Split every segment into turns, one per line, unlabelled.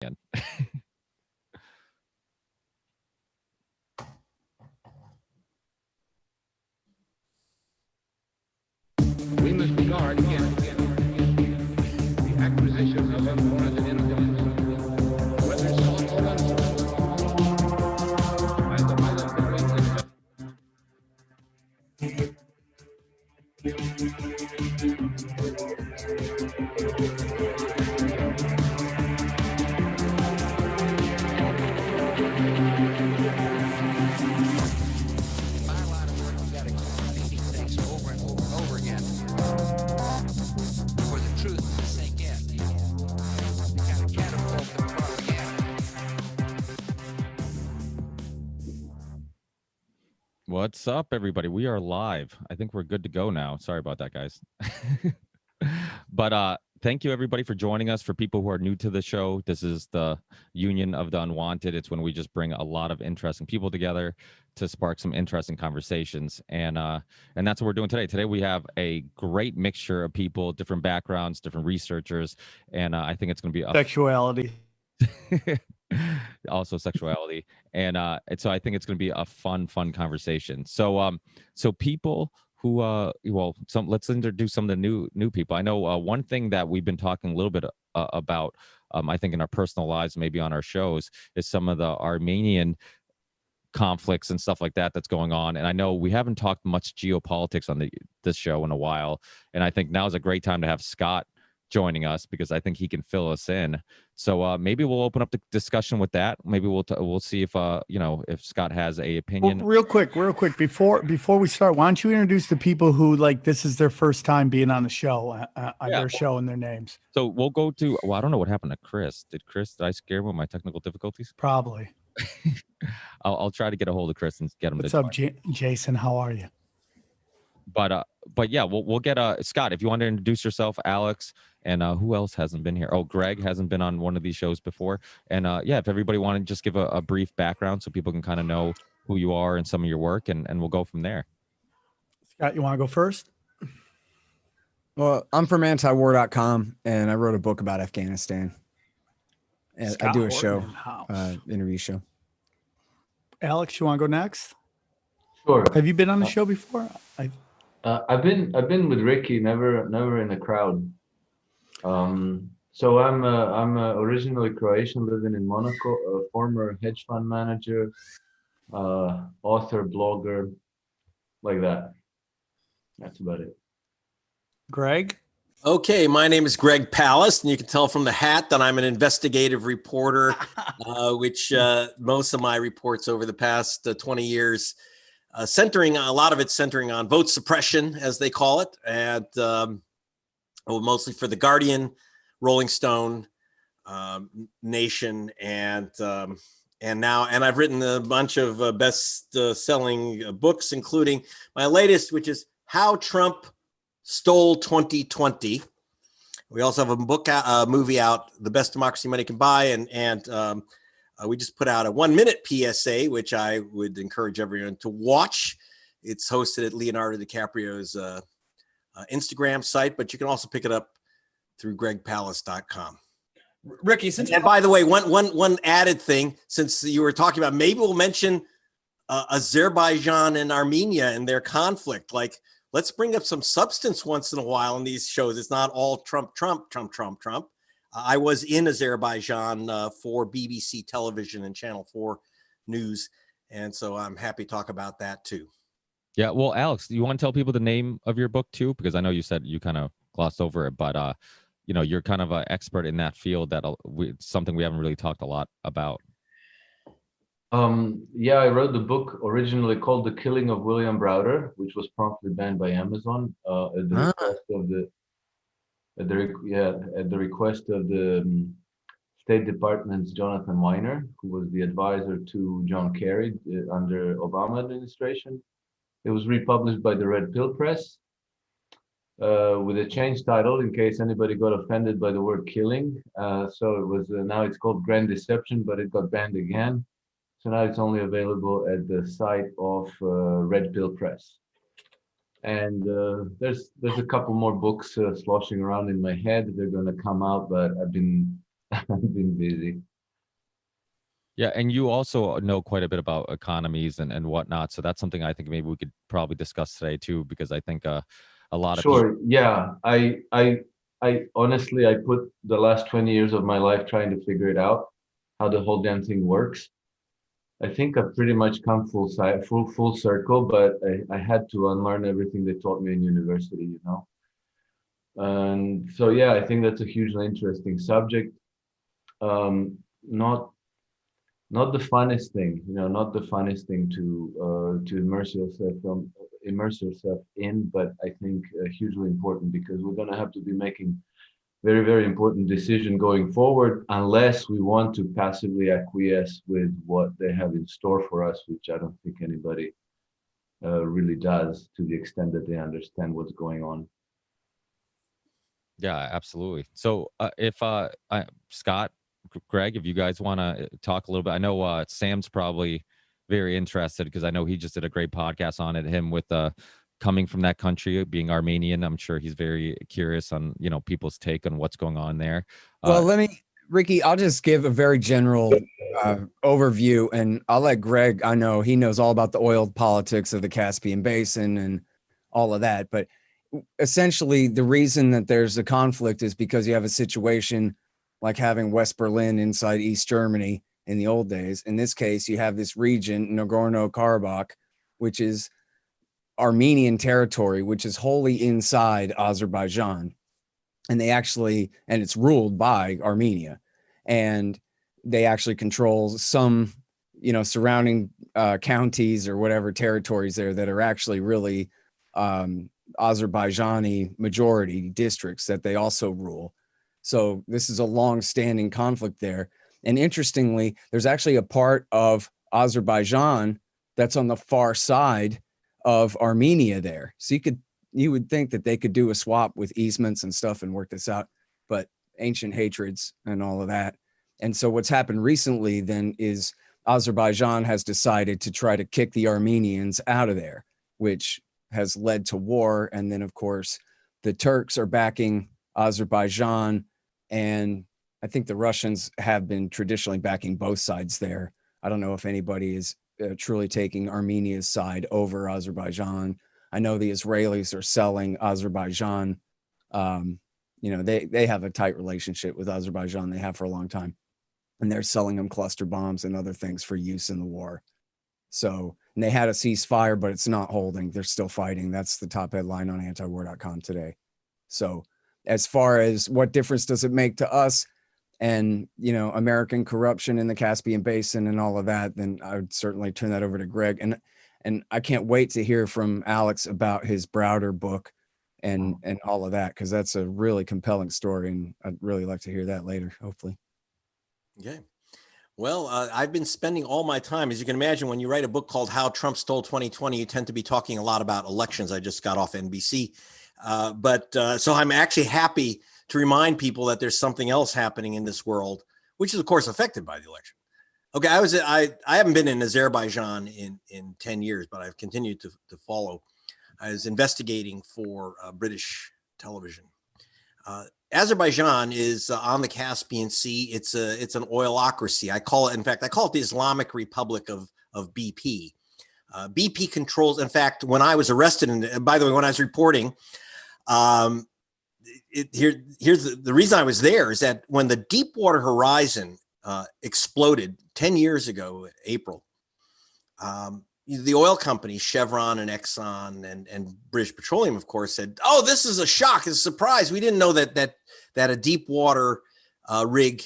again.
We must guard against the acquisition of unwarranted influence, whether sought or unsought, by the great
What's up, everybody? We are live. I think we're good to go now. Sorry about that, guys. But thank you, everybody, for joining us. For people who are new to the show, this is the Union of the Unwanted. It's when we just bring a lot of interesting people together to spark some interesting conversations. And that's what we're doing today. Today, we have a great mixture of people, different backgrounds, different researchers. And I think it's going to be
sexuality.
Also sexuality, and so I think it's going to be a fun conversation. So people who let's introduce some of the new people. I know one thing that we've been talking a little bit about, I think in our personal lives, maybe on our shows, is some of the Armenian conflicts and stuff like that that's going on. And I know we haven't talked much geopolitics on this show in a while, and I think now is a great time to have Scott joining us, because I think he can fill us in. So maybe we'll open up the discussion with that. Maybe we'll see if if Scott has a opinion.
Well, real quick, before we start, why don't you introduce the people who, like, this is their first time being on the show, their show and their names.
So we'll go to, I don't know what happened to Chris. Did I scare him with my technical difficulties?
Probably.
I'll try to get a hold of Chris and get him.
What's up, Jason? How are you?
But yeah, we'll get Scott, if you want to introduce yourself, Alex, and who else hasn't been here? Oh, Greg hasn't been on one of these shows before. And yeah, if everybody want to just give a brief background so people can kind of know who you are and some of your work, and we'll go from there.
Scott, you want to go first?
Well, I'm from antiwar.com, and I wrote a book about Afghanistan. And
Scott
I do a
Horton
show, interview show.
Alex, you want to go next?
Sure.
Have you been on the show before?
I've been with Ricky, never in a crowd. So I'm originally Croatian, living in Monaco, a former hedge fund manager, author, blogger, like that. That's about it.
Greg?
Okay, my name is Greg Palast, and you can tell from the hat that I'm an investigative reporter, which most of my reports over the past 20 years, centering on vote suppression, as they call it, and mostly for The Guardian, Rolling Stone, Nation, and I've written a bunch of best-selling books, including my latest, which is How Trump Stole 2020. We also have a movie out, The Best Democracy Money Can Buy, and we just put out a 1-minute PSA, which I would encourage everyone to watch. It's hosted at Leonardo DiCaprio's Instagram site, but you can also pick it up through gregpalast.com.
Ricky,
and by the way, one added thing, since you were talking about, maybe we'll mention Azerbaijan and Armenia and their conflict. Like, let's bring up some substance once in a while in these shows. It's not all Trump. I was in Azerbaijan for BBC television and Channel 4 News, and so I'm happy to talk about that too.
Yeah, well, Alex, do you want to tell people the name of your book too? Because I know you said you kind of glossed over it, but you're kind of an expert in that field. Something we haven't really talked a lot about.
Yeah, I wrote the book originally called The Killing of William Browder, which was promptly banned by Amazon at the request of the State Department's Jonathan Weiner, who was the advisor to John Kerry under Obama administration. It was republished by the Red Pill Press with a changed title in case anybody got offended by the word killing. So it was now it's called Grand Deception, but it got banned again. So now it's only available at the site of Red Pill Press. And there's a couple more books sloshing around in my head. They're going to come out, but I've been I've been busy.
Yeah, and you also know quite a bit about economies and whatnot. So that's something I think maybe we could probably discuss today too, because I think a lot of people.
Sure. Yeah. I honestly, I put the last 20 years of my life trying to figure it out, how the whole damn thing works. I think I've pretty much come full circle, but I had to unlearn everything they taught me in university, you know. And so, yeah, I think that's a hugely interesting subject. Not the funnest thing, you know, not the funnest thing to immerse yourself in, but I think hugely important, because we're going to have to be making very, very important decision going forward, unless we want to passively acquiesce with what they have in store for us, which I don't think anybody really does, to the extent that they understand what's going on.
Yeah, absolutely. So if Scott, Greg, if you guys want to talk a little bit, I know Sam's probably very interested, because I know he just did a great podcast on it, him with coming from that country, being Armenian. I'm sure he's very curious on, you know, people's take on what's going on there.
Well, Ricky, I'll just give a very general overview, and I'll let Greg, I know he knows all about the oil politics of the Caspian Basin and all of that. But essentially, the reason that there's a conflict is because you have a situation like having West Berlin inside East Germany in the old days. In this case, you have this region, Nagorno-Karabakh, which is Armenian territory, which is wholly inside Azerbaijan. And it's ruled by Armenia. And they actually control some, you know, surrounding counties or whatever territories there that are actually really Azerbaijani majority districts that they also rule. So this is a long-standing conflict there. And interestingly, there's actually a part of Azerbaijan that's on the far side of Armenia there. So you would think that they could do a swap with easements and stuff and work this out, but ancient hatreds and all of that. And so what's happened recently then is Azerbaijan has decided to try to kick the Armenians out of there, which has led to war. And then, of course, the Turks are backing Azerbaijan, and I think the Russians have been traditionally backing both sides there. I don't know if anybody is truly taking Armenia's side over Azerbaijan. I know the Israelis are selling Azerbaijan. You know, they have a tight relationship with Azerbaijan. They have for a long time. And they're selling them cluster bombs and other things for use in the war. So, and they had a ceasefire, but it's not holding. They're still fighting. That's the top headline on antiwar.com today. So as far as what difference does it make to us and, you know, American corruption in the Caspian Basin and all of that, then I would certainly turn that over to Greg. And I can't wait to hear from Alex about his Browder book and all of that, because that's a really compelling story. And I'd really like to hear that later, hopefully.
Okay. Well, I've been spending all my time, as you can imagine, when you write a book called How Trump Stole 2020, you tend to be talking a lot about elections. I just got off NBC. So I'm actually happy to remind people that there's something else happening in this world, which is, of course, affected by the election. Okay, I haven't been in Azerbaijan in 10 years, but I've continued to follow. I was investigating for British television. Azerbaijan is on the Caspian Sea. It's an oilocracy. I call it the Islamic Republic of BP. BP controls. In fact, when I was arrested, and by the way, when I was reporting, here's the reason I was there is that when the Deepwater Horizon exploded 10 years ago, April, the oil companies, Chevron and Exxon and British Petroleum, of course, said, "Oh, this is a shock, it's a surprise. We didn't know that a deep water rig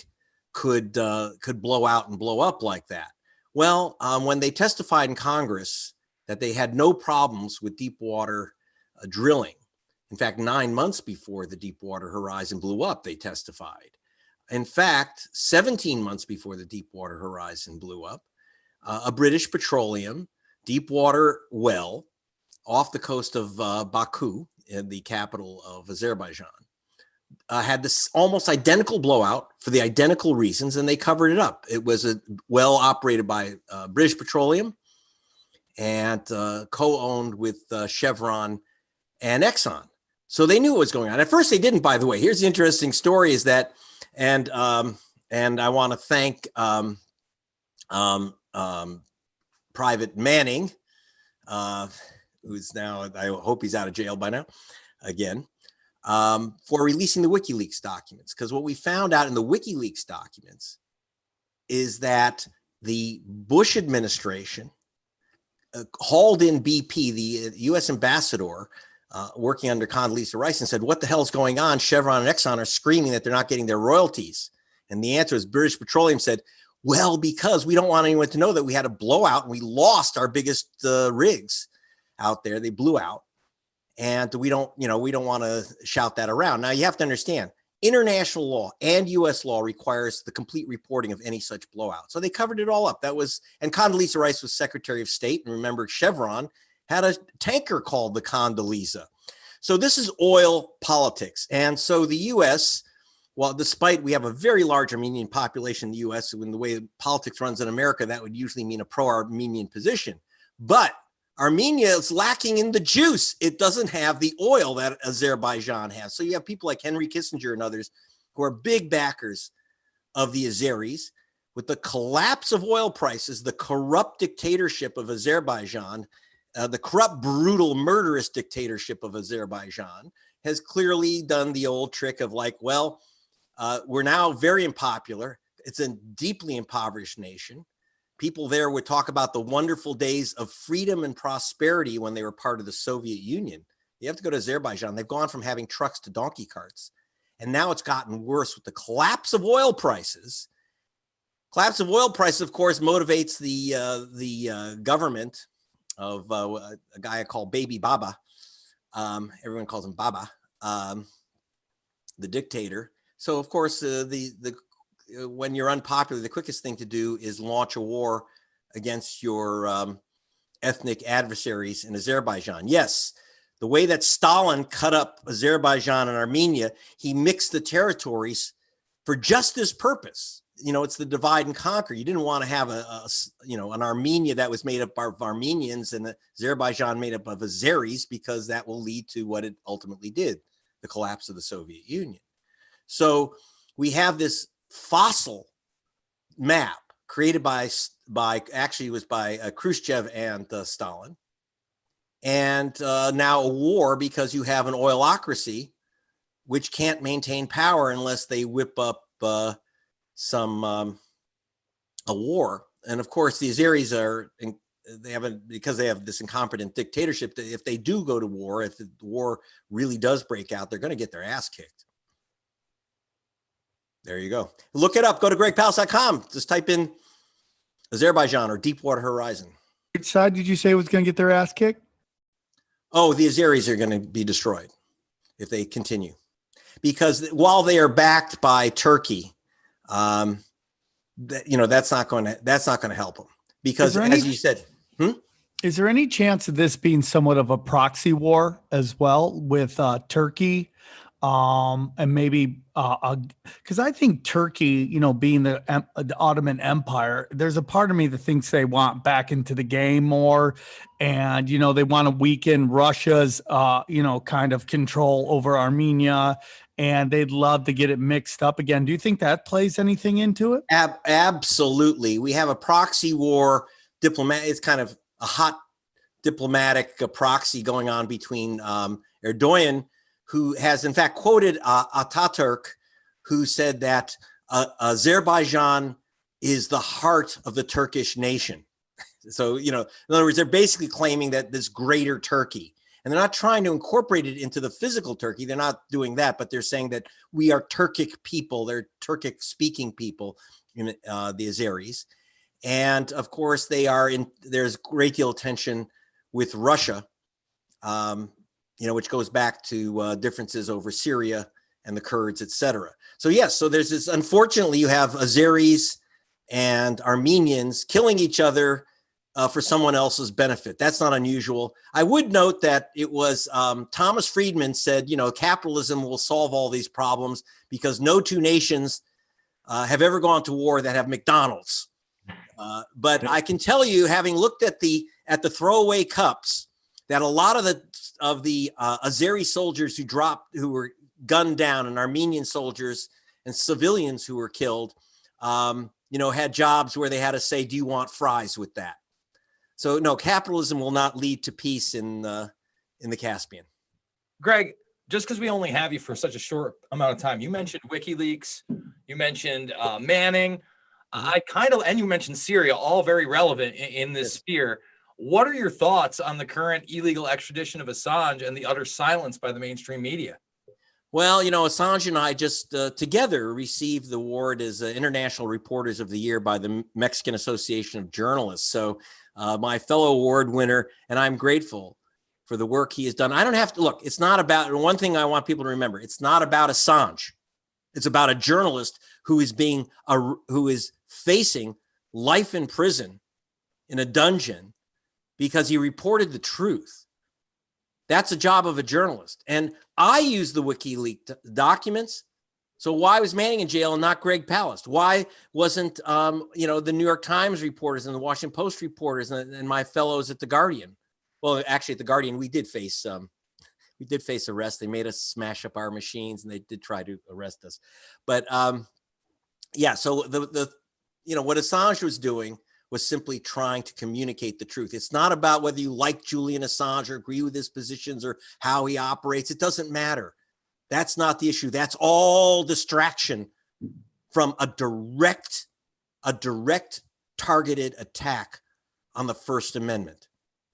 could blow out and blow up like that." Well, when they testified in Congress that they had no problems with deep water drilling, in fact, 9 months before the Deepwater Horizon blew up, they testified. In fact, 17 months before the Deepwater Horizon blew up, a British Petroleum deepwater well off the coast of Baku, in the capital of Azerbaijan, had this almost identical blowout for the identical reasons, and they covered it up. It was a well operated by British Petroleum and co-owned with Chevron and Exxon. So they knew what was going on. At first they didn't, by the way. Here's the interesting story is that, and And I want to thank Private Manning, who's now, I hope he's out of jail by now, again, for releasing the WikiLeaks documents. Because what we found out in the WikiLeaks documents is that the Bush administration hauled in BP, the U.S. ambassador working under Condoleezza Rice, and said, what the hell is going on? Chevron and Exxon are screaming that they're not getting their royalties. And the answer is British Petroleum said, well, because we don't want anyone to know that we had a blowout and we lost our biggest rigs out there. They blew out. And we don't want to shout that around. Now, you have to understand, international law and U.S. law requires the complete reporting of any such blowout. So they covered it all up. And Condoleezza Rice was Secretary of State. And remember, Chevron had a tanker called the Condoleezza. So this is oil politics. And so the U.S., well, despite we have a very large Armenian population in the U.S., in the way politics runs in America, that would usually mean a pro-Armenian position. But Armenia is lacking in the juice. It doesn't have the oil that Azerbaijan has. So you have people like Henry Kissinger and others who are big backers of the Azeris. With the collapse of oil prices, the corrupt dictatorship of Azerbaijan, the corrupt, brutal, murderous dictatorship of Azerbaijan has clearly done the old trick of like, well, we're now very unpopular. It's a deeply impoverished nation. People there would talk about the wonderful days of freedom and prosperity when they were part of the Soviet Union. You have to go to Azerbaijan. They've gone from having trucks to donkey carts. And now it's gotten worse with the collapse of oil prices. Collapse of oil prices, of course, motivates the government of a guy I call Baby Baba. Everyone calls him Baba, the dictator. So, of course, when you're unpopular, the quickest thing to do is launch a war against your ethnic adversaries in Azerbaijan. Yes, the way that Stalin cut up Azerbaijan and Armenia, he mixed the territories for just this purpose. You know, it's the divide and conquer. You didn't want to have an Armenia that was made up of Armenians and Azerbaijan made up of Azeris, because that will lead to what it ultimately did, the collapse of the Soviet Union. So we have this fossil map created by Khrushchev and Stalin, and now a war because you have an oilocracy which can't maintain power unless they whip up a war. And of course, the Azeris because they have this incompetent dictatorship, that if they do go to war, if the war really does break out, they're going to get their ass kicked. There you go. Look it up. Go to gregpalast.com. Just type in Azerbaijan or Deepwater Horizon.
Which side did you say was going to get their ass kicked?
Oh, the Azeris are going to be destroyed if they continue, because while they are backed by Turkey, that's not going to help them, because as you said,
is there any chance of this being somewhat of a proxy war as well with Turkey? And maybe because I think Turkey, being the Ottoman Empire, there's a part of me that thinks they want back into the game more, and they want to weaken Russia's kind of control over Armenia, and they'd love to get it mixed up again. Do you think that plays anything into it?
Absolutely. We have a proxy war it's kind of a hot diplomatic proxy going on between Erdogan, who has in fact quoted Ataturk, who said that Azerbaijan is the heart of the Turkish nation. So, in other words, they're basically claiming that this greater Turkey, and they're not trying to incorporate it into the physical Turkey. They're not doing that, but they're saying that we are Turkic people. They're Turkic speaking people, the Azeris. And of course, there's a great deal of tension with Russia, which goes back to differences over Syria and the Kurds, etc. So yes, so there's this, unfortunately, you have Azeris and Armenians killing each other for someone else's benefit. That's not unusual. I would note that it was Thomas Friedman said, capitalism will solve all these problems because no two nations have ever gone to war that have McDonald's. But I can tell you, having looked at the throwaway cups, that a lot of the Azeri soldiers who were gunned down, and Armenian soldiers and civilians who were killed, had jobs where they had to say, do you want fries with that? So no, capitalism will not lead to peace in the Caspian.
Greg, just because we only have you for such a short amount of time, you mentioned WikiLeaks, you mentioned Manning, and you mentioned Syria, all very relevant in this sphere. What are your thoughts on the current illegal extradition of Assange and the utter silence by the mainstream media?
Well, Assange and I just together received the award as International Reporters of the Year by the Mexican Association of Journalists. So my fellow award winner, and I'm grateful for the work he has done. I don't have to look. It's not about, one thing I want people to remember. It's not about Assange. It's about a journalist who is facing life in prison in a dungeon because he reported the truth. That's the job of a journalist. And I use the WikiLeaks documents. So why was Manning in jail and not Greg Palast? Why wasn't, the New York Times reporters and the Washington Post reporters and my fellows at The Guardian? Well, actually at The Guardian, we did face arrest. They made us smash up our machines and they did try to arrest us. But so what Assange was doing was simply trying to communicate the truth. It's not about whether you like Julian Assange or agree with his positions or how he operates. It doesn't matter. That's not the issue. That's all distraction from a direct targeted attack on the First Amendment.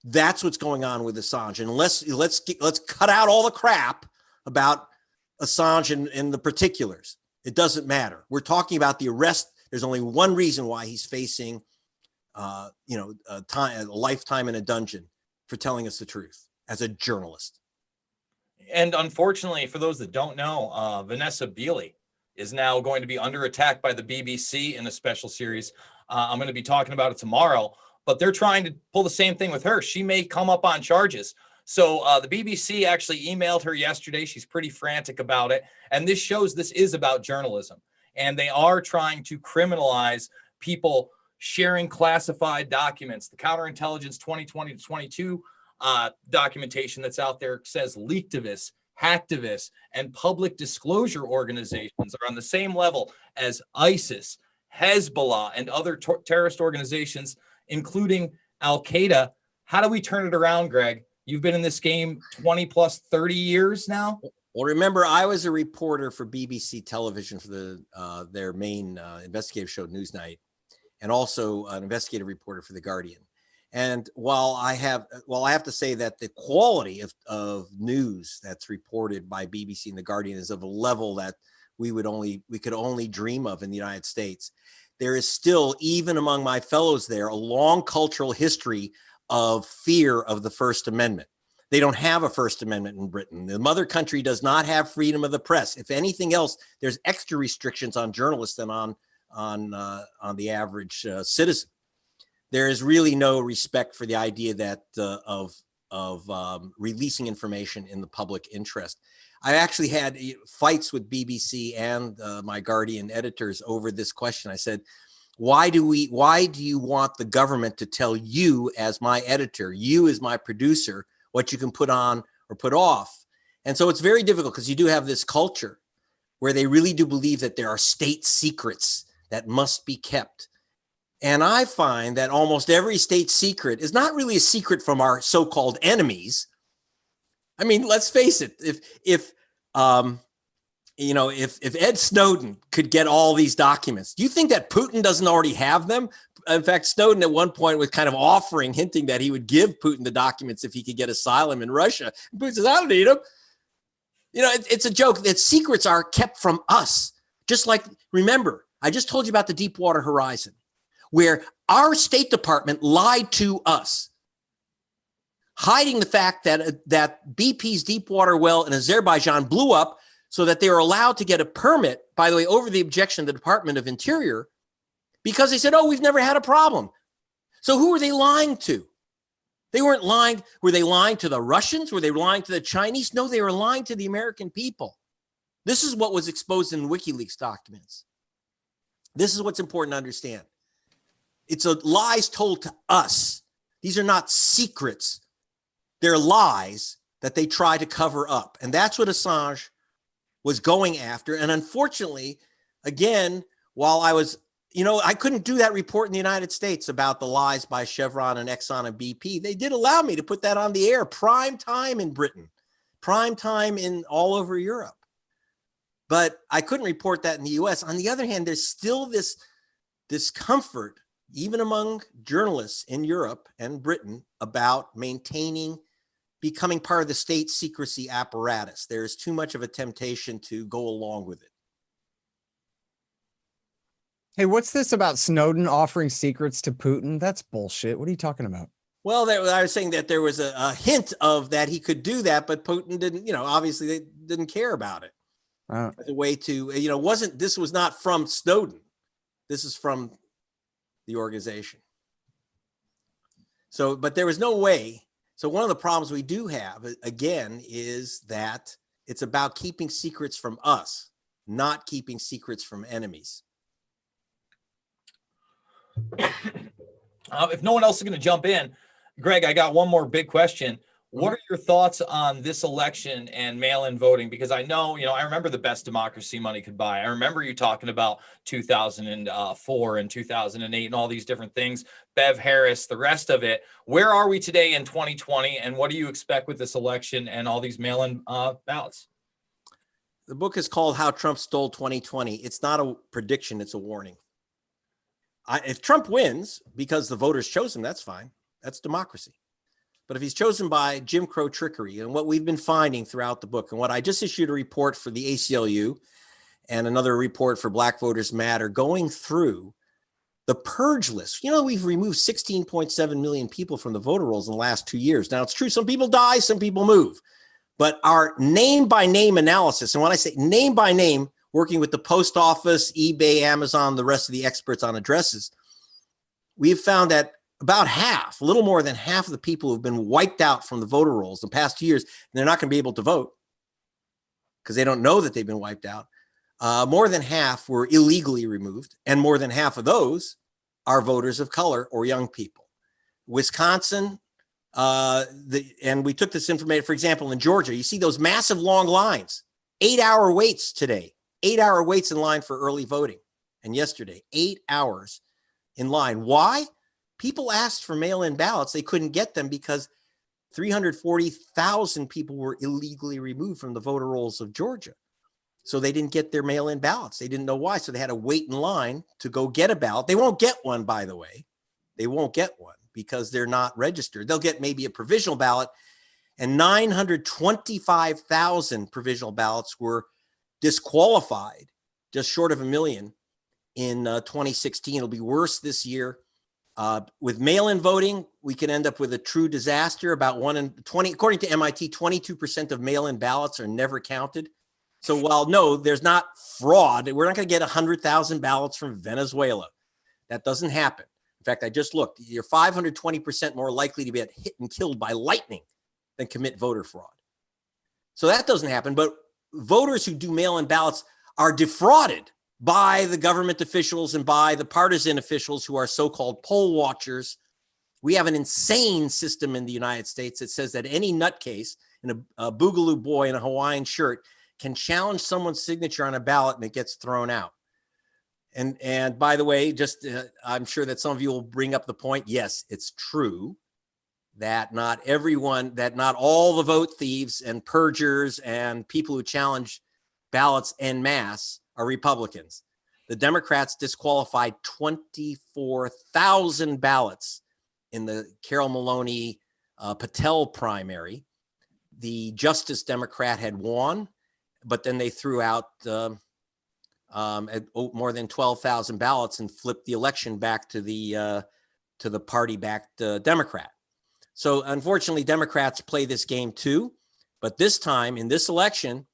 That's what's going on with Assange. And let's cut out all the crap about Assange and the particulars. It doesn't matter. We're talking about the arrest. There's only one reason why he's facing a lifetime in a dungeon for telling us the truth as a journalist.
And unfortunately, for those that don't know, Vanessa Beeley is now going to be under attack by the BBC in a special series. I'm going to be talking about it tomorrow, but they're trying to pull the same thing with her. She may come up on charges. So the BBC actually emailed her yesterday. She's pretty frantic about it. And this shows this is about journalism. And they are trying to criminalize people sharing classified documents. The counterintelligence 2020 to 22 documentation that's out there says leaktivists, hacktivists, and public disclosure organizations are on the same level as ISIS, Hezbollah, and other terrorist organizations, including Al-Qaeda. How do we turn it around, Greg? You've been in this game 20 plus 30 years now.
Well, remember, I was a reporter for BBC Television for their main investigative show, Newsnight, and also an investigative reporter for The Guardian. And while I have to say that the quality of news that's reported by BBC and The Guardian is of a level that we could only dream of in the United States, there is still, even among my fellows there, a long cultural history of fear of the First Amendment. They don't have a First Amendment in Britain. The mother country does not have freedom of the press. If anything else, there's extra restrictions on journalists than on the average citizen. There is really no respect for the idea that of releasing information in the public interest. I actually had fights with BBC and my Guardian editors over this question. I said, why do you want the government to tell you as my editor, you as my producer, what you can put on or put off? And so it's very difficult because you do have this culture where they really do believe that there are state secrets that must be kept. And I find that almost every state secret is not really a secret from our so-called enemies. I mean, let's face it. If Ed Snowden could get all ththese documents, do you think that Putin doesn't already have them? In fact, Snowden at one point was kind of hinting that he would give Putin the documents if he could get asylum in Russia. And Putin says, I don't need them. It's a joke that secrets are kept from us. Just like, remember, I just told you about the Deepwater Horizon, where our State Department lied to us, hiding the fact that BP's Deepwater well in Azerbaijan blew up so that they were allowed to get a permit, by the way, over the objection of the Department of Interior, because they said, oh, we've never had a problem. So who were they lying to? They weren't lying. Were they lying to the Russians? Were they lying to the Chinese? No, they were lying to the American people. This is what was exposed in WikiLeaks documents. This is what's important to understand. It's lies told to us. These are not secrets. They're lies that they try to cover up. And that's what Assange was going after. And unfortunately, again, while I was You know, I couldn't do that report in the United States about the lies by Chevron and Exxon and BP. They did allow me to put that on the air, prime time in Britain, prime time in all over Europe. But I couldn't report that in the US. On the other hand, there's still this discomfort, even among journalists in Europe and Britain, about becoming part of the state secrecy apparatus. There's too much of a temptation to go along with it.
Hey, what's this about Snowden offering secrets to Putin? That's bullshit. What are you talking about?
Well, I was saying that there was a hint of that he could do that, but Putin didn't, obviously they didn't care about it. As a way to, this was not from Snowden. This is from the organization. So, but there was no way. So one of the problems we do have, again, is that it's about keeping secrets from us, not keeping secrets from enemies.
If no one else is going to jump in, Greg, I got one more big question. What are your thoughts on this election and mail-in voting? Because I know, I remember the best democracy money could buy. I remember you talking about 2004 and 2008 and all these different things, Bev Harris, the rest of it. Where are we today in 2020? And what do you expect with this election and all these mail-in ballots?
The book is called How Trump Stole 2020. It's not a prediction, it's a warning. If Trump wins because the voters chose him, that's fine. That's democracy. But if he's chosen by Jim Crow trickery, and what we've been finding throughout the book, and what I just issued a report for the ACLU and another report for Black Voters Matter, going through the purge list. We've removed 16.7 million people from the voter rolls in the last 2 years. Now, it's true, some people die, some people move. But our name-by-name analysis, and when I say name-by-name, working with the post office, eBay, Amazon, the rest of the experts on addresses, we've found that about half, a little more than half of the people who've been wiped out from the voter rolls the past 2 years, and they're not going to be able to vote because they don't know that they've been wiped out. More than half were illegally removed, and more than half of those are voters of color or young people. Wisconsin, and we took this information, for example, in Georgia, you see those massive long lines, 8-hour waits today, 8-hour waits in line for early voting. And yesterday, 8 hours in line. Why? People asked for mail-in ballots. They couldn't get them because 340,000 people were illegally removed from the voter rolls of Georgia. So they didn't get their mail-in ballots. They didn't know why. So they had to wait in line to go get a ballot. They won't get one, by the way. They won't get one because they're not registered. They'll get maybe a provisional ballot, and 925,000 provisional ballots were disqualified, just short of 1 million in 2016. It'll be worse this year. With mail-in voting, we can end up with a true disaster. About 1 in 20, according to MIT, 22% of mail-in ballots are never counted. So while no, there's not fraud, we're not going to get 100,000 ballots from Venezuela. That doesn't happen. In fact, I just looked. You're 520% more likely to get hit and killed by lightning than commit voter fraud. So that doesn't happen. But voters who do mail-in ballots are defrauded by the government officials and by the partisan officials who are so-called poll watchers. We have an insane system in the United States that says that any nutcase in a boogaloo boy in a Hawaiian shirt can challenge someone's signature on a ballot and it gets thrown out. And by the way, just I'm sure that some of you will bring up the point. Yes, it's true that not all the vote thieves and purgers and people who challenge ballots en masse are Republicans. The Democrats disqualified 24,000 ballots in the Carol Maloney Patel primary. The Justice Democrat had won, but then they threw out more than 12,000 ballots and flipped the election back to the party-backed Democrat. So unfortunately, Democrats play this game too. But this time in this election,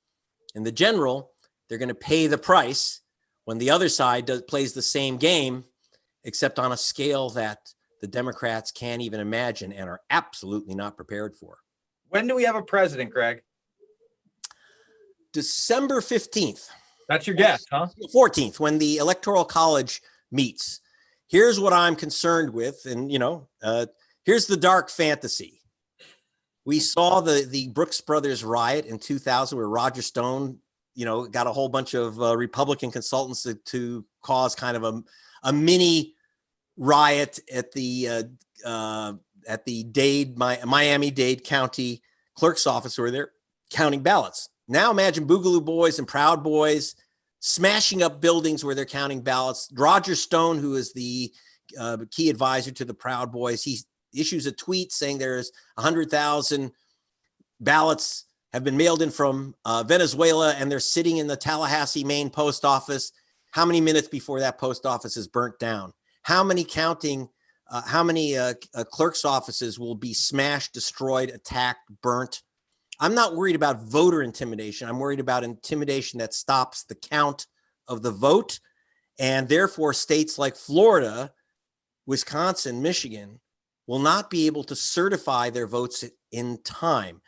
in the general, they're going to pay the price when the other side plays the same game, except on a scale that the Democrats can't even imagine and are absolutely not prepared for.
When do we have a president, Greg?
December 15th.
That's your guess, huh?
14th, when the Electoral College meets. Here's what I'm concerned with. And, here's the dark fantasy. We saw the Brooks Brothers riot in 2000 where Roger Stone, got a whole bunch of Republican consultants to cause kind of a mini riot at the Miami-Dade County Clerk's Office where they're counting ballots. Now imagine Boogaloo Boys and Proud Boys smashing up buildings where they're counting ballots. Roger Stone, who is the key advisor to the Proud Boys, he issues a tweet saying there's 100,000 ballots have been mailed in from Venezuela, and they're sitting in the Tallahassee, Maine post office. How many minutes before that post office is burnt down? How many clerk's offices will be smashed, destroyed, attacked, burnt? I'm not worried about voter intimidation. I'm worried about intimidation that stops the count of the vote. And therefore, states like Florida, Wisconsin, Michigan will not be able to certify their votes in time.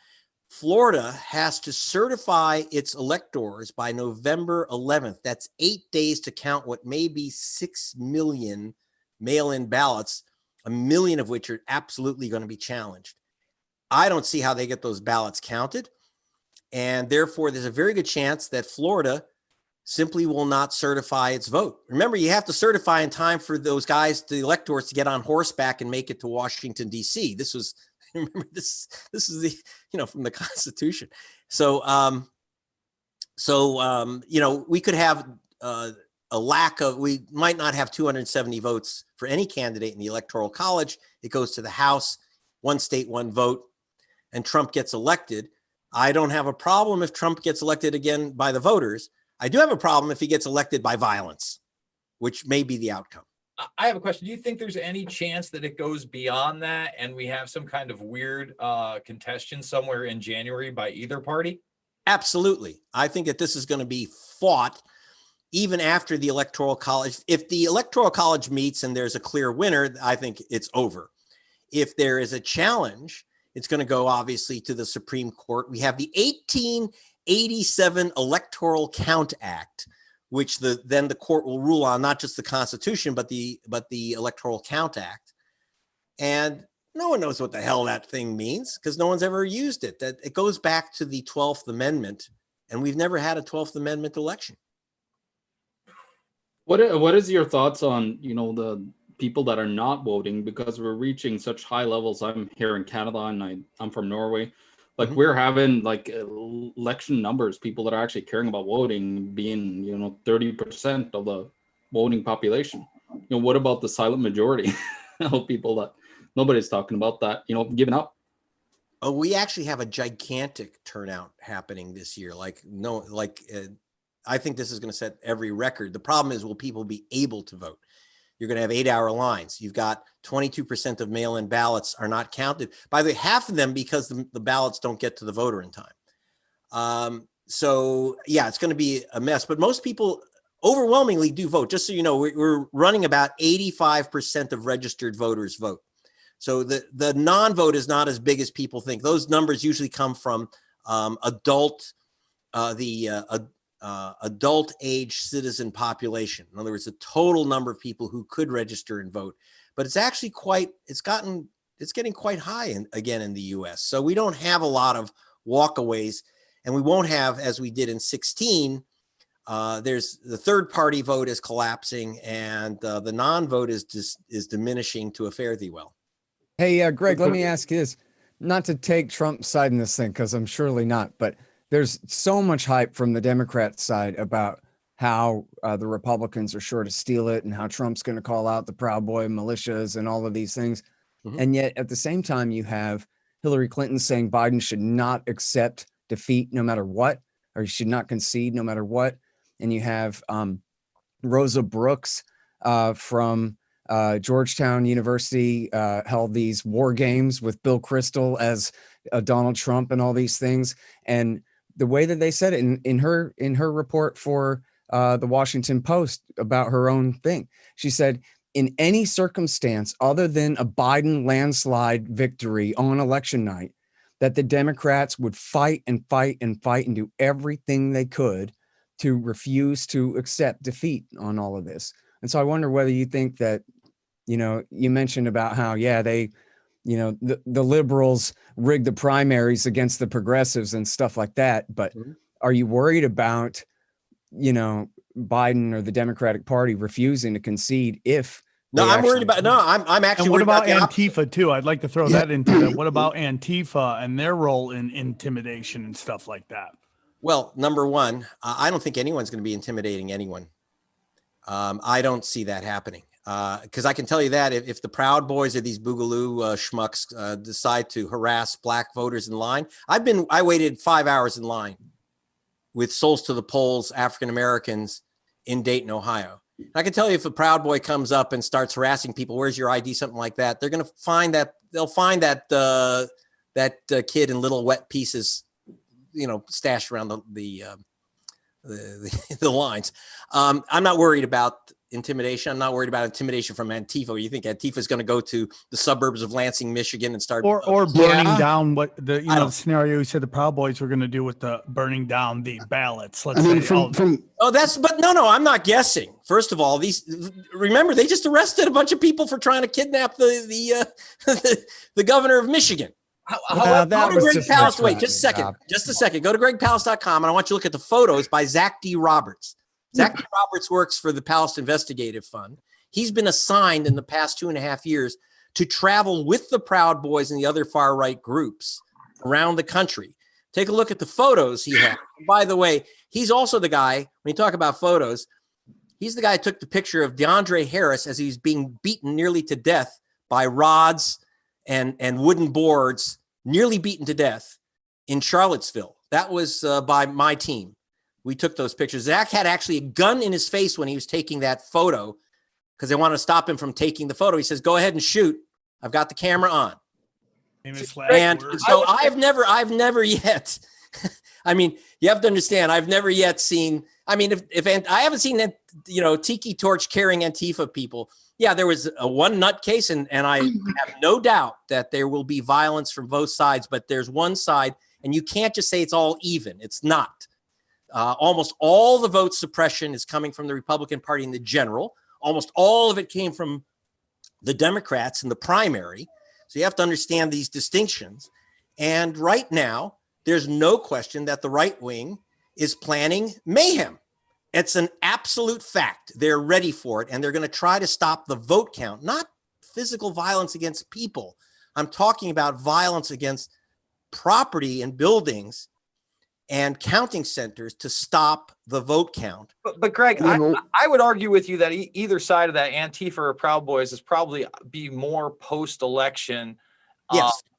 Florida has to certify its electors by November 11th. That's 8 days to count what may be 6 million mail-in ballots, 1 million of which are absolutely going to be challenged. I don't see how they get those ballots counted. And therefore, there's a very good chance that Florida simply will not certify its vote. Remember, you have to certify in time for those guys, the electors, to get on horseback and make it to Washington, D.C. This was, remember, this is the, from the Constitution. So, we could have we might not have 270 votes for any candidate in the Electoral College. It goes to the House, one state, one vote, and Trump gets elected. I don't have a problem if Trump gets elected again by the voters. I do have a problem if he gets elected by violence, which may be the outcome.
I have a question. Do you think there's any chance that it goes beyond that and we have some kind of weird contestation somewhere in January by either party?
Absolutely. I think that this is going to be fought even after the Electoral College. If the Electoral College meets and there's a clear winner, I think it's over. If there is a challenge, it's going to go obviously to the Supreme Court. We have the 1887 Electoral Count Act, which then the court will rule on, not just the Constitution, but the Electoral Count Act. And no one knows what the hell that thing means because no one's ever used it. That it goes back to the 12th Amendment, and we've never had a 12th Amendment election.
What is your thoughts on, the people that are not voting, because we're reaching such high levels? I'm here in Canada and I'm from Norway. Like we're having election numbers, people that are actually caring about voting being, 30% of the voting population. What about the silent majority of people that nobody's talking about that, giving up?
Oh, we actually have a gigantic turnout happening this year. I think this is going to set every record. The problem is, will people be able to vote? You're going to have 8-hour lines. You've got 22% of mail-in ballots are not counted. By the way, half of them because the ballots don't get to the voter in time. So yeah, it's going to be a mess, but most people overwhelmingly do vote. Just so you know, we're running about 85% of registered voters vote. So the non-vote is not as big as people think. Those numbers usually come from adult age citizen population. In other words, the total number of people who could register and vote. But it's actually it's getting quite high again in the US. So we don't have a lot of walkaways, and we won't have, as we did in 2016, there's the third party vote is collapsing, and the non-vote is diminishing to a fare thee well.
Hey, Greg, let me ask you this, not to take Trump's side in this thing, because I'm surely not, but there's so much hype from the Democrat side about how the Republicans are sure to steal it and how Trump's going to call out the Proud Boy militias and all of these things. Mm-hmm. And yet at the same time, you have Hillary Clinton saying Biden should not accept defeat no matter what, or he should not concede no matter what. And you have Rosa Brooks from Georgetown University held these war games with Bill Kristol as Donald Trump and all these things. And the way that they said it in her report for the Washington Post about her own thing, she said, in any circumstance other than a Biden landslide victory on election night, that the Democrats would fight and fight and fight and do everything they could to refuse to accept defeat on all of this. And so I wonder whether you think that, you mentioned about how, they, the liberals rigged the primaries against the progressives and stuff like that. But are you worried about, Biden or the Democratic Party refusing to concede if
No,
they
I'm worried
actually-
about. No, I'm actually.
And what
worried
about
the opposite.
Antifa too? I'd like to throw that into that. What about Antifa and their role in intimidation and stuff like that?
Well, number one, I don't think anyone's going to be intimidating anyone. I don't see that happening. Because I can tell you that if the Proud Boys or these Boogaloo schmucks decide to harass black voters in line, I waited 5 hours in line with Souls to the Polls African Americans in Dayton, Ohio. And I can tell you if a Proud Boy comes up and starts harassing people, where's your ID, something like that, they're going to find that kid in little wet pieces, stashed around the lines. I'm not worried about intimidation. I'm not worried about intimidation from Antifa. You think Antifa is going to go to the suburbs of Lansing, Michigan, and start
or burning down what the scenario you said the Proud Boys were going to do with the burning down the ballots? Let's say.
I'm not guessing. First of all, remember they just arrested a bunch of people for trying to kidnap the governor of Michigan. Go to Greg Palast. Wait, just a second. Go to gregpalast.com and I want you to look at the photos by Zach D. Roberts. Zach D. Roberts works for the Palast Investigative Fund. He's been assigned in the past 2.5 years to travel with the Proud Boys and the other far right groups around the country. Take a look at the photos he had. By the way, he's also the guy, when you talk about photos, he's the guy who took the picture of DeAndre Harris as he's being beaten nearly to death by rods and wooden boards, nearly beaten to death in Charlottesville. That was by my team. We took those pictures. Zach had actually a gun in his face when he was taking that photo because they wanted to stop him from taking the photo. He says, go ahead and shoot. I've got the camera on. And so I've never yet, I mean, you have to understand, I've never yet seen, I mean, if I haven't seen that, tiki torch carrying Antifa people. Yeah, there was a one nut case and I have no doubt that there will be violence from both sides, but there's one side and you can't just say it's all even. It's not. Almost all the vote suppression is coming from the Republican Party in the general. Almost all of it came from the Democrats in the primary. So you have to understand these distinctions. And right now, there's no question that the right wing is planning mayhem. It's an absolute fact. They're ready for it. And they're going to try to stop the vote count, not physical violence against people. I'm talking about violence against property and buildings and counting centers to stop the vote count.
But Greg, I would argue with you that either side of that, Antifa or Proud Boys, is probably be more post-election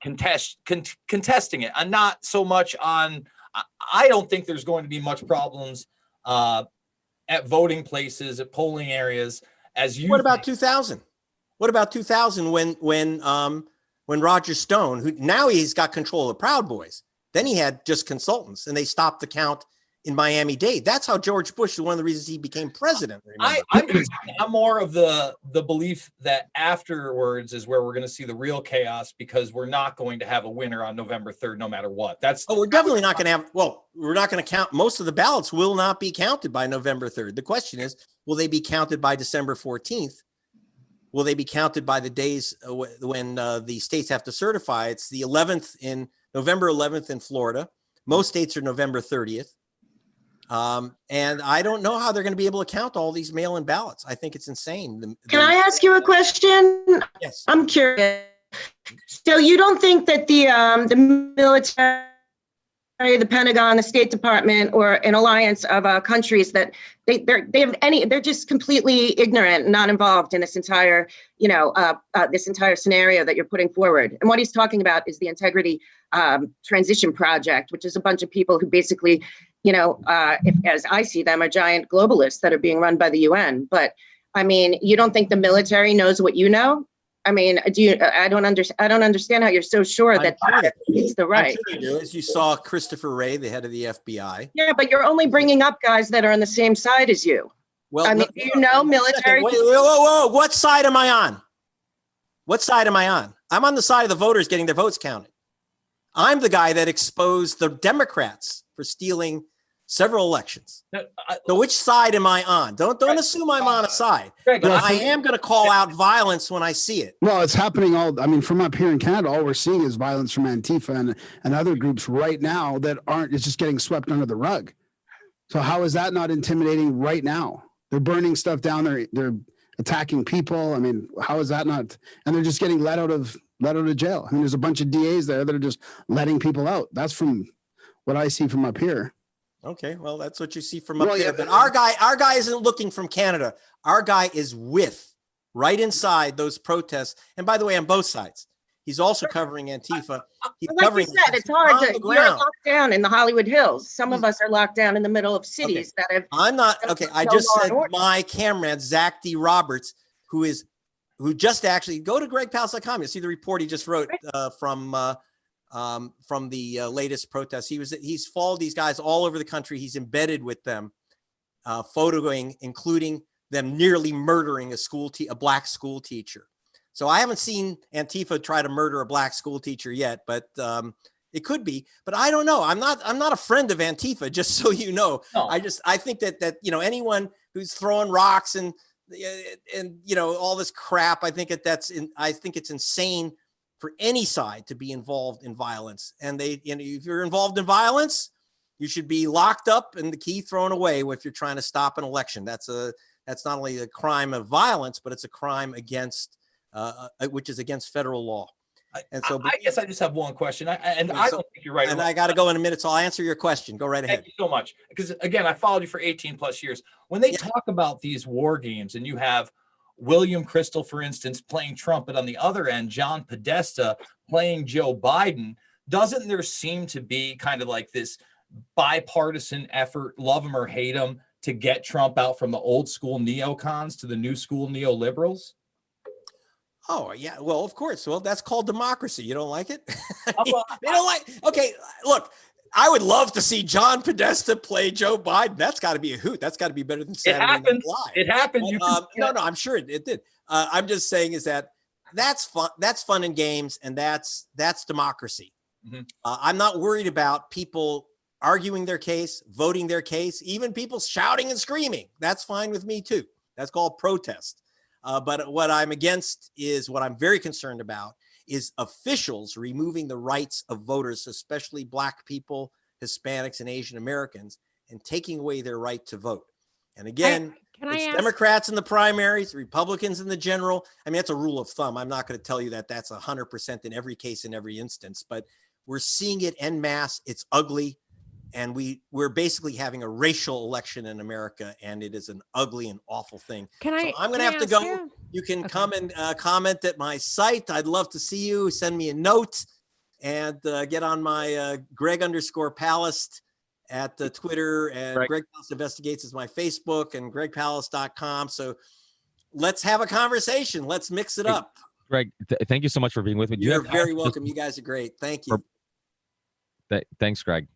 contesting it, and not so much on. I don't think there's going to be much problems at voting places, at polling areas. What about 2000? What about 2000 when Roger Stone, who now he's got control of Proud Boys? Then he had just consultants, and they stopped the count in Miami-Dade. That's how George Bush is one of the reasons he became president. I'm more of the belief that afterwards is where we're going to see the real chaos, because we're not going to have a winner on November 3rd, no matter what.
We're definitely not going to have. Well, we're not going to count. Most of the ballots will not be counted by November 3rd. The question is, will they be counted by December 14th? Will they be counted by the days when the states have to certify? It's the 11th in November 11th in Florida. Most states are November 30th. And I don't know how they're going to be able to count all these mail-in ballots. I think it's insane.
Can I ask you a question?
Yes.
I'm curious. So you don't think that the military, the Pentagon, the State Department, or an alliance of countries that they're just completely ignorant, not involved in this entire, this entire scenario that you're putting forward? And what he's talking about is the Integrity Transition Project, which is a bunch of people who basically, as I see them, are giant globalists that are being run by the UN. But I mean, you don't think the military knows what you know? I mean, I don't understand how you're so sure that it's the right.
I'm sure you do. As you saw Christopher Wray, the head of the FBI.
Yeah, but you're only bringing up guys that are on the same side as you. Well, I mean, do you know military?
Whoa. What side am I on? What side am I on? I'm on the side of the voters getting their votes counted. I'm the guy that exposed the Democrats for stealing several elections. So which side am I on? Don't assume I'm on a side. But I am going to call out violence when I see it.
Well, it's happening from up here in Canada, all we're seeing is violence from Antifa and other groups right now that it's just getting swept under the rug. So how is that not intimidating right now? They're burning stuff down. They're attacking people. I mean, how is that not? And they're just getting let out of jail. I mean, there's a bunch of DAs there that are just letting people out. That's from what I see from up here.
Okay, well, that's what you see from up there. But our guy isn't looking from Canada. Our guy is right inside those protests. And by the way, on both sides, he's also covering Antifa. He's
like you said, it's hard to. You're locked down in the Hollywood Hills. Some of us are locked down in the middle of cities that have.
I'm not okay. I just said my cameraman Zach D. Roberts, who just actually go to GregPalast.com. You see the report he just wrote from the latest protest. He's followed these guys all over the country. He's embedded with them, photoing, including them nearly murdering a black school teacher. So I haven't seen Antifa try to murder a black school teacher yet, but it could be. But I don't know. I'm not a friend of Antifa, just so you know. No. I think that anyone who's throwing rocks and all this crap, I think it's insane for any side to be involved in violence. And if you're involved in violence, you should be locked up and the key thrown away if you're trying to stop an election. That's not only a crime of violence, but it's a crime which is against federal law. And so
I guess I just have one question. I don't think you're right.
And I got to go in a minute, so I'll answer your question. Go right ahead.
Thank you so much. Because again, I followed you for 18 plus years. When they talk about these war games and you have William Crystal, for instance, playing Trump, but on the other end, John Podesta playing Joe Biden, doesn't there seem to be kind of like this bipartisan effort, love him or hate him, to get Trump out from the old school neocons to the new school neoliberals?
Oh, yeah. Well, of course. Well, that's called democracy. You don't like it? They don't like. Okay, look, I would love to see John Podesta play Joe Biden. That's got to be a hoot. That's got to be better than Saturday Night Live.
It happened.
No, I'm sure it did. I'm just saying is that's fun. That's fun and games, and that's democracy. Mm-hmm. I'm not worried about people arguing their case, voting their case, even people shouting and screaming. That's fine with me too. That's called protest. But what I'm against is what I'm very concerned about is officials removing the rights of voters, especially Black people, Hispanics, and Asian Americans, and taking away their right to vote. And again, it's Democrats in the primaries, Republicans in the general. I mean, that's a rule of thumb. I'm not going to tell you that that's 100% in every case, in every instance, but we're seeing it en masse. It's ugly. And we're basically having a racial election in America, and it is an ugly and awful thing. I'm going to have to go. You can come and comment at my site. I'd love to see you. Send me a note and get on my Greg_Palast at Twitter, and Greg Palast Investigates is my Facebook, and GregPalast.com. So let's have a conversation. Let's mix it up.
Greg, thank you so much for being with me.
You're very welcome. You guys are great. Thank you.
Thanks, Greg.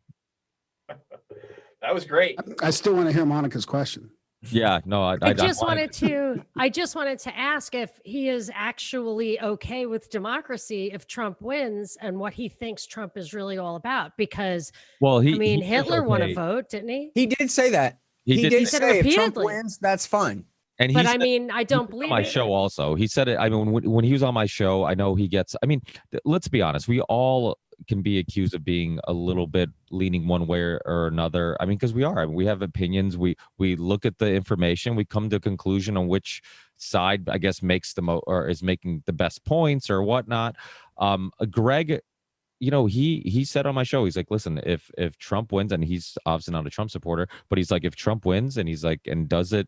That was great.
I still want to hear Monica's question.
Yeah, no,
I just wanted to ask if he is actually okay with democracy if Trump wins, and what he thinks Trump is really all about. Because Hitler won a vote, didn't he?
He did say that. He did say if Trump wins, that's fine.
And
but I don't believe
my show also. He said it. I mean, when he was on my show, I know he gets. I mean, let's be honest. We all can be accused of being a little bit leaning one way or another. I mean, because we are. I mean, we have opinions. We look at the information. We come to a conclusion on which side, I guess, makes the or is making the best points or whatnot. Greg, he said on my show, he's like, listen, if Trump wins, and he's obviously not a Trump supporter, but he's like, if Trump wins, and he's like, and does it,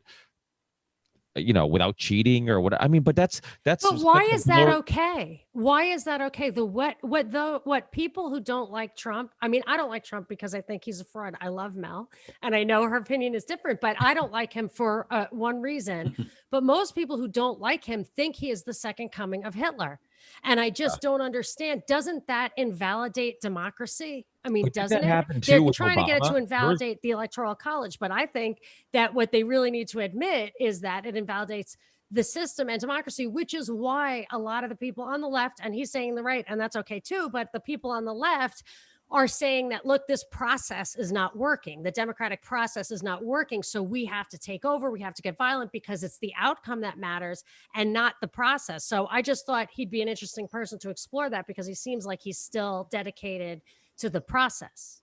without cheating or what? I mean, but that's.
But why is that okay? Why is that okay? What people who don't like Trump? I mean, I don't like Trump because I think he's a fraud. I love Mel, and I know her opinion is different, but I don't like him for one reason. But most people who don't like him think he is the second coming of Hitler, and I just don't understand. Doesn't that invalidate democracy? I mean, doesn't it? They're trying to get it to invalidate the Electoral College, but I think that what they really need to admit is that it invalidates the system and democracy, which is why a lot of the people on the left, and he's saying the right, and that's okay too, but the people on the left are saying that, look, this process is not working. The democratic process is not working. So we have to take over. We have to get violent because it's the outcome that matters and not the process. So I just thought he'd be an interesting person to explore that, because he seems like he's still dedicated to the process.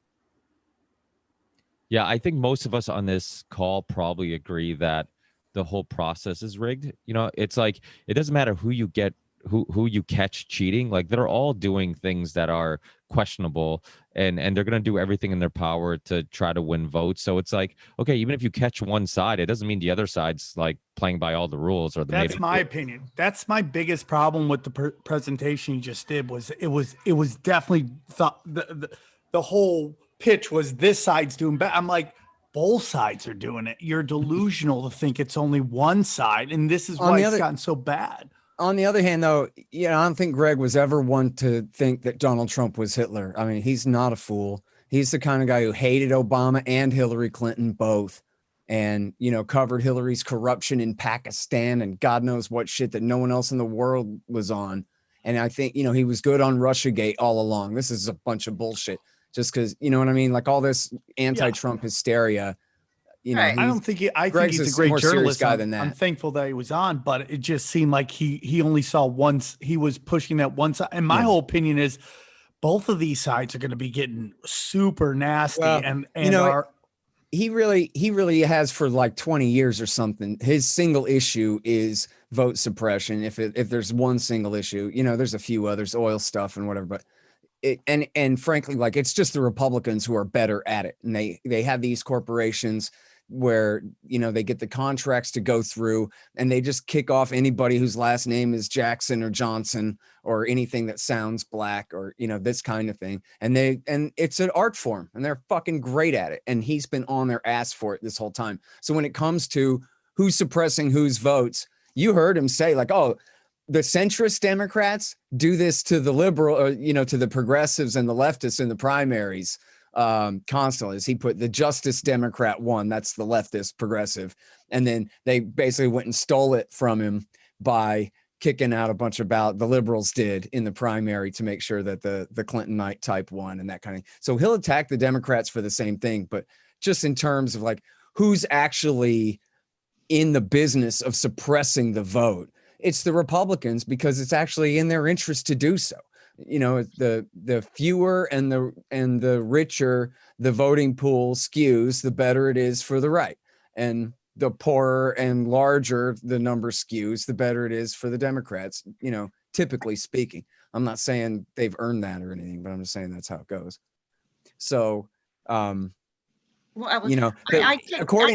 Yeah, I think most of us on this call probably agree that the whole process is rigged. You know, it's like it doesn't matter who you get, who you catch cheating. Like they're all doing things that are questionable, and they're gonna do everything in their power to try to win votes. So it's like, okay, even if you catch one side, it doesn't mean the other side's like playing by all the rules or the.
That's my opinion. That's my biggest problem with the presentation you just did. Was it was definitely the whole pitch was this side's doing bad. I'm like, both sides are doing it. You're delusional to think it's only one side, and this is why it's gotten so bad.
On the other hand, though, I don't think Greg was ever one to think that Donald Trump was Hitler. I mean, he's not a fool. He's the kind of guy who hated Obama and Hillary Clinton both, and, covered Hillary's corruption in Pakistan and God knows what shit that no one else in the world was on. And I think, he was good on Russiagate all along. This is a bunch of bullshit just because, you know what I mean? Like all this anti-Trump hysteria.
I don't think I think he's a great journalist guy than that. I'm thankful that he was on, but it just seemed like he only saw once. He was pushing that one side. And my whole opinion is both of these sides are going to be getting super nasty. Well,
he really has for like 20 years or something. His single issue is vote suppression. If there's one single issue, there's a few others, oil stuff and whatever, but and frankly, like it's just the Republicans who are better at it. And they have these corporations where, they get the contracts to go through and they just kick off anybody whose last name is Jackson or Johnson or anything that sounds black or, this kind of thing. And it's an art form and they're fucking great at it. And he's been on their ass for it this whole time. So when it comes to who's suppressing whose votes, you heard him say like, oh, the centrist Democrats do this to the liberal or, to the progressives and the leftists in the primaries. Constantly, as he put, the Justice Democrat won. That's the leftist progressive. And then they basically went and stole it from him by kicking out a bunch of ballot. The liberals did in the primary to make sure that the Clintonite type won and that kind of thing. So he'll attack the Democrats for the same thing, but just in terms of like who's actually in the business of suppressing the vote, it's the Republicans because it's actually in their interest to do so. The fewer and the richer the voting pool skews, the better it is for the right. And the poorer and larger the number skews, the better it is for the Democrats, typically speaking. I'm not saying they've earned that or anything, but I'm just saying that's how it goes. So, according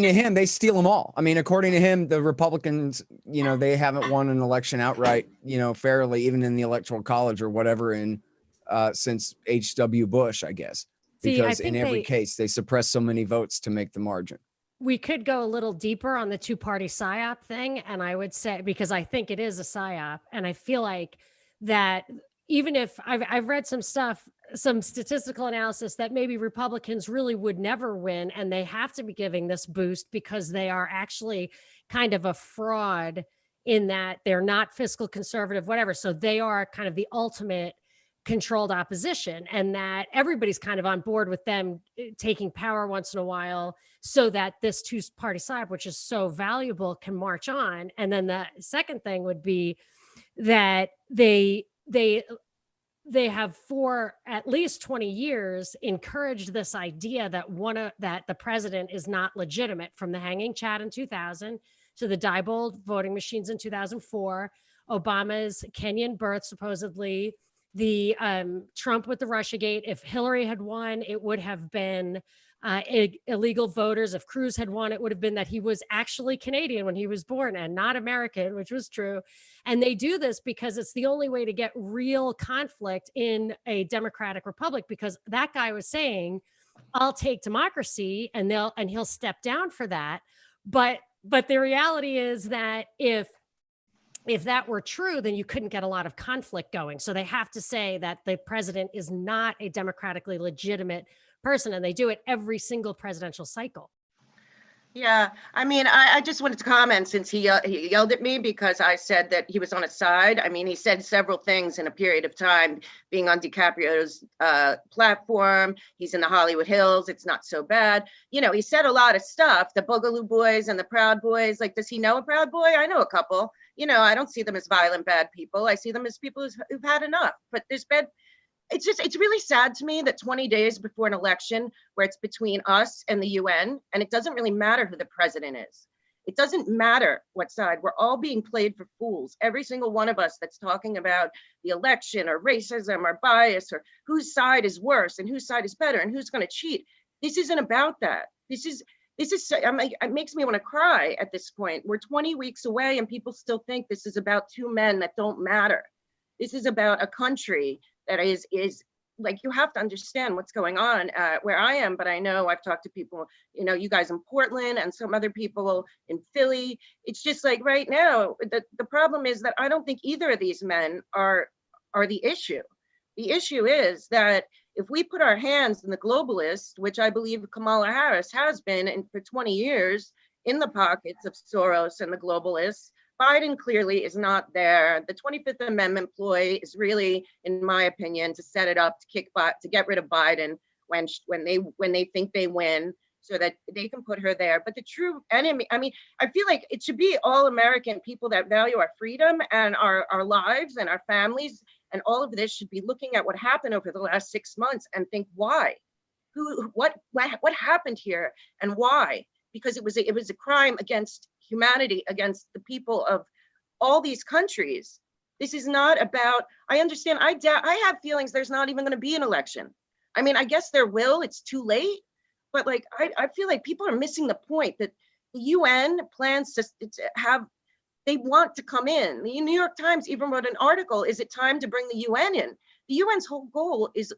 to him, they steal them all. I mean, according to him, the Republicans, they haven't won an election outright, fairly, even in the Electoral College or whatever since H.W. Bush, I guess, because in every case, they suppress so many votes to make the margin.
We could go a little deeper on the two-party PSYOP thing. And I would say, because I think it is a PSYOP, and I feel like that even if I've read some stuff, some statistical analysis that maybe Republicans really would never win, and they have to be giving this boost because they are actually kind of a fraud in that they're not fiscal conservative, whatever. So they are kind of the ultimate controlled opposition, and that everybody's kind of on board with them taking power once in a while so that this two-party side, which is so valuable, can march on. And then the second thing would be that they have for at least 20 years encouraged this idea that that the president is not legitimate, from the hanging Chad in 2000 to the Diebold voting machines in 2004, Obama's Kenyan birth, supposedly, the Trump with the Russiagate. If Hillary had won, it would have been illegal voters. If Cruz had won, it would have been that he was actually Canadian when he was born and not American, which was true. And they do this because it's the only way to get real conflict in a democratic republic, because that guy was saying, I'll take democracy, and he'll step down for that. But the reality is that if that were true, then you couldn't get a lot of conflict going. So they have to say that the president is not a democratically legitimate person, and they do it every single presidential cycle.
Yeah, I mean, I just wanted to comment, since he yelled at me because I said that he was on his side. I mean, he said several things in a period of time, being on DiCaprio's platform. He's in the Hollywood Hills. It's not so bad. He said a lot of stuff, the Boogaloo Boys and the Proud Boys. Like, does he know a Proud Boy? I know a couple. I don't see them as violent, bad people. I see them as people who've had enough. But there's bad. it's really sad to me that 20 days before an election where it's between us and the UN, and it doesn't really matter who the president is. It doesn't matter what side. We're all being played for fools. Every single one of us that's talking about the election or racism or bias or whose side is worse and whose side is better and who's going to cheat. This isn't about that. This is, it makes me want to cry at this point. We're 20 weeks away and people still think this is about two men that don't matter. This is about a country that is like, you have to understand what's going on where I am, but I know I've talked to people, you know, you guys in Portland and some other people in Philly. It's just like right now, the problem is that I don't think either of these men are the issue. The issue is that if we put our hands in the globalists, which I believe Kamala Harris has been for 20 years in the pockets of Soros and the globalists, Biden clearly is not there. The 25th Amendment ploy is really, in my opinion, to set it up to get rid of Biden when they think they win, so that they can put her there. But the true enemy, I mean, I feel like it should be all American people that value our freedom and our lives and our families, and all of this should be looking at what happened over the last 6 months and think why, what happened here and why? Because it was a crime against humanity, against the people of all these countries. This is not about, I understand, I have feelings there's not even going to be an election. I mean, I guess there will, it's too late, but like, I feel like people are missing the point that the UN plans to have, they want to come in. The New York Times even wrote an article, is it time to bring the UN in? The UN's whole goal is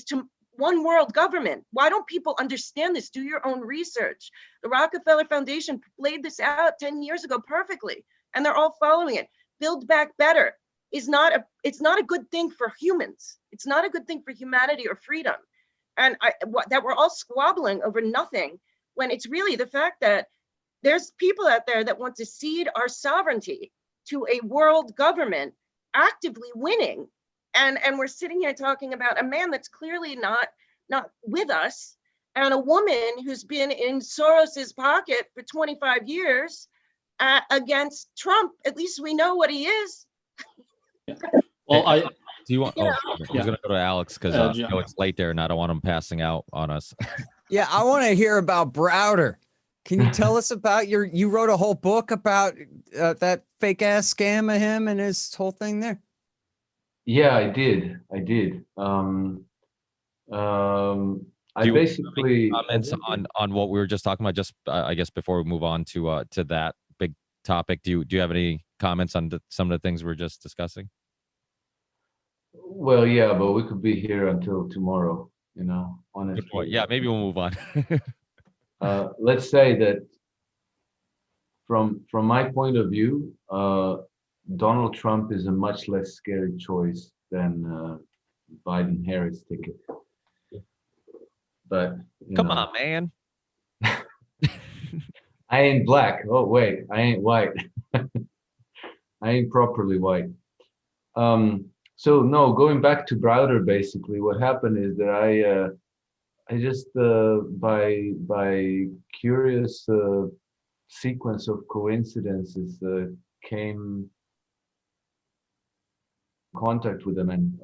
to one world government. Why don't people understand this? Do your own research. The Rockefeller Foundation laid this out 10 years ago perfectly, and they're all following it. Build back better it's not a good thing for humans. It's not a good thing for humanity or freedom. And that we're all squabbling over nothing, when it's really the fact that there's people out there that want to cede our sovereignty to a world government actively winning. And we're sitting here talking about a man that's clearly not with us, and a woman who's been in Soros's pocket for 25 years against Trump. At least we know what he is.
Yeah. Well,
do you want? Oh, I was going to go to Alex because you know, it's late there, and I don't want him passing out on us.
Yeah, I want to hear about Browder. Can you tell us about you wrote a whole book about that fake ass scam of him and his whole thing there?
Yeah, I did. I basically
comments on what we were just talking about. Just I guess before we move on to that big topic, do you have any comments on some of the things we were just discussing?
Well, yeah, but we could be here until tomorrow. You know, honestly.
Yeah, maybe we'll move on.
Let's say that from my point of view, Donald Trump is a much less scary choice than Biden-Harris ticket. But
come on, man.
I ain't black. Oh wait, I ain't white. I ain't properly white. So no, going back to Browder, basically what happened is that I just by curious sequence of coincidences came in contact with him, and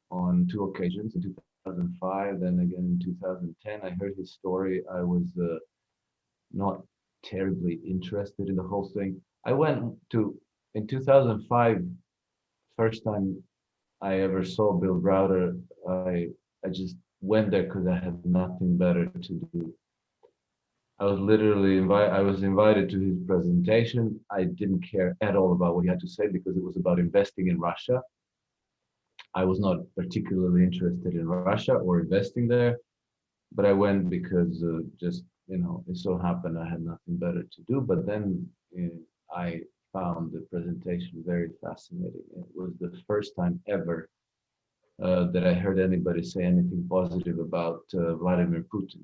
on 2 occasions, in 2005, then again in 2010. I heard his story. I was not terribly interested in the whole thing. I went to, in 2005, first time I ever saw Bill Browder, I just went there because I had nothing better to do. I was literally invited to his presentation. I didn't care at all about what he had to say because it was about investing in Russia. I was not particularly interested in Russia or investing there, but I went because just, you know, it so happened I had nothing better to do. But then I found the presentation very fascinating. It was the first time ever that I heard anybody say anything positive about Vladimir Putin.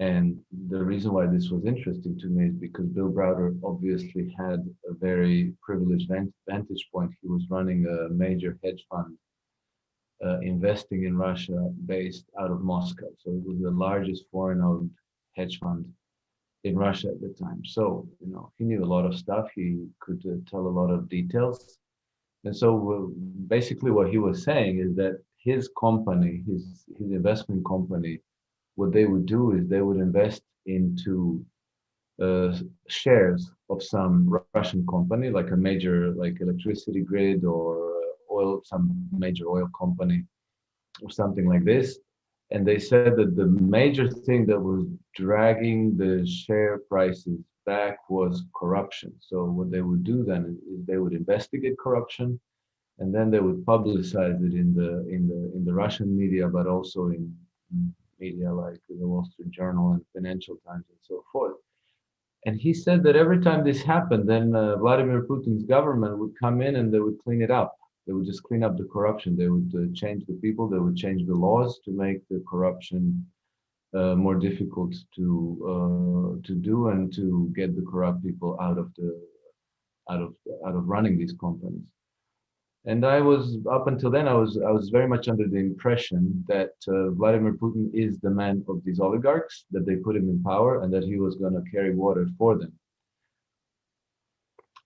And the reason why this was interesting to me is because Bill Browder obviously had a very privileged vantage point. He was running a major hedge fund investing in Russia based out of Moscow. So it was the largest foreign-owned hedge fund in Russia at the time. So, you know, he knew a lot of stuff. He could tell a lot of details. And so basically what he was saying is that his company, his investment company, what they would do is they would invest into shares of some Russian company, like a major, like electricity grid or oil, some major oil company or something like this. And they said that the major thing that was dragging the share prices back was corruption. So what they would do then is they would investigate corruption, and then they would publicize it in the Russian media, but also in media like the Wall Street Journal and Financial Times and so forth. And he said that every time this happened, then Vladimir Putin's government would come in and they would clean it up. They would just clean up the corruption. They would change the people. They would change the laws to make the corruption more difficult to do and to get the corrupt people out of running these companies. And I was, up until then, I was very much under the impression that Vladimir Putin is the man of these oligarchs, that they put him in power, and that he was going to carry water for them.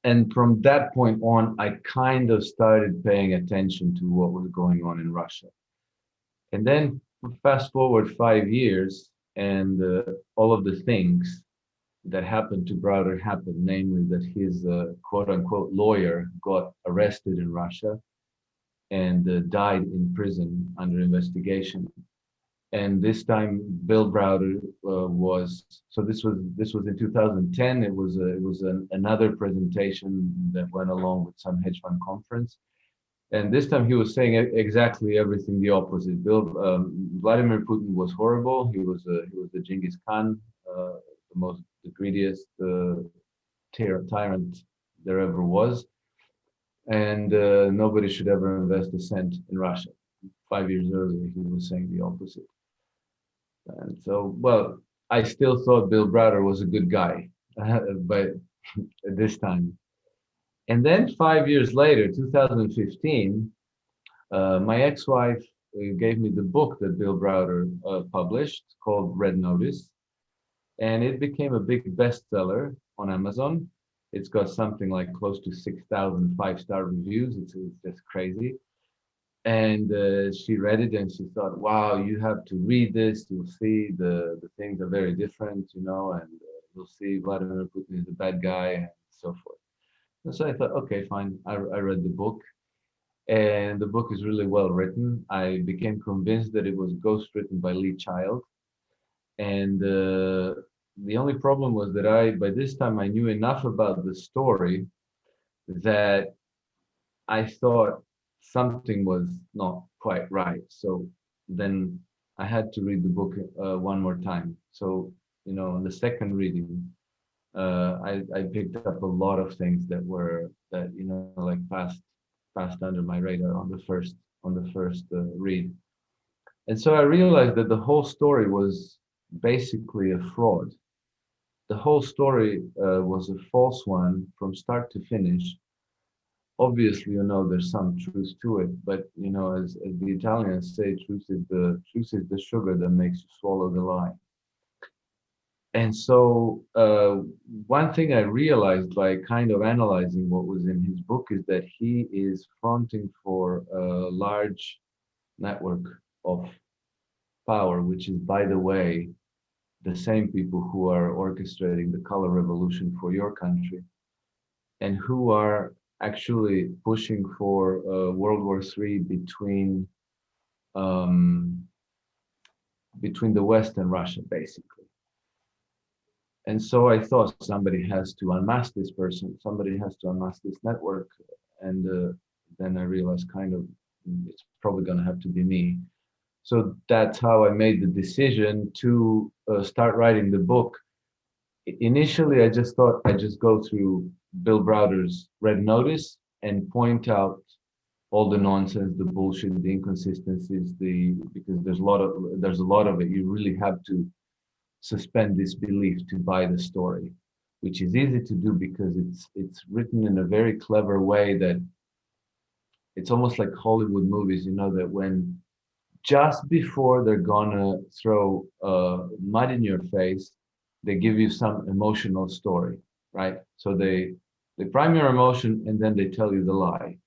And from that point on, I kind of started paying attention to what was going on in Russia. And then fast forward 5 years, and all of the things that happened to Browder happened, namely that his quote unquote lawyer got arrested in Russia and died in prison under investigation. And this time Bill Browder this was in 2010. It was another presentation that went along with some hedge fund conference. And this time he was saying exactly everything the opposite. Vladimir Putin was horrible. He was the Genghis Khan, the greediest tyrant there ever was. And nobody should ever invest a cent in Russia. 5 years earlier, he was saying the opposite. And so, well, I still thought Bill Browder was a good guy, but at this time. And then 5 years later, 2015, my ex-wife gave me the book that Bill Browder published called Red Notice. And it became a big bestseller on Amazon. It's got something like close to 6,000 five-star reviews. It's just crazy. And she read it and she thought, wow, you have to read this. You'll see the things are very different, and you'll see Vladimir Putin is a bad guy and so forth. And so I thought, okay, fine. I read the book, and the book is really well written. I became convinced that it was ghostwritten by Lee Child. And the only problem was that by this time, I knew enough about the story that I thought something was not quite right. So then I had to read the book one more time. So, on the second reading, I picked up a lot of things that passed under my radar on the first read. And so I realized that the whole story was basically a fraud. The whole story was a false one from start to finish. Obviously, there's some truth to it, but as the Italians say, truth is the sugar that makes you swallow the lie. And so one thing I realized by kind of analyzing what was in his book is that he is fronting for a large network of power, which is, by the way, the same people who are orchestrating the color revolution for your country and who are actually pushing for World War III between the West and Russia, basically. And so I thought somebody has to unmask this person, somebody has to unmask this network. And then I realized it's probably going to have to be me. So that's how I made the decision to start writing the book. Initially, I just thought I'd just go through Bill Browder's Red Notice and point out all the nonsense, the bullshit, the inconsistencies, because there's a lot of it. You really have to suspend disbelief to buy the story, which is easy to do because it's written in a very clever way that it's almost like Hollywood movies, that when just before they're gonna throw mud in your face, they give you some emotional story, right? So they prime your emotion and then they tell you the lie.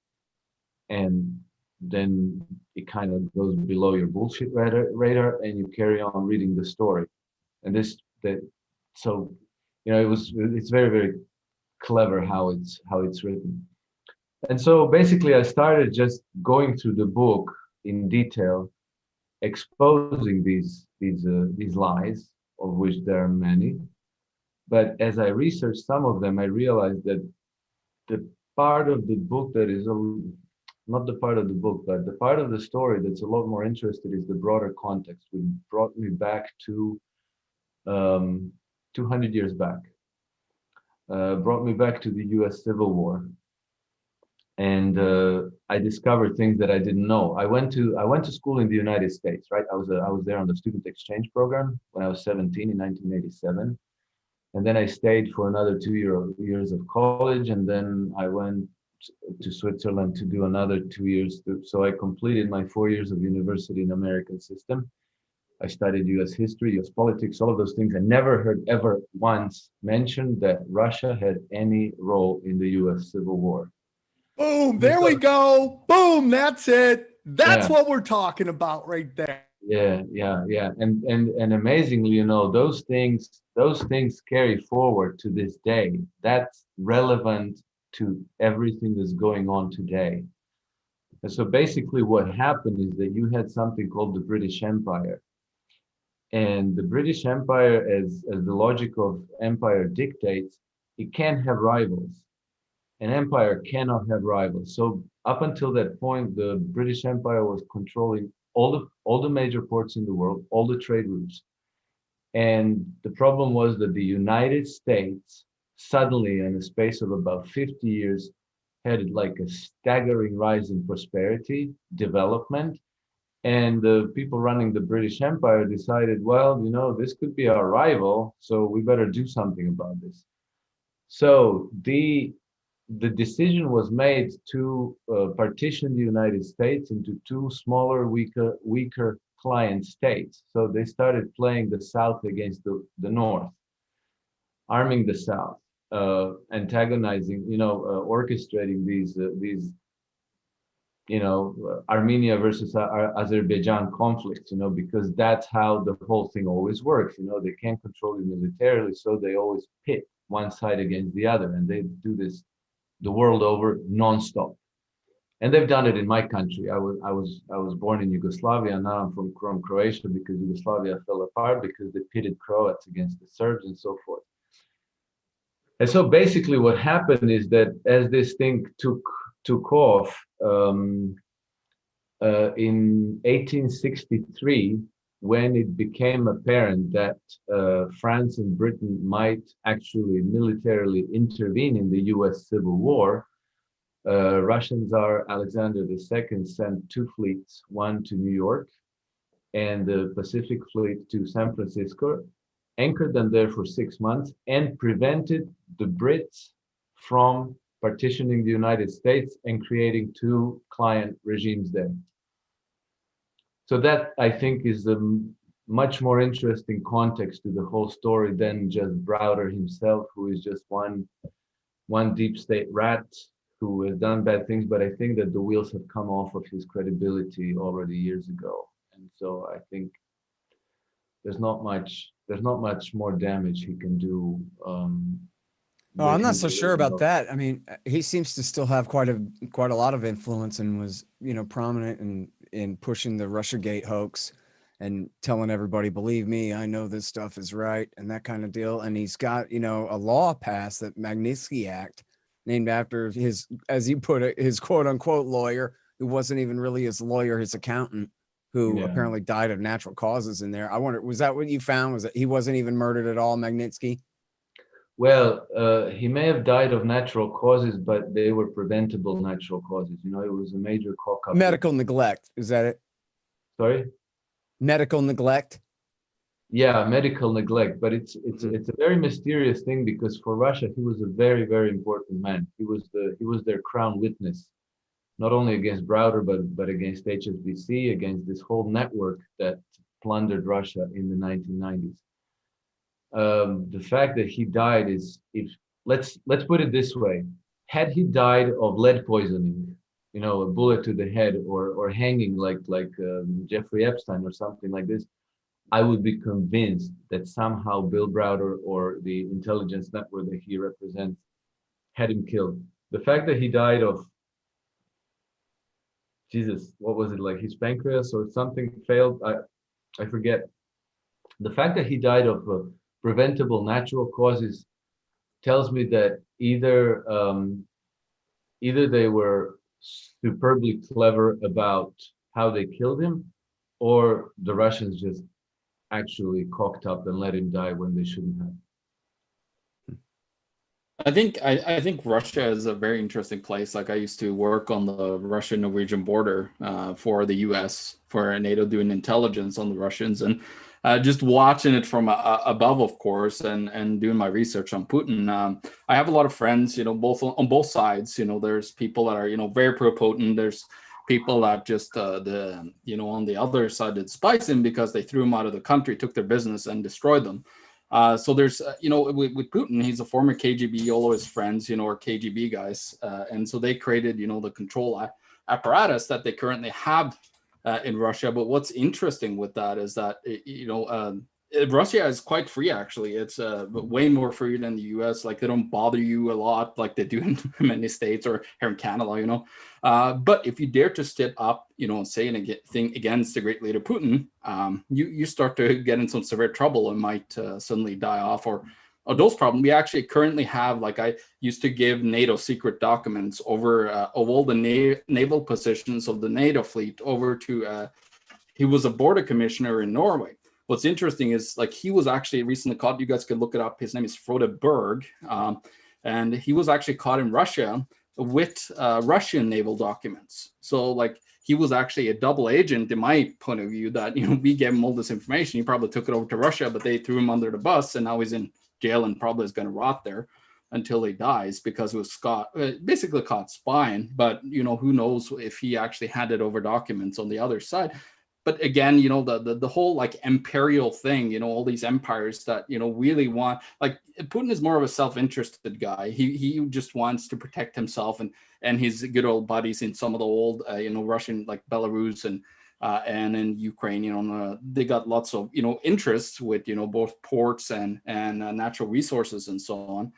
and then it kind of goes below your bullshit radar, and you carry on reading the story. And so it's very, very clever how it's written. And so basically I started just going through the book in detail, exposing these lies, of which there are many. But as I researched some of them, I realized that the part of the book that is not the part of the book, but the part of the story that's a lot more interested is the broader context, which brought me back to 200 years back. Brought me back to the U.S. Civil War, and I discovered things that I didn't know. I went to school in the United States, right? I was there on the student exchange program when I was 17 in 1987, and then I stayed for another 2 years of college, and then I went to Switzerland to do another 2 years. So I completed my 4 years of university in American system. I studied U.S. history, U.S. politics, all of those things. I never heard ever once mentioned that Russia had any role in the U.S. Civil War.
Boom, there we go. Boom, that's it. That's
Yeah.
what we're talking about right there.
Yeah. And amazingly, those things carry forward to this day. That's relevant to everything that's going on today. And so basically what happened is that you had something called the British Empire. And the British Empire, as the logic of empire dictates, it can't have rivals. An empire cannot have rivals. So up until that point, the British Empire was controlling all the major ports in the world, all the trade routes. And the problem was that the United States suddenly, in a space of about 50 years, had like a staggering rise in prosperity, development. And the people running the British Empire decided, well, this could be our rival, so we better do something about this. So the decision was made to partition the United States into two smaller, weaker client states. So they started playing the South against the North, arming the South, antagonizing, orchestrating these Armenia versus Azerbaijan conflicts, because that's how the whole thing always works. They can't control you militarily, so they always pit one side against the other, and they do this the world over nonstop. And they've done it in my country. I was born in Yugoslavia. Now I'm from Croatia because Yugoslavia fell apart because they pitted Croats against the Serbs and so forth. And so basically what happened is that as this thing took off, in 1863, when it became apparent that France and Britain might actually militarily intervene in the US Civil War, Russian Tsar Alexander II sent two fleets, one to New York and the Pacific Fleet to San Francisco, anchored them there for 6 months, and prevented the Brits from partitioning the United States and creating two client regimes there. So that, I think, is a much more interesting context to the whole story than just Browder himself, who is just one deep state rat who has done bad things. But I think that the wheels have come off of his credibility already years ago. And so I think there's not much more damage he can do.
Oh, I'm not so sure about that. I mean, he seems to still have quite a lot of influence and was, prominent in pushing the Russiagate hoax and telling everybody, believe me, I know this stuff is right, and that kind of deal. And he's got, a law passed, that Magnitsky Act, named after his, as he put it, his quote unquote lawyer, who wasn't even really his lawyer, his accountant, who apparently died of natural causes in there. I wonder, was that what you found? Was that he wasn't even murdered at all, Magnitsky?
Well, he may have died of natural causes, but they were preventable natural causes. It was a major cock-up.
Medical neglect, is that it?
Sorry?
Medical neglect?
Yeah, medical neglect. But it's a very mysterious thing, because for Russia, he was a very, very important man. He was their crown witness, not only against Browder, but against HSBC, against this whole network that plundered Russia in the 1990s. The fact that he died is, let's put it this way: had he died of lead poisoning, you know, a bullet to the head or hanging like Jeffrey Epstein or something like this, I would be convinced that somehow Bill Browder or the intelligence network that he represents had him killed. The fact that he died of, Jesus, what was it, like his pancreas or something failed? I forget. The fact that he died of preventable natural causes tells me that either they were superbly clever about how they killed him, or the Russians just actually cocked up and let him die when they shouldn't have.
I think Russia is a very interesting place. Like I used to work on the Russian-Norwegian border for the U.S. for NATO doing intelligence on the Russians, and just watching it from above, of course, and doing my research on Putin. I have a lot of friends, you know, both on both sides. You know, there's people that are, you know, very pro-Putin. There's people that just on the other side that despise him because they threw him out of the country, took their business, and destroyed them. So there's, with Putin, he's a former KGB, all of his friends, you know, are KGB guys. And so they created, you know, the control apparatus that they currently have in Russia. But what's interesting with that is that, Russia is quite free, actually. It's way more free than the US. Like they don't bother you a lot like they do in many states or here in Canada, you know. But if you dare to step up, you know, and say anything against the great leader Putin, you start to get in some severe trouble and might suddenly die off or those problems. We actually currently have, like I used to give NATO secret documents over of all the naval positions of the NATO fleet over to, he was a border commissioner in Norway. What's interesting is, like, he was actually recently caught. You guys could look it up. His name is Frode Berg, and he was actually caught in Russia with Russian naval documents. So, like, he was actually a double agent, in my point of view. That, you know, we gave him all this information. He probably took it over to Russia, but they threw him under the bus, and now he's in jail and probably is going to rot there until he dies because he was basically caught spying. But, you know, who knows if he actually handed over documents on the other side. But again, you know, the whole like imperial thing, you know, all these empires that, you know, really want, like, Putin is more of a self-interested guy. He just wants to protect himself and his good old buddies in some of the old, Russian, like Belarus and in Ukraine, you know, they got lots of, you know, interests with, you know, both ports and natural resources and so on.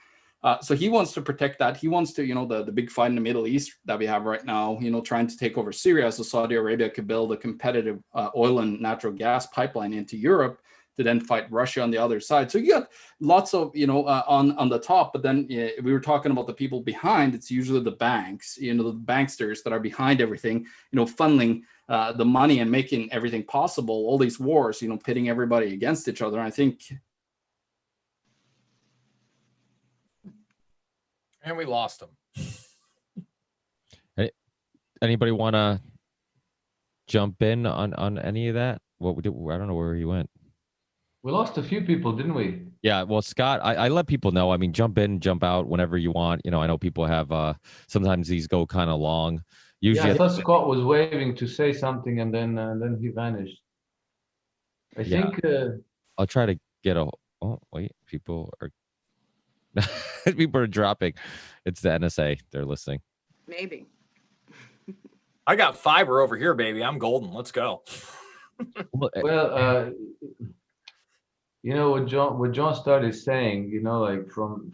So he wants to protect that. He wants to, you know, the big fight in the Middle East that we have right now, you know, trying to take over Syria so Saudi Arabia could build a competitive oil and natural gas pipeline into Europe to then fight Russia on the other side. So you got lots of, you know, on the top, but then we were talking about the people behind. It's usually the banks, you know, the banksters that are behind everything, you know, funneling the money and making everything possible. All these wars, you know, pitting everybody against each other. And I think.
And we lost him.
Anybody want to jump in on any of that? What we did, I don't know where he went.
We lost a few people, didn't we?
Yeah, well, Scott, I let people know. I mean, jump in, jump out whenever you want. You know, I know people have sometimes these go kind of long. Usually,
yeah, I thought Scott was waving to say something, and then he vanished. I think
I'll try to get a. Oh wait, people are dropping. It's the NSA. They're listening.
Maybe.
I got fiber over here, baby. I'm golden. Let's go.
Well, you know what John started saying. You know, like from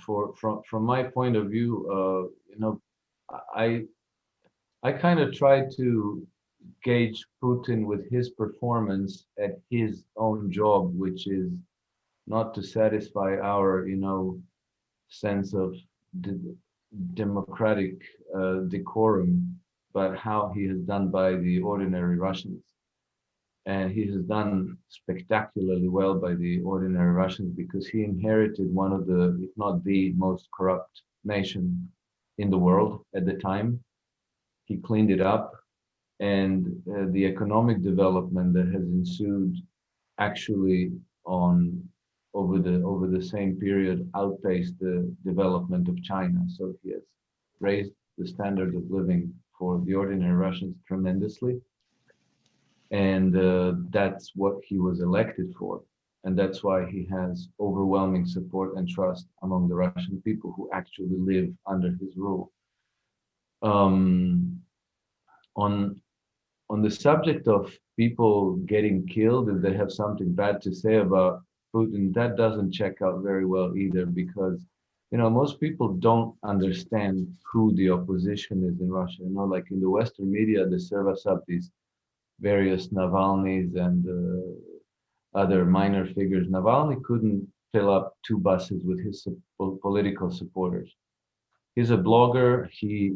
my point of view, you know, I kind of try to gauge Putin with his performance at his own job, which is not to satisfy our, you know, sense of democratic decorum, but how he has done by the ordinary Russians. And he has done spectacularly well by the ordinary Russians because he inherited one of the, if not the most corrupt nation in the world at the time. He cleaned it up, and the economic development that has ensued actually over the same period outpaced the development of China. So he has raised the standard of living for the ordinary Russians tremendously. And that's what he was elected for. And that's why he has overwhelming support and trust among the Russian people who actually live under his rule. on the subject of people getting killed, if they have something bad to say about Putin, that doesn't check out very well either, because most people don't understand who the opposition is in Russia. Like in the Western media, they serve us up these various Navalny's and other minor figures. Navalny couldn't fill up 2 buses with his political supporters. He's a blogger. He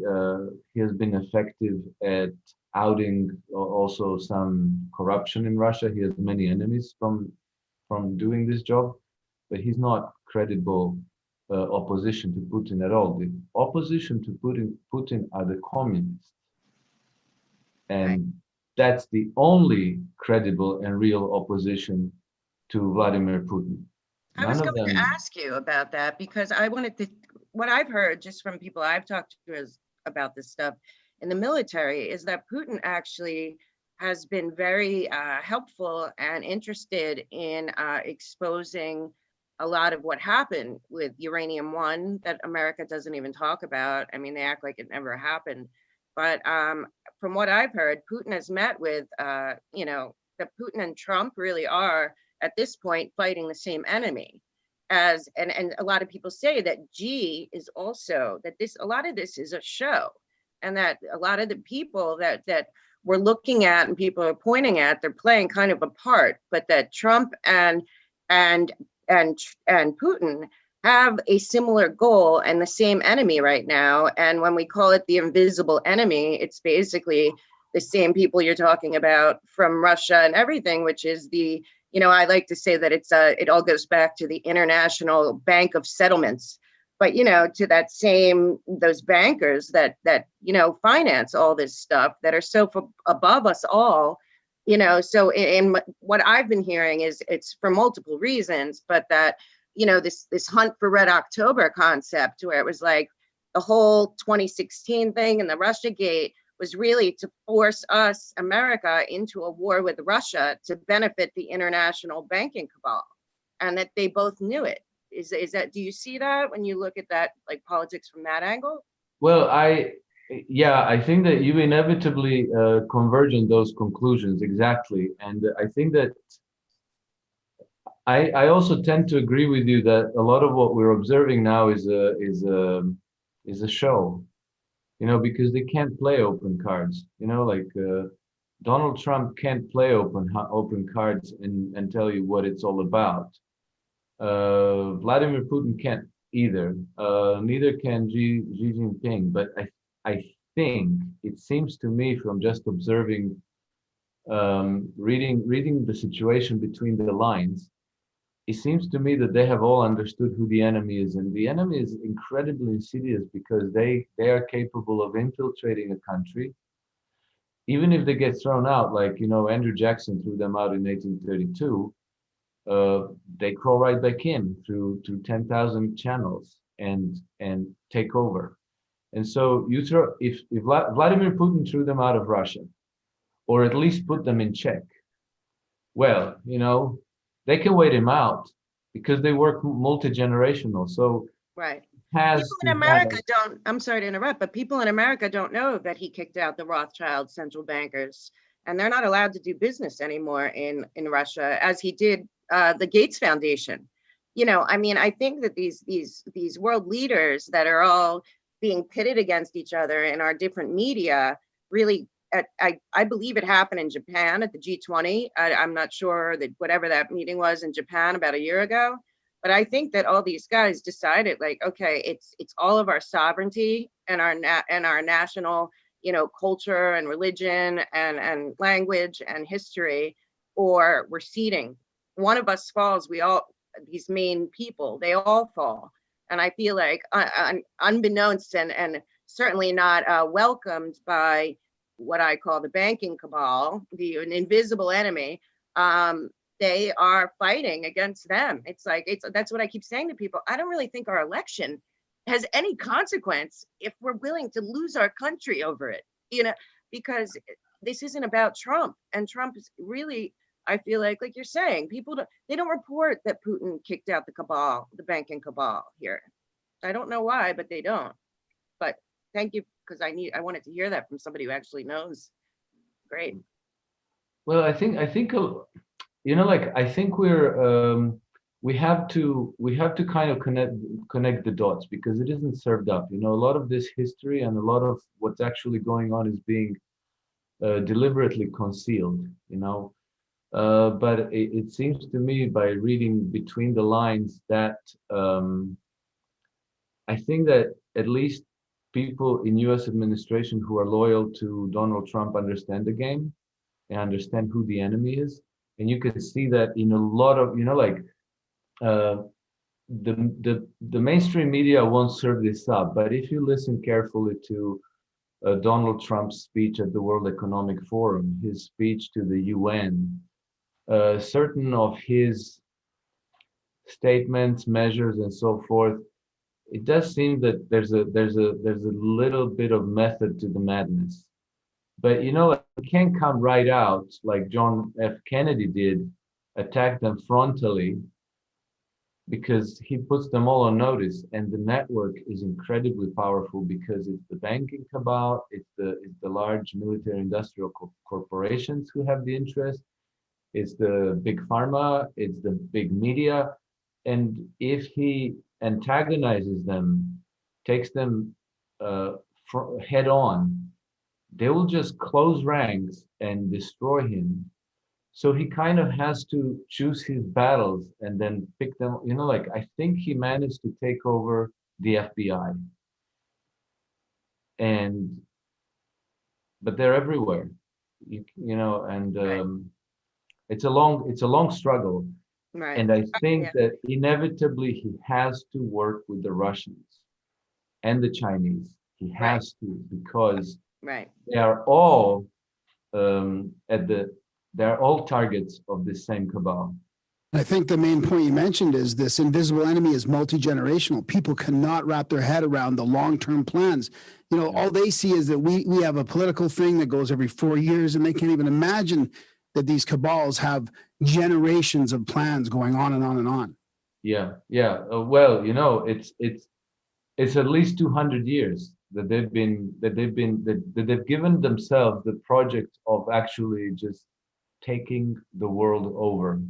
has been effective at outing also some corruption in Russia. He has many enemies from doing this job, but he's not credible opposition to Putin at all. The opposition to Putin are the communists, and that's the only credible and real opposition to Vladimir Putin.
I was going to ask you about that, because I wanted to, what I've heard just from people I've talked to about this stuff in the military is that Putin actually has been very helpful and interested in exposing a lot of what happened with Uranium One that America doesn't even talk about. I mean, they act like it never happened. But from what I've heard, Putin has met with, that Putin and Trump really are at this point fighting the same enemy. And a lot of people say that G is also, that a lot of this is a show, and that a lot of the people that we're looking at and people are pointing at, they're playing kind of a part, but that Trump and Putin have a similar goal and the same enemy right now. And when we call it the invisible enemy, it's basically the same people you're talking about from Russia and everything, which is the, I like to say that it all goes back to the International Bank of Settlements, but, to that same, those bankers that finance all this stuff that are so above us all, so in what I've been hearing is it's for multiple reasons, but that, this hunt for Red October concept, where it was like the whole 2016 thing and the Russia Gate was really to force us, America, into a war with Russia to benefit the international banking cabal, and that they both knew it. Is that, do you see that when you look at that, like politics from that angle?
Well, I think that you inevitably converge on those conclusions, exactly. And I think that I also tend to agree with you that a lot of what we're observing now is a show, because they can't play open cards. Donald Trump can't play open cards and tell you what it's all about. Vladimir Putin can't either. Neither can Xi Jinping. But I think it seems to me, from just observing, reading the situation between the lines, it seems to me that they have all understood who the enemy is, and the enemy is incredibly insidious, because they are capable of infiltrating a country, even if they get thrown out, like Andrew Jackson threw them out in 1832. They crawl right back in through 10,000 channels and take over. And so if Vladimir Putin threw them out of Russia, or at least put them in check, well, they can wait him out, because they work multi-generational. So
right. People in America don't, I'm sorry to interrupt, but people in America don't know that he kicked out the Rothschild central bankers, and they're not allowed to do business anymore in Russia, as he did the Gates Foundation. I think that these world leaders that are all being pitted against each other in our different media, really, I believe it happened in Japan at the G20. I'm not sure that whatever that meeting was in Japan about a year ago, but I think that all these guys decided, like, okay, it's all of our sovereignty and our national, culture and religion and language and history, or we're ceding. One of us falls, these main people, they all fall. And I feel like unbeknownst and certainly not welcomed by what I call the banking cabal, an invisible enemy, they are fighting against them. That's what I keep saying to people. I don't really think our election has any consequence if we're willing to lose our country over it, because this isn't about Trump. And Trump is really, I feel like you're saying, they don't report that Putin kicked out the cabal, the banking cabal here. I don't know why, but they don't. But thank you because I wanted to hear that from somebody who actually knows. Great.
Well, I think like I think we have to kind of connect the dots, because it isn't served up. A lot of this history and a lot of what's actually going on is being deliberately concealed. But it seems to me, by reading between the lines, that I think that at least people in U.S. administration who are loyal to Donald Trump understand the game and understand who the enemy is. And you can see that in a lot of, like the mainstream media won't serve this up. But if you listen carefully to Donald Trump's speech at the World Economic Forum, his speech to the UN, certain of his statements, measures, and so forth, it does seem that there's a little bit of method to the madness. But it can't come right out like John F. Kennedy did, attack them frontally, because he puts them all on notice. And the network is incredibly powerful, because it's the banking cabal, it's the large military industrial corporations who have the interest, it's the big pharma, it's the big media. And if he antagonizes them, takes them head on, they will just close ranks and destroy him. So he kind of has to choose his battles and then pick them. Like I think he managed to take over the FBI, but they're everywhere, and it's a long struggle.
Right.
And I think that inevitably he has to work with the Russians and the Chinese. He has to, because they are all they're all targets of this same cabal.
I think the main point you mentioned is this invisible enemy is multi-generational. People cannot wrap their head around the long-term plans. All they see is that we have a political thing that goes every 4 years, and they can't even imagine that these cabals have generations of plans going on and on and on.
Yeah. Well, it's at least 200 years that they've given themselves the project of actually just taking the world over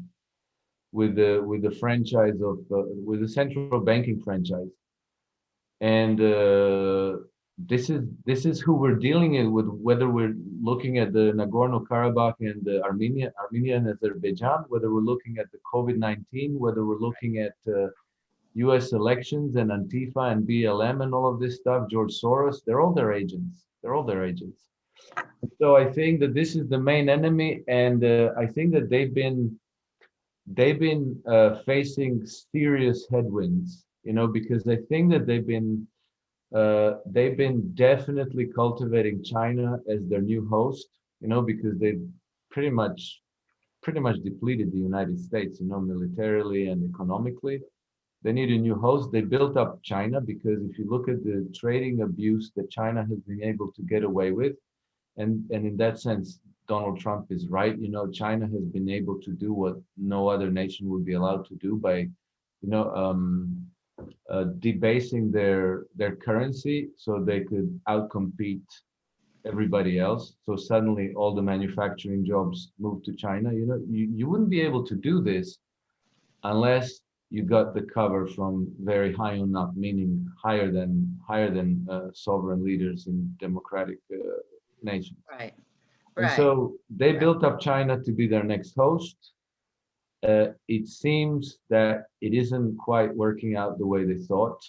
with the franchise with the central banking franchise. And this is who we're dealing with, whether we're looking at the Nagorno-Karabakh and the Armenia and Azerbaijan, whether we're looking at the COVID-19, whether we're looking at U.S. elections and Antifa and BLM and all of this stuff, George Soros, they're all their agents. So I think that this is the main enemy, and I think that they've been facing serious headwinds, because I think that they've been definitely cultivating China as their new host, because they pretty much depleted the United States, militarily and economically. They need a new host. They built up China, because if you look at the trading abuse that China has been able to get away with, and in that sense, Donald Trump is right. China has been able to do what no other nation would be allowed to do by, debasing their currency so they could outcompete everybody else. So suddenly all the manufacturing jobs move to China. You wouldn't be able to do this unless you got the cover from very high on up, meaning higher than sovereign leaders in democratic nations.
Right.
And so they built up China to be their next host. It seems that it isn't quite working out the way they thought.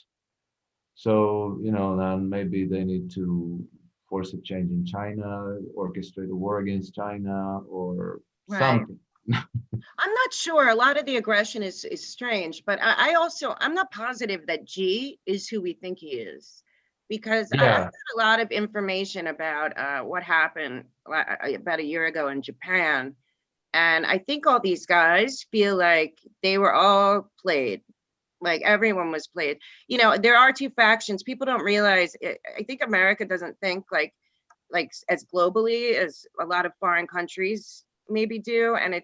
So, then maybe they need to force a change in China, orchestrate a war against China, or something.
I'm not sure. A lot of the aggression is strange, but I'm not positive that G is who we think he is, because I got a lot of information about what happened about a year ago in Japan. And I think all these guys feel like they were all played, like everyone was played. There are two factions. People don't realize it. I think America doesn't think like as globally as a lot of foreign countries maybe do. And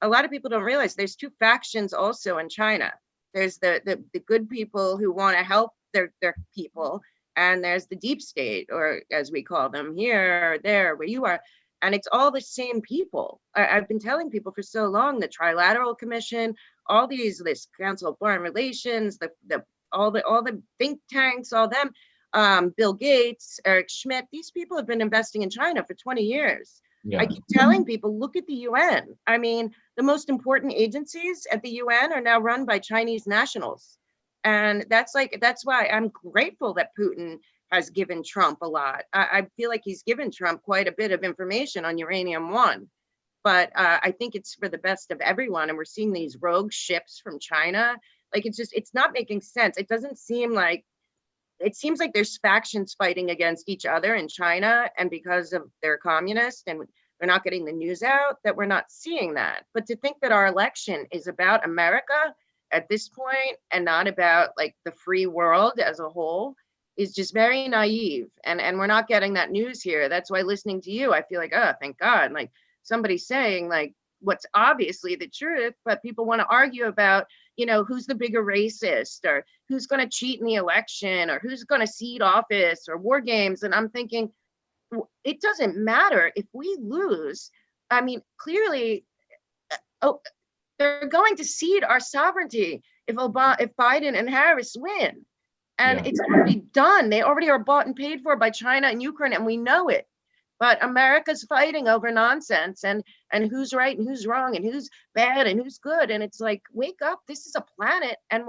a lot of people don't realize there's two factions also in China. There's the good people who want to help their people, and there's the deep state, or as we call them here or there where you are. And it's all the same people. I've been telling people for so long, the Trilateral Commission, all these, this Council of Foreign Relations, all the think tanks, all them, Bill Gates, Eric Schmidt, these people have been investing in China for 20 years.
Yeah.
I keep telling people, look at the UN. I mean, the most important agencies at the UN are now run by Chinese nationals. And that's why I'm grateful that Putin has given Trump a lot. I feel like he's given Trump quite a bit of information on Uranium One, but I think it's for the best of everyone. And we're seeing these rogue ships from China. Like, it's not making sense. It doesn't seem like, it seems like there's factions fighting against each other in China, and because of they're communist and they're not getting the news out, that we're not seeing that. But to think that our election is about America at this point and not about like the free world as a whole is just very naive. And we're not getting that news here. That's why listening to you, I feel like, oh, thank God, like somebody's saying like what's obviously the truth, but people want to argue about, you know, who's the bigger racist, or who's going to cheat in the election, or who's going to cede office, or war games. And I'm thinking, it doesn't matter if we lose. I mean, clearly, they're going to cede our sovereignty if Biden and Harris win. And it's already done. They already are bought and paid for by China and Ukraine, and we know it. But America's fighting over nonsense and who's right and who's wrong and who's bad and who's good. And it's like, wake up, this is a planet, and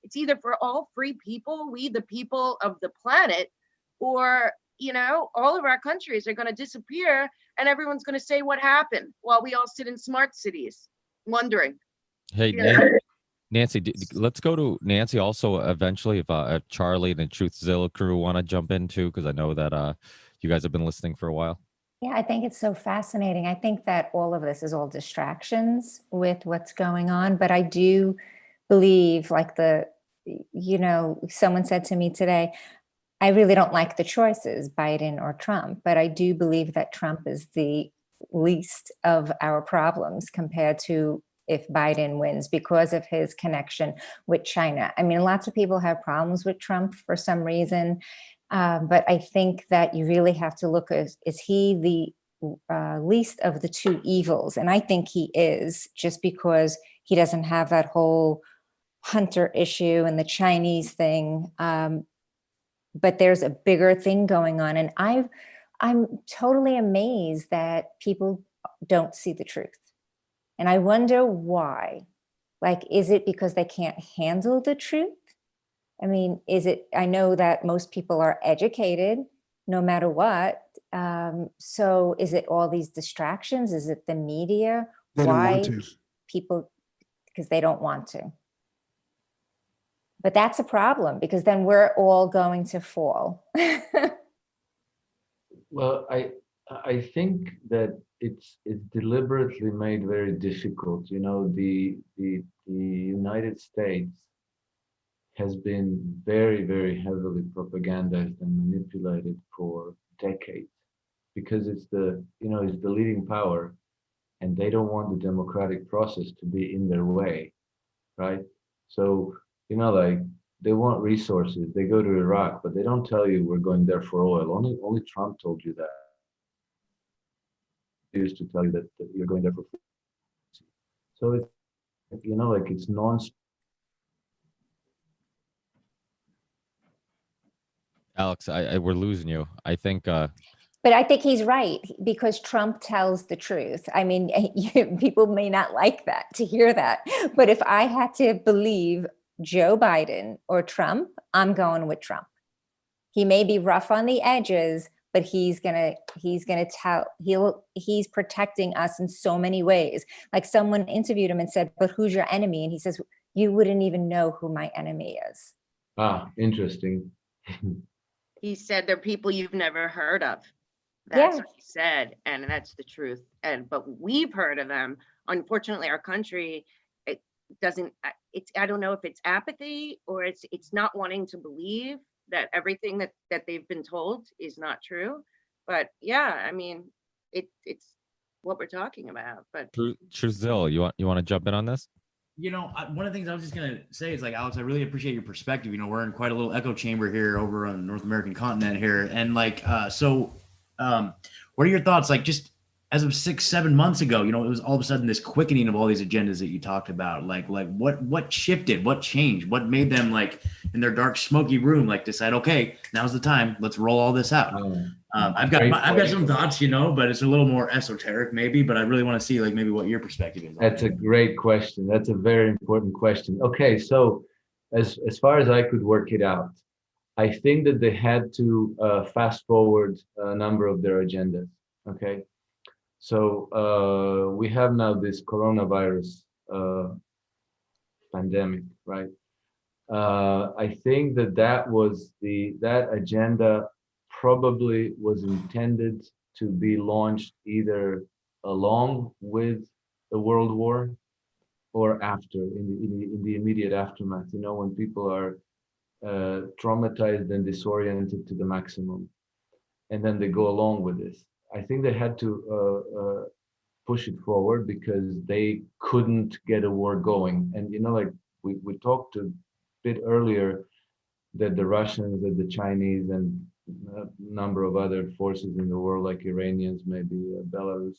it's either for all free people, we the people of the planet, or, you know, all of our countries are going to disappear and everyone's going to say what happened while we all sit in smart cities wondering.
Hey,
Yeah.
Nancy, let's go to Nancy also eventually, if Charlie and the TruthZilla crew want to jump in too, because I know that you guys have been listening for a while.
Yeah, I think it's so fascinating. I think that all of this is all distractions with what's going on, but I do believe, like someone said to me today, I really don't like the choices, Biden or Trump, but I do believe that Trump is the least of our problems compared to if Biden wins, because of his connection with China. I mean, lots of people have problems with Trump for some reason, but I think that you really have to look at, is he the least of the two evils? And I think he is, just because he doesn't have that whole Hunter issue and the Chinese thing. But there's a bigger thing going on. And I'm totally amazed that people don't see the truth. And I wonder why. Like, is it because they can't handle the truth? I mean, I know that most people are educated no matter what. So is it all these distractions? Is it the media?
They don't want to.
People, because they don't want to. But that's a problem, because then we're all going to fall.
Well, I think that it's deliberately made very difficult. You know, the United States has been very, very heavily propagandized and manipulated for decades, because it's the leading power, and they don't want the democratic process to be in their way, right? So, you know, like, they want resources. They go to Iraq, but they don't tell you we're going there for oil. Only Trump told you that. He used to tell you that you're going there for food. So it's, you know, like, it's
Alex, we're losing you. I think.
But I think he's right, because Trump tells the truth. I mean, people may not like that, to hear that. But if I had to believe Joe Biden or Trump, I'm going with Trump. He may be rough on the edges, but he's protecting us in so many ways. Like, someone interviewed him and said, but who's your enemy? And he says, you wouldn't even know who my enemy is.
Ah, interesting.
He said they're people you've never heard of. That's what he said, and that's the truth. But we've heard of them. Unfortunately, our country, it doesn't. I don't know if it's apathy or it's not wanting to believe that everything that they've been told is not true. But yeah, I mean, it's what we're talking about. But
TruthZilla, you want to jump in on this?
One of the things I was just gonna say is, like, Alex, I really appreciate your perspective. We're in quite a little echo chamber here over on the North American continent here, and what are your thoughts? Like, just as of 6-7 months ago, it was all of a sudden this quickening of all these agendas that you talked about. Like what shifted? What changed? What made them, like, in their dark, smoky room, like, decide, okay, now's the time. Let's roll all this out. I've got some thoughts, but it's a little more esoteric maybe, but I really want to see, like, maybe what your perspective is.
That's a great question. That's a very important question. Okay, so as far as I could work it out, I think that they had to fast forward a number of their agendas. Okay, so we have now this coronavirus pandemic, right? I think that agenda probably was intended to be launched either along with the World War or after, in the immediate aftermath, when people are traumatized and disoriented to the maximum, and then they go along with this. I think they had to push it forward because they couldn't get a war going. And like we talked a bit earlier, that the Russians, that the Chinese, and a number of other forces in the world, like Iranians, maybe Belarus,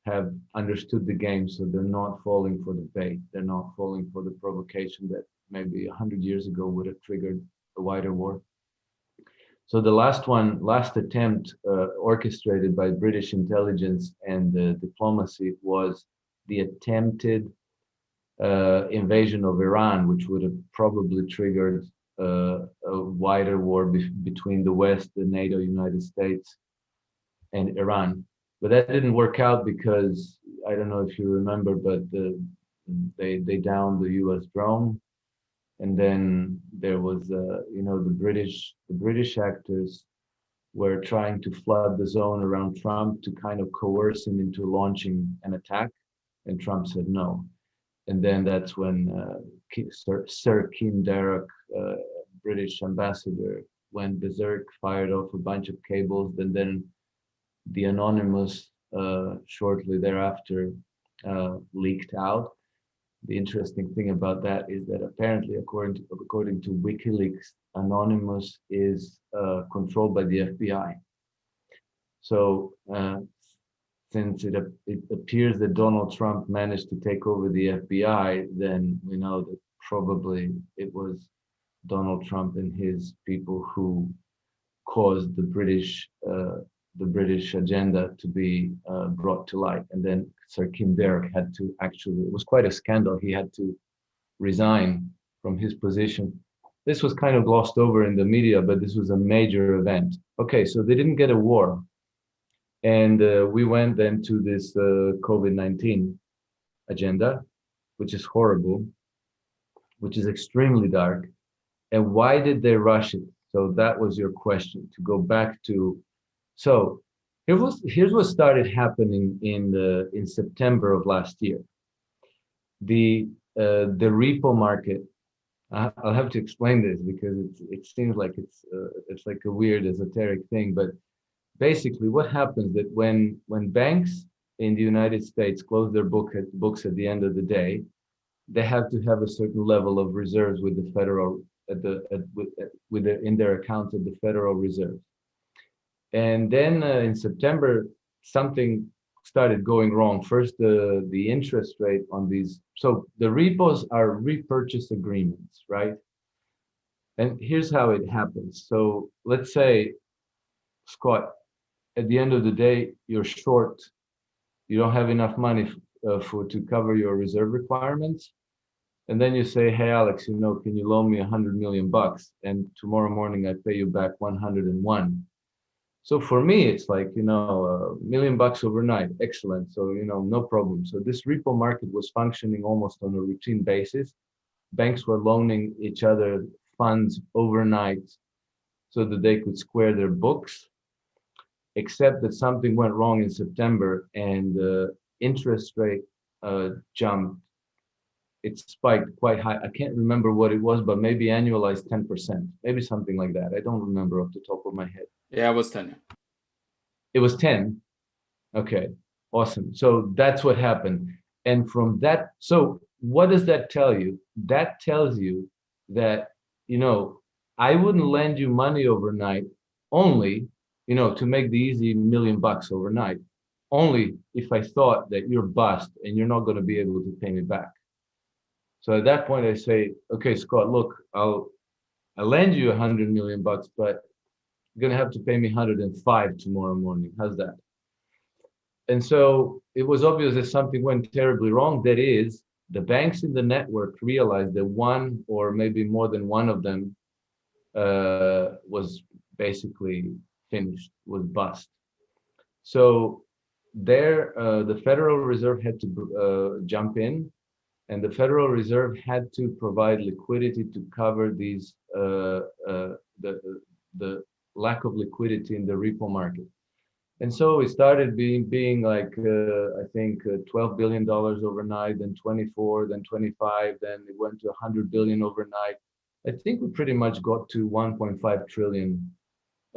have understood the game, so they're not falling for the bait. They're not falling for the provocation that maybe 100 years ago would have triggered a wider war. So the last attempt orchestrated by British intelligence and diplomacy was the attempted invasion of Iran, which would have probably triggered a wider war between the West, the NATO, United States, and Iran. But that didn't work out because, I don't know if you remember, but they downed the US drone. And then there was, the British actors were trying to flood the zone around Trump to kind of coerce him into launching an attack. And Trump said no. And then that's when Sir Kim Darroch, British ambassador, went berserk, fired off a bunch of cables, and then the Anonymous shortly thereafter leaked out. The interesting thing about that is that apparently, according to WikiLeaks, Anonymous is controlled by the FBI. So since it appears that Donald Trump managed to take over the FBI, then we know that probably it was Donald Trump and his people who caused the British agenda to be brought to light. And then Sir Kim Darroch had to it was quite a scandal. He had to resign from his position. This was kind of glossed over in the media, but this was a major event. Okay, so they didn't get a war. And we went then to this COVID-19 agenda, which is horrible, which is extremely dark. And why did they rush it? So that was your question, to go back to. So here's what started happening in September of last year. The repo market. I'll have to explain this because it seems like it's like a weird esoteric thing, but basically what happens that when banks in the United States close their books at the end of the day, they have to have a certain level of reserves with the federal in their accounts at the Federal Reserve. And then in September, something started going wrong. First, the interest rate on these. So the repos are repurchase agreements, right? And here's how it happens. So let's say, Scott, at the end of the day, you're short. You don't have enough money to cover your reserve requirements. And then you say, hey, Alex, can you loan me $100 million? And tomorrow morning, I pay you back 101. So for me, it's like, $1 million overnight. Excellent. So, no problem. So this repo market was functioning almost on a routine basis. Banks were loaning each other funds overnight so that they could square their books, except that something went wrong in September and the interest rate jumped. It spiked quite high. I can't remember what it was, but maybe annualized 10%, maybe something like that. I don't remember off the top of my head.
Yeah, it was 10.
It was 10. Okay, awesome. So that's what happened. And from that, so what does that tell you? That tells you that, you know, I wouldn't lend you money overnight only, you know, to make the easy $1 million overnight, only if I thought that you're bust and you're not going to be able to pay me back. So at that point I say, okay, Scott, look, I'll lend you $100 million, but you're going to have to pay me 105 tomorrow morning. How's that? And so it was obvious that something went terribly wrong. That is, the banks in the network realized that one or maybe more than one of them was basically finished, was bust. So there, the Federal Reserve had to jump in, and the Federal Reserve had to provide liquidity to cover these the lack of liquidity in the repo market. And so it started being like, I think $12 billion overnight, then 24, then 25, then it went to 100 billion overnight. I think we pretty much got to 1.5 trillion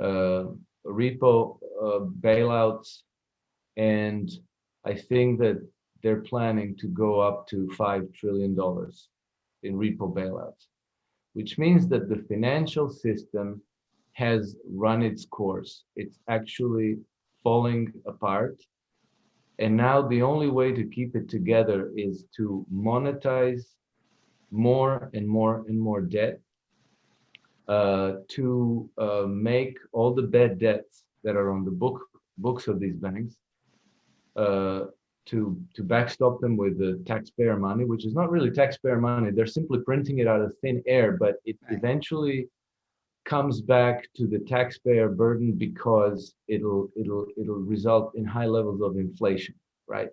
repo bailouts. And I think that they're planning to go up to $5 trillion in repo bailouts, which means that the financial system has run its course. It's actually falling apart. And now the only way to keep it together is to monetize more and more and more debt, to make all the bad debts that are on the books of these banks, to backstop them with the taxpayer money, which is not really taxpayer money. They're simply printing it out of thin air, but it eventually comes back to the taxpayer burden because it'll result in high levels of inflation, right?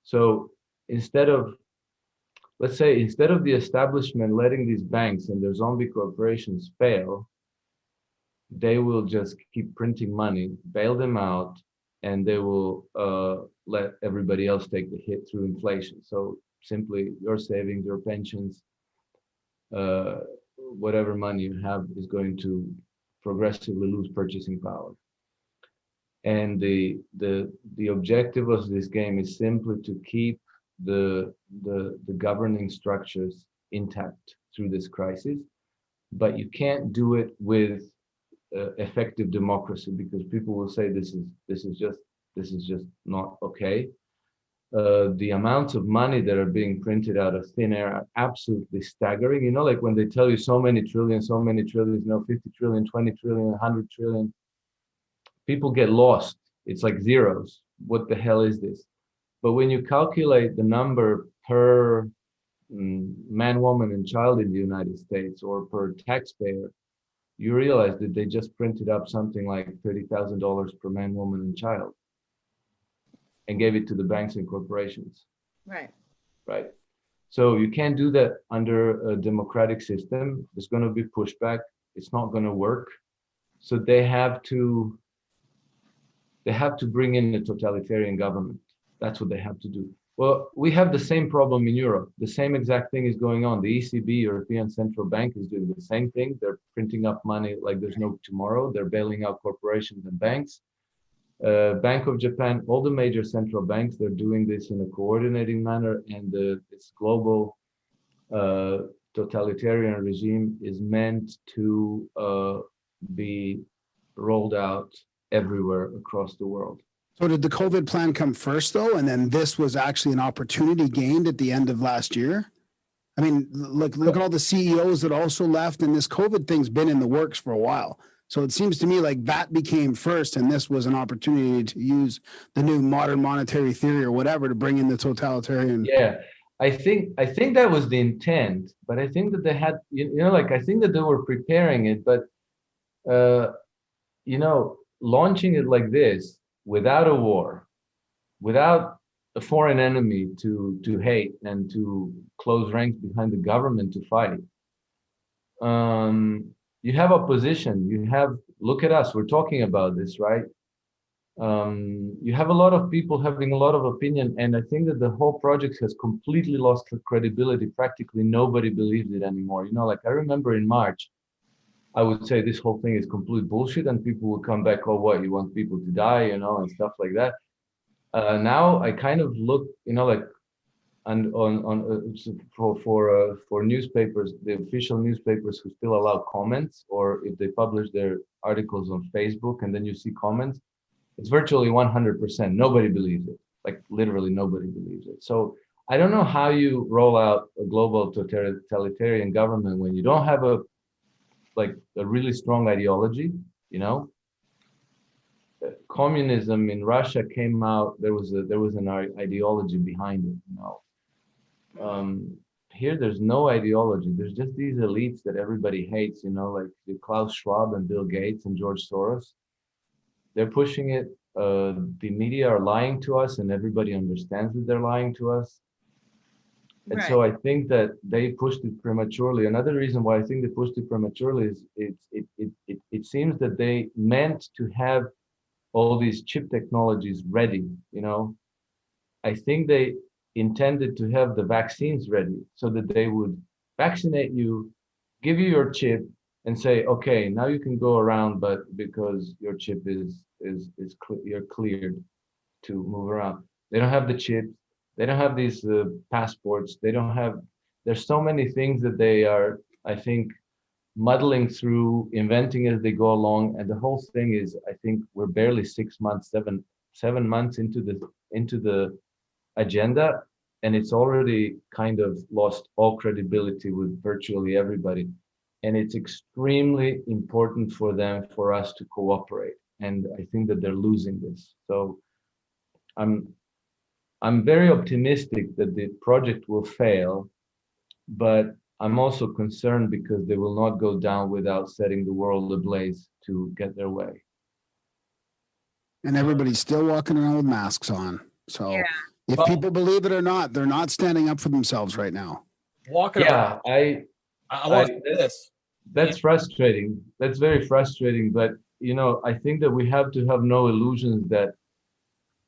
So instead of, let's say, instead of the establishment letting these banks and their zombie corporations fail, they will just keep printing money, bail them out, and they will let everybody else take the hit through inflation. So simply your savings, your pensions, whatever money you have is going to progressively lose purchasing power. And the objective of this game is simply to keep the governing structures intact through this crisis, but you can't do it with effective democracy, because people will say this is just not okay. The amounts of money that are being printed out of thin air are absolutely staggering. You know, like when they tell you so many trillion, you know, 50 trillion, 20 trillion, 100 trillion, people get lost. It's like zeros. What the hell is this? But when you calculate the number per man, woman, and child in the United States, or per taxpayer, you realize that they just printed up something like $30,000 per man, woman, and child, and gave it to the banks and corporations.
Right.
Right. So you can't do that under a democratic system. There's going to be pushback. It's not going to work. So they have to bring in a totalitarian government. That's what they have to do. Well, we have the same problem in Europe. The same exact thing is going on. The ECB, European Central Bank, is doing the same thing. They're printing up money like there's no tomorrow. They're bailing out corporations and banks. Bank of Japan, all the major central banks, they're doing this in a coordinating manner, and this global totalitarian regime is meant to be rolled out everywhere across the world.
So did the COVID plan come first, though, and then this was actually an opportunity gained at the end of last year? I mean, look at all the CEOs that also left, and this COVID thing's been in the works for a while. So it seems to me like that became first, and this was an opportunity to use the new modern monetary theory or whatever to bring in the totalitarian.
Yeah, I think that was the intent, but I think that they had, I think that they were preparing it, but launching it like this without a war, without a foreign enemy to hate and to close ranks behind the government to fight. You have opposition. Look at us, we're talking about this, right? You have a lot of people having a lot of opinion, and I think that the whole project has completely lost credibility. Practically nobody believes it anymore. I remember in March, I would say this whole thing is complete bullshit, and people would come back, oh, what, you want people to die, and stuff like that. Now I kind of look, and for newspapers, the official newspapers who still allow comments, or if they publish their articles on Facebook and then you see comments, it's virtually 100%. Nobody believes it. Like literally nobody believes it. So I don't know how you roll out a global totalitarian government when you don't have a really strong ideology, you know. Communism in Russia came out, there was an ideology behind it, you know. Here there's no ideology. There's just these elites that everybody hates, you know, like Klaus Schwab and Bill Gates and George Soros. They're pushing it. The media are lying to us, and everybody understands that they're lying to us. And so I think that they pushed it prematurely. Another reason why I think they pushed it prematurely is it seems that they meant to have all these chip technologies ready, you know. I think they intended to have the vaccines ready so that they would vaccinate you, give you your chip, and say, okay, now you can go around, but because your chip you're cleared to move around. They don't have the chips. They don't have these passports. They don't have. There's so many things that they are, I think, muddling through, inventing as they go along, and the whole thing is, I think we're barely 6 months, seven months into the agenda, and it's already kind of lost all credibility with virtually everybody. And it's extremely important for us to cooperate, and I think that they're losing this. So I'm very optimistic that the project will fail, but I'm also concerned because they will not go down without setting the world ablaze to get their way.
And everybody's still walking around with masks on. So if people believe it or not, they're not standing up for themselves right now.
Walking around.
I
want to say this.
That's frustrating. That's very frustrating. But, you know, I think that we have to have no illusions that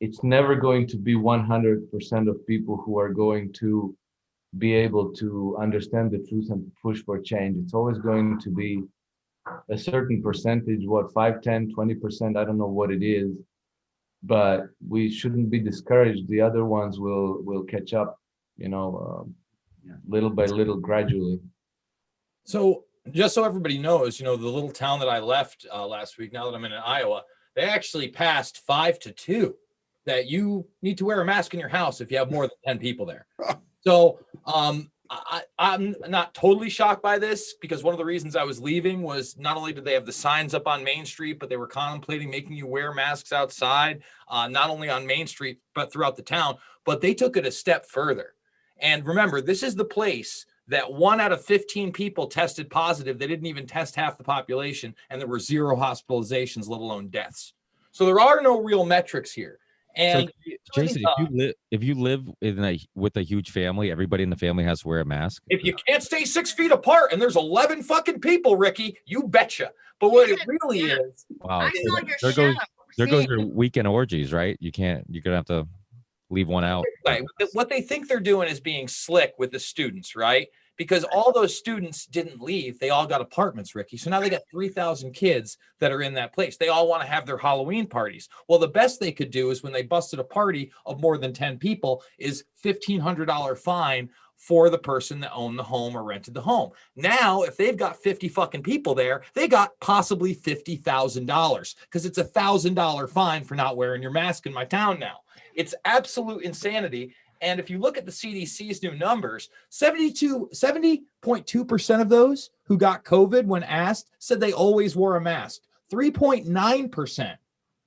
it's never going to be 100% of people who are going to be able to understand the truth and push for change. It's always going to be a certain percentage, 5, 10, 20%, I don't know what it is, but we shouldn't be discouraged. The other ones will catch up, you know, little by little, gradually.
So just so everybody knows, you know, the little town that I left last week, now that I'm in Iowa, they actually passed 5-2 that you need to wear a mask in your house if you have more than 10 people there. So I'm not totally shocked by this, because one of the reasons I was leaving was not only did they have the signs up on Main Street, but they were contemplating making you wear masks outside, not only on Main Street, but throughout the town. But they took it a step further. And remember, this is the place that 1 out of 15 people tested positive. They didn't even test half the population, and there were 0 hospitalizations, let alone deaths. So there are no real metrics here. And
so, Jason, if you live with a huge family, everybody in the family has to wear a mask.
If you can't stay 6 feet apart and there's 11 fucking people, Ricky, you betcha. But what it really is,
wow, there goes your weekend orgies, right? You're gonna have to leave one out.
Right. What they think they're doing is being slick with the students, right? Because all those students didn't leave. They all got apartments, Ricky. So now they got 3,000 kids that are in that place. They all want to have their Halloween parties. Well, the best they could do is when they busted a party of more than 10 people is $1,500 fine for the person that owned the home or rented the home. Now, if they've got 50 fucking people there, they got possibly $50,000, because it's $1,000 fine for not wearing your mask in my town now. It's absolute insanity. And if you look at the CDC's new numbers, 70.2% of those who got COVID when asked said they always wore a mask. 3.9%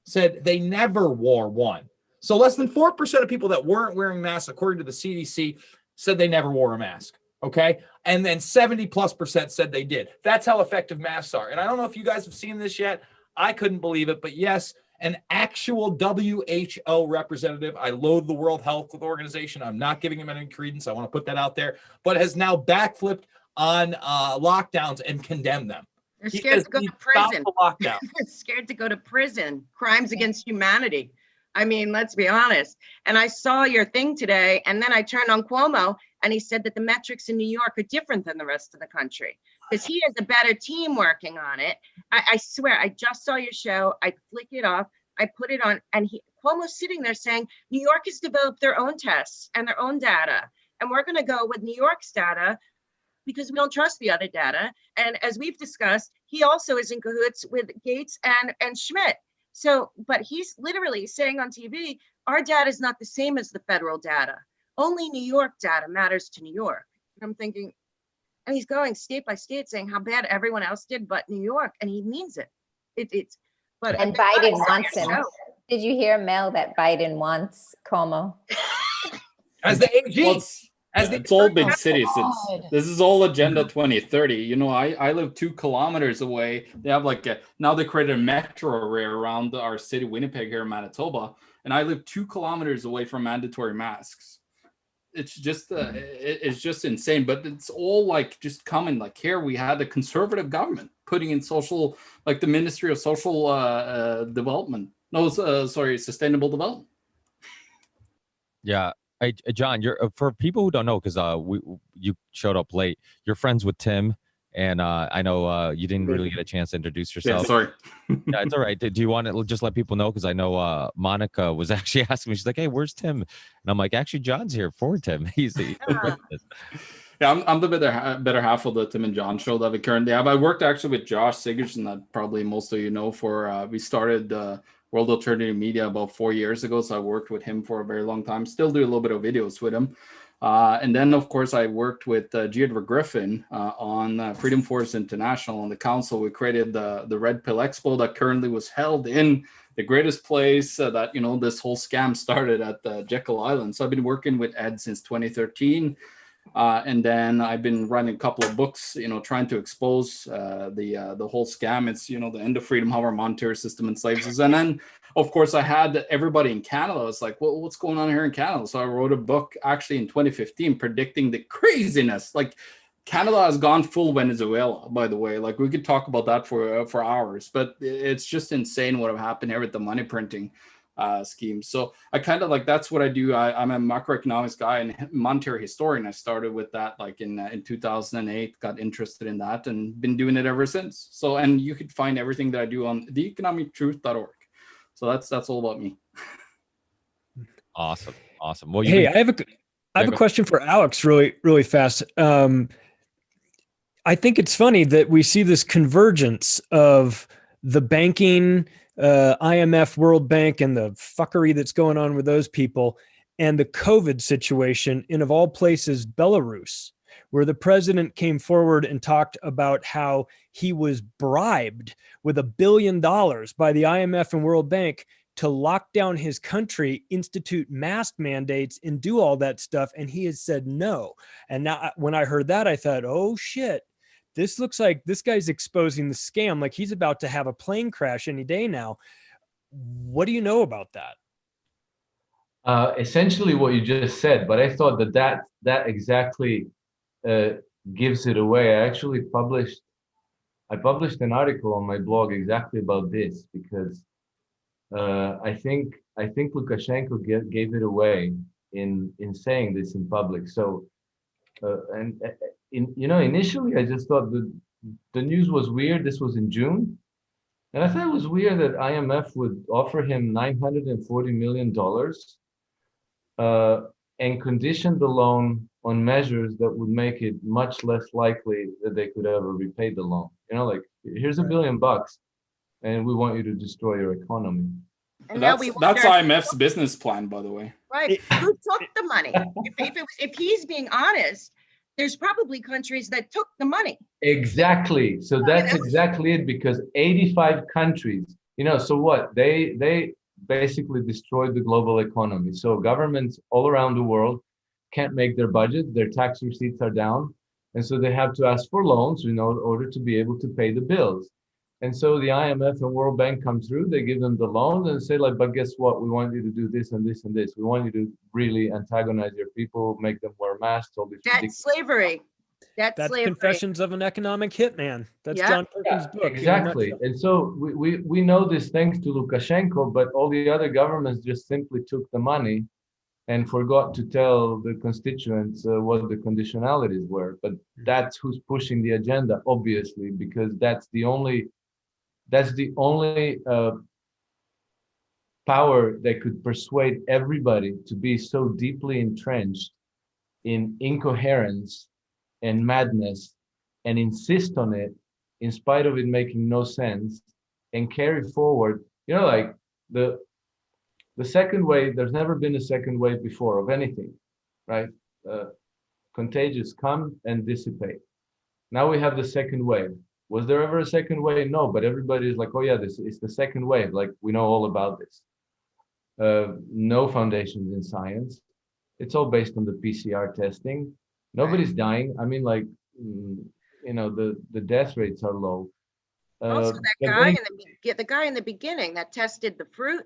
said they never wore one. So less than 4% of people that weren't wearing masks, according to the CDC, said they never wore a mask. Okay. And then 70+% said they did. That's how effective masks are. And I don't know if you guys have seen this yet. I couldn't believe it, but yes, an actual WHO representative. I loathe the World Health Organization. I'm not giving him any credence. I want to put that out there, but has now backflipped on lockdowns and condemned them.
They're scared to go to prison.
Lockdown.
They're scared to go to prison. Crimes against humanity. I mean, let's be honest. And I saw your thing today, and then I turned on Cuomo, and he said that the metrics in New York are different than the rest of the country, because he has a better team working on it. I swear, I just saw your show. I flick it off. I put it on, and Cuomo's sitting there saying, New York has developed their own tests and their own data. and we're going to go with New York's data because we don't trust the other data. And as we've discussed, he also is in cahoots with Gates and Schmidt. So, but he's literally saying on TV, our data is not the same as the federal data. Only New York data matters to New York. And I'm thinking, and he's going state by state saying how bad everyone else did but New York, and he means it. But
and Biden wants him. Did you hear, Mel, that Biden wants Como?
As the AG.
Well, it's all big cities. This is all Agenda 2030. You know, I live 2 kilometers away. They have now they created a metro area around our city, Winnipeg, here in Manitoba. And I live 2 kilometers away from mandatory masks. It's just insane, but it's all just coming. Like here we had the conservative government putting in social, like the Ministry of Social Development. No, Sustainable Development.
Yeah. Hey, John, you're for people who don't know, because you showed up late. You're friends with Tim, and I know you didn't really get a chance to introduce yourself.
Yeah, sorry.
Yeah, it's all right. Do you want to just let people know? Because I know Monica was actually asking me. She's like, "Hey, where's Tim?" And I'm like, "Actually, John's here for Tim. He's
Yeah, I'm the better half of the Tim and John show that we currently have. I worked actually with Josh Sigurdsson, that probably most of you know. We started World Alternative Media about 4 years ago, so I worked with him for a very long time. Still do a little bit of videos with him. And then, of course, I worked with G. Edward Griffin on Freedom Force International on the council. We created the Red Pill Expo that currently was held in the greatest place that, this whole scam started at Jekyll Island. So I've been working with Ed since 2013. And then I've been writing a couple of books, trying to expose the whole scam. It's, the end of freedom, how our monetary system enslaves us. And then, of course, I had everybody in Canada. It's like, well, what's going on here in Canada? So I wrote a book actually in 2015 predicting the craziness. Like Canada has gone full Venezuela, by the way. Like we could talk about that for hours, but it's just insane what have happened here with the money printing scheme. So I kind of that's what I do. I'm a macroeconomics guy and monetary historian. I started with that in 2008, got interested in that and been doing it ever since. So, and you could find everything that I do on theeconomictruth.org. So that's all about me.
Awesome. Well,
hey, I have a question for Alex really fast. I think it's funny that we see this convergence of the banking, IMF, World Bank, and the fuckery that's going on with those people, and the COVID situation in, of all places, Belarus, where the president came forward and talked about how he was bribed with $1 billion by the IMF and World Bank to lock down his country, institute mask mandates, and do all that stuff. And he has said no. And now when I heard that, I thought, oh shit, this looks like this guy's exposing the scam. Like he's about to have a plane crash any day now. What do you know about that?
Essentially what you just said, but I thought that exactly gives it away. I actually published an article on my blog exactly about this, because I think Lukashenko gave it away in saying this in public. So initially I just thought the news was weird. This was in June, and I thought it was weird that IMF would offer him $940 million and condition the loan on measures that would make it much less likely that they could ever repay the loan. Here's $1 billion and we want you to destroy your economy.
And
that's IMF's business plan, by the way.
Right. Who took the money? If he's being honest, there's probably countries that took the money.
Exactly. So that's exactly it, because 85 countries, so what? They basically destroyed the global economy. So governments all around the world can't make their budget, their tax receipts are down. And so they have to ask for loans, in order to be able to pay the bills. And so the IMF and World Bank come through, they give them the loans and say but guess what? We want you to do this and this and this. We want you to really antagonize your people, make them wear masks, all this.
That's slavery. That's slavery.
Confessions of an Economic Hitman. That's John Perkins' book.
Exactly. And so we know this thanks to Lukashenko, but all the other governments just simply took the money and forgot to tell the constituents what the conditionalities were. But that's who's pushing the agenda, obviously, because that's the only power that could persuade everybody to be so deeply entrenched in incoherence and madness and insist on it in spite of it making no sense and carry forward, like the second wave, there's never been a second wave before of anything, right? Contagious come and dissipate. Now we have the second wave. Was there ever a second wave? No, but everybody is like, oh yeah, this is the second wave. Like we know all about this. No foundations in science. It's all based on the PCR testing. Nobody's dying. I mean, like, the death rates are low.
Also, the guy in the beginning that tested the fruit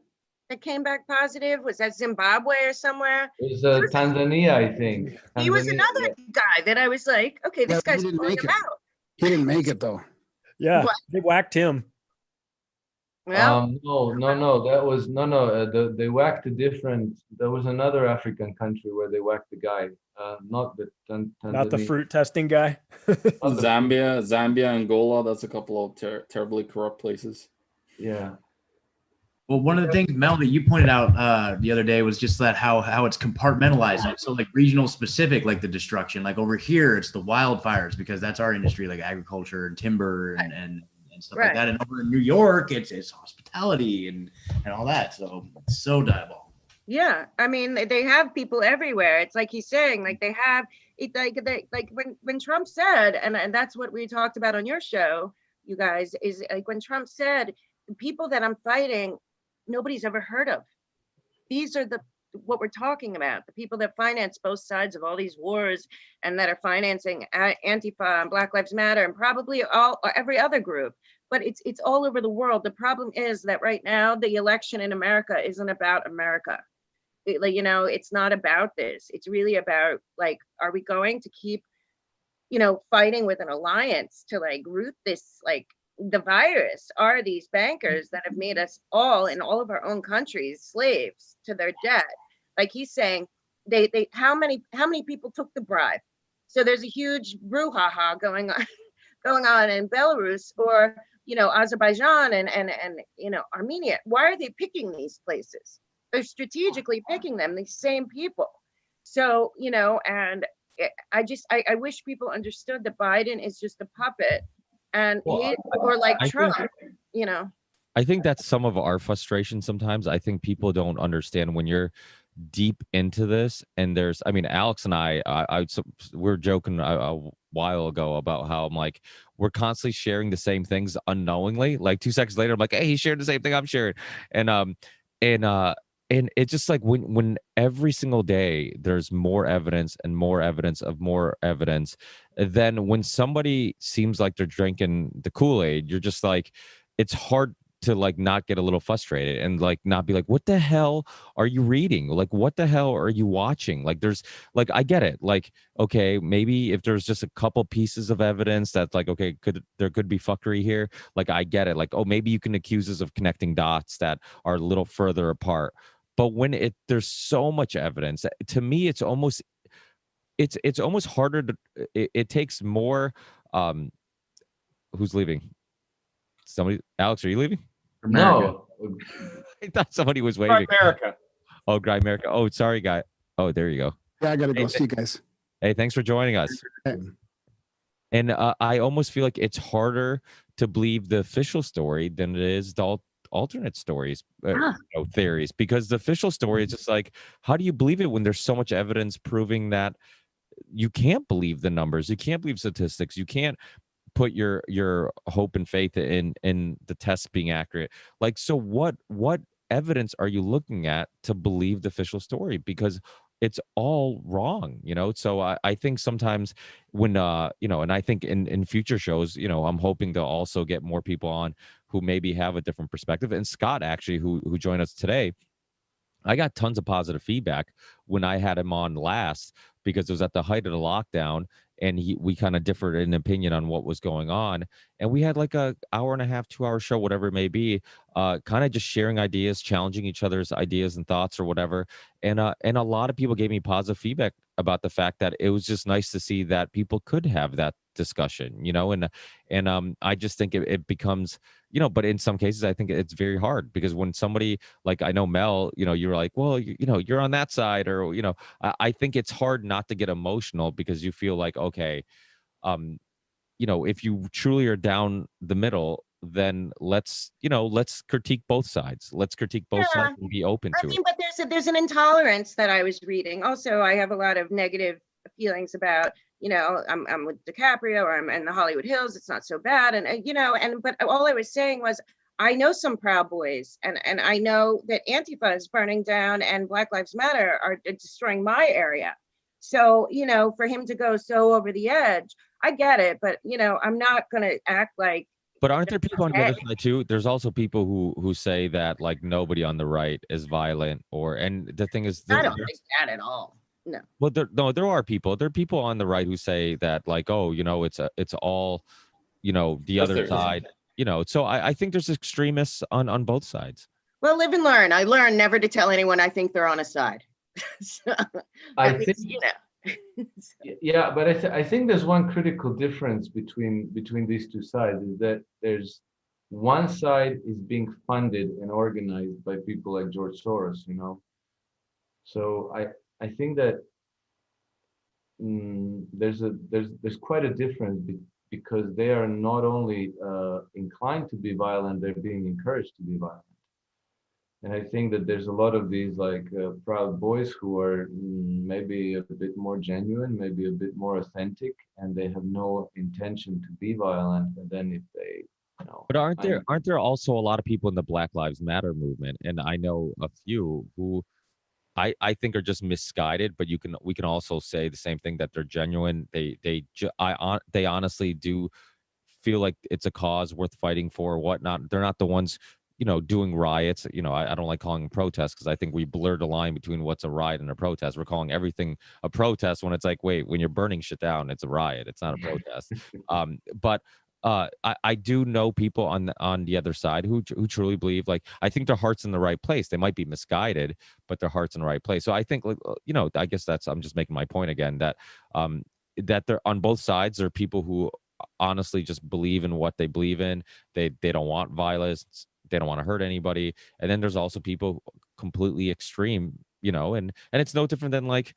that came back positive, was that Zimbabwe or somewhere?
It was Tanzania, I think.
He was another guy that I was like, okay, this guy's pulling him out.
He didn't make it though.
Yeah, they whacked him.
Well,
no. That was they whacked a different. There was another African country where they whacked the guy. Not the Tanzania.
Not the fruit testing guy.
Zambia, Angola. That's a couple of terribly corrupt places.
Yeah.
Well, one of the things, Mel, that you pointed out the other day was just that how it's compartmentalized. So like regional specific, like the destruction. Like over here, it's the wildfires because that's our industry, like agriculture and timber and stuff like that. And over in New York, it's hospitality and all that. So it's so diabolical.
Yeah, I mean, they have people everywhere. It's like he's saying, like they have it, like when Trump said, and that's what we talked about on your show, you guys, is like when Trump said, the people that I'm fighting, nobody's ever heard of. These are what we're talking about, the people that finance both sides of all these wars and that are financing Antifa and Black Lives Matter and probably every other group. But it's all over the world. The problem is that right now the election in America isn't about America. It's not about this. It's really about, like, are we going to keep, fighting with an alliance to like root this, like, the virus? Are these bankers that have made us all in all of our own countries slaves to their debt? Like he's saying, they how many people took the bribe? So there's a huge brouhaha going on in Belarus or Azerbaijan and Armenia. Why are they picking these places? They're strategically picking them, these same people. So and I wish people understood that Biden is just a puppet. And Trump,
I think that's some of our frustration sometimes. I think people don't understand when you're deep into this. And Alex and I we're joking a while ago about how I'm like, we're constantly sharing the same things unknowingly. Like 2 seconds later, I'm like, hey, he shared the same thing I'm sharing. And it's just like when every single day there's more evidence and more evidence of more evidence, then when somebody seems like they're drinking the Kool-Aid, you're just like, it's hard to like not get a little frustrated and like not be like, what the hell are you reading? Like, what the hell are you watching? Like, there's like, I get it. Like, okay, maybe if there's just a couple pieces of evidence that's like, okay, there could be fuckery here. Like, I get it. Like, oh, maybe you can accuse us of connecting dots that are a little further apart. But when there's so much evidence, to me, it's almost harder to. It takes more. Who's leaving? Somebody, Alex, are you leaving?
No,
I thought somebody was waving.
Grimerica.
Oh, Grimerica. Oh, sorry, guy. Oh, there you go.
Yeah, I gotta go. See you guys.
Hey, thanks for joining us. And I almost feel like it's harder to believe the official story than it is the alternate stories, theories, because the official story is just like, how do you believe it when there's so much evidence proving that you can't believe the numbers, you can't believe statistics, you can't put your hope and faith in the tests being accurate? Like, so what evidence are you looking at to believe the official story? Because it's all wrong, so I think sometimes when and I think in future shows, I'm hoping to also get more people on who maybe have a different perspective. And Scott, actually, who joined us today, I got tons of positive feedback when I had him on last, because it was at the height of the lockdown, and we kind of differed in opinion on what was going on. And we had like a hour and a half, 2 hour show, whatever it may be, kind of just sharing ideas, challenging each other's ideas and thoughts or whatever. And a lot of people gave me positive feedback about the fact that it was just nice to see that people could have that discussion, and I just think it becomes but in some cases, I think it's very hard because when somebody like, I know Mel, you're like, well, you're on that side, or, I think it's hard not to get emotional because you feel like, okay, if you truly are down the middle, then let's critique both sides. Let's critique both sides and be open to it.
But there's an intolerance that I was reading. Also, I have a lot of negative feelings about, I'm with DiCaprio, or I'm in the Hollywood Hills. It's not so bad. But all I was saying was, I know some Proud Boys, and I know that Antifa is burning down and Black Lives Matter are destroying my area. So, for him to go so over the edge, I get it, but I'm not going to act like.
But aren't there people on the other side too? There's also people who say that like nobody on the right is violent, and the thing is,
I don't think that at all. No.
Well, there are people. There are people on the right who say that like, oh, it's all, the other side. So I think there's extremists on both sides.
Well, live and learn. I learned never to tell anyone I think they're on a side. So,
I think, yeah, but I think there's one critical difference between these two sides, is that there's one side is being funded and organized by people like George Soros, So I think that there's quite a difference because they are not only inclined to be violent, they're being encouraged to be violent. And I think that there's a lot of these like Proud Boys who are maybe a bit more genuine, maybe a bit more authentic, and they have no intention to be violent. And then if they,
But aren't there also a lot of people in the Black Lives Matter movement? And I know a few who I think are just misguided, but we can also say the same thing, that they're genuine. They honestly do feel like it's a cause worth fighting for or whatnot. They're not the ones doing riots. I don't like calling them protests because I think we blurred the line between what's a riot and a protest. We're calling everything a protest when it's like, wait, when you're burning shit down, it's a riot. It's not a protest. But I do know people on the other side who truly believe, like, I think their heart's in the right place. They might be misguided, but their heart's in the right place. So I think, I guess I'm just making my point again, that that they're on both sides. There are people who honestly just believe in what they believe in. They don't want violence. They don't want to hurt anybody. And then there's also people completely extreme, and it's no different than like,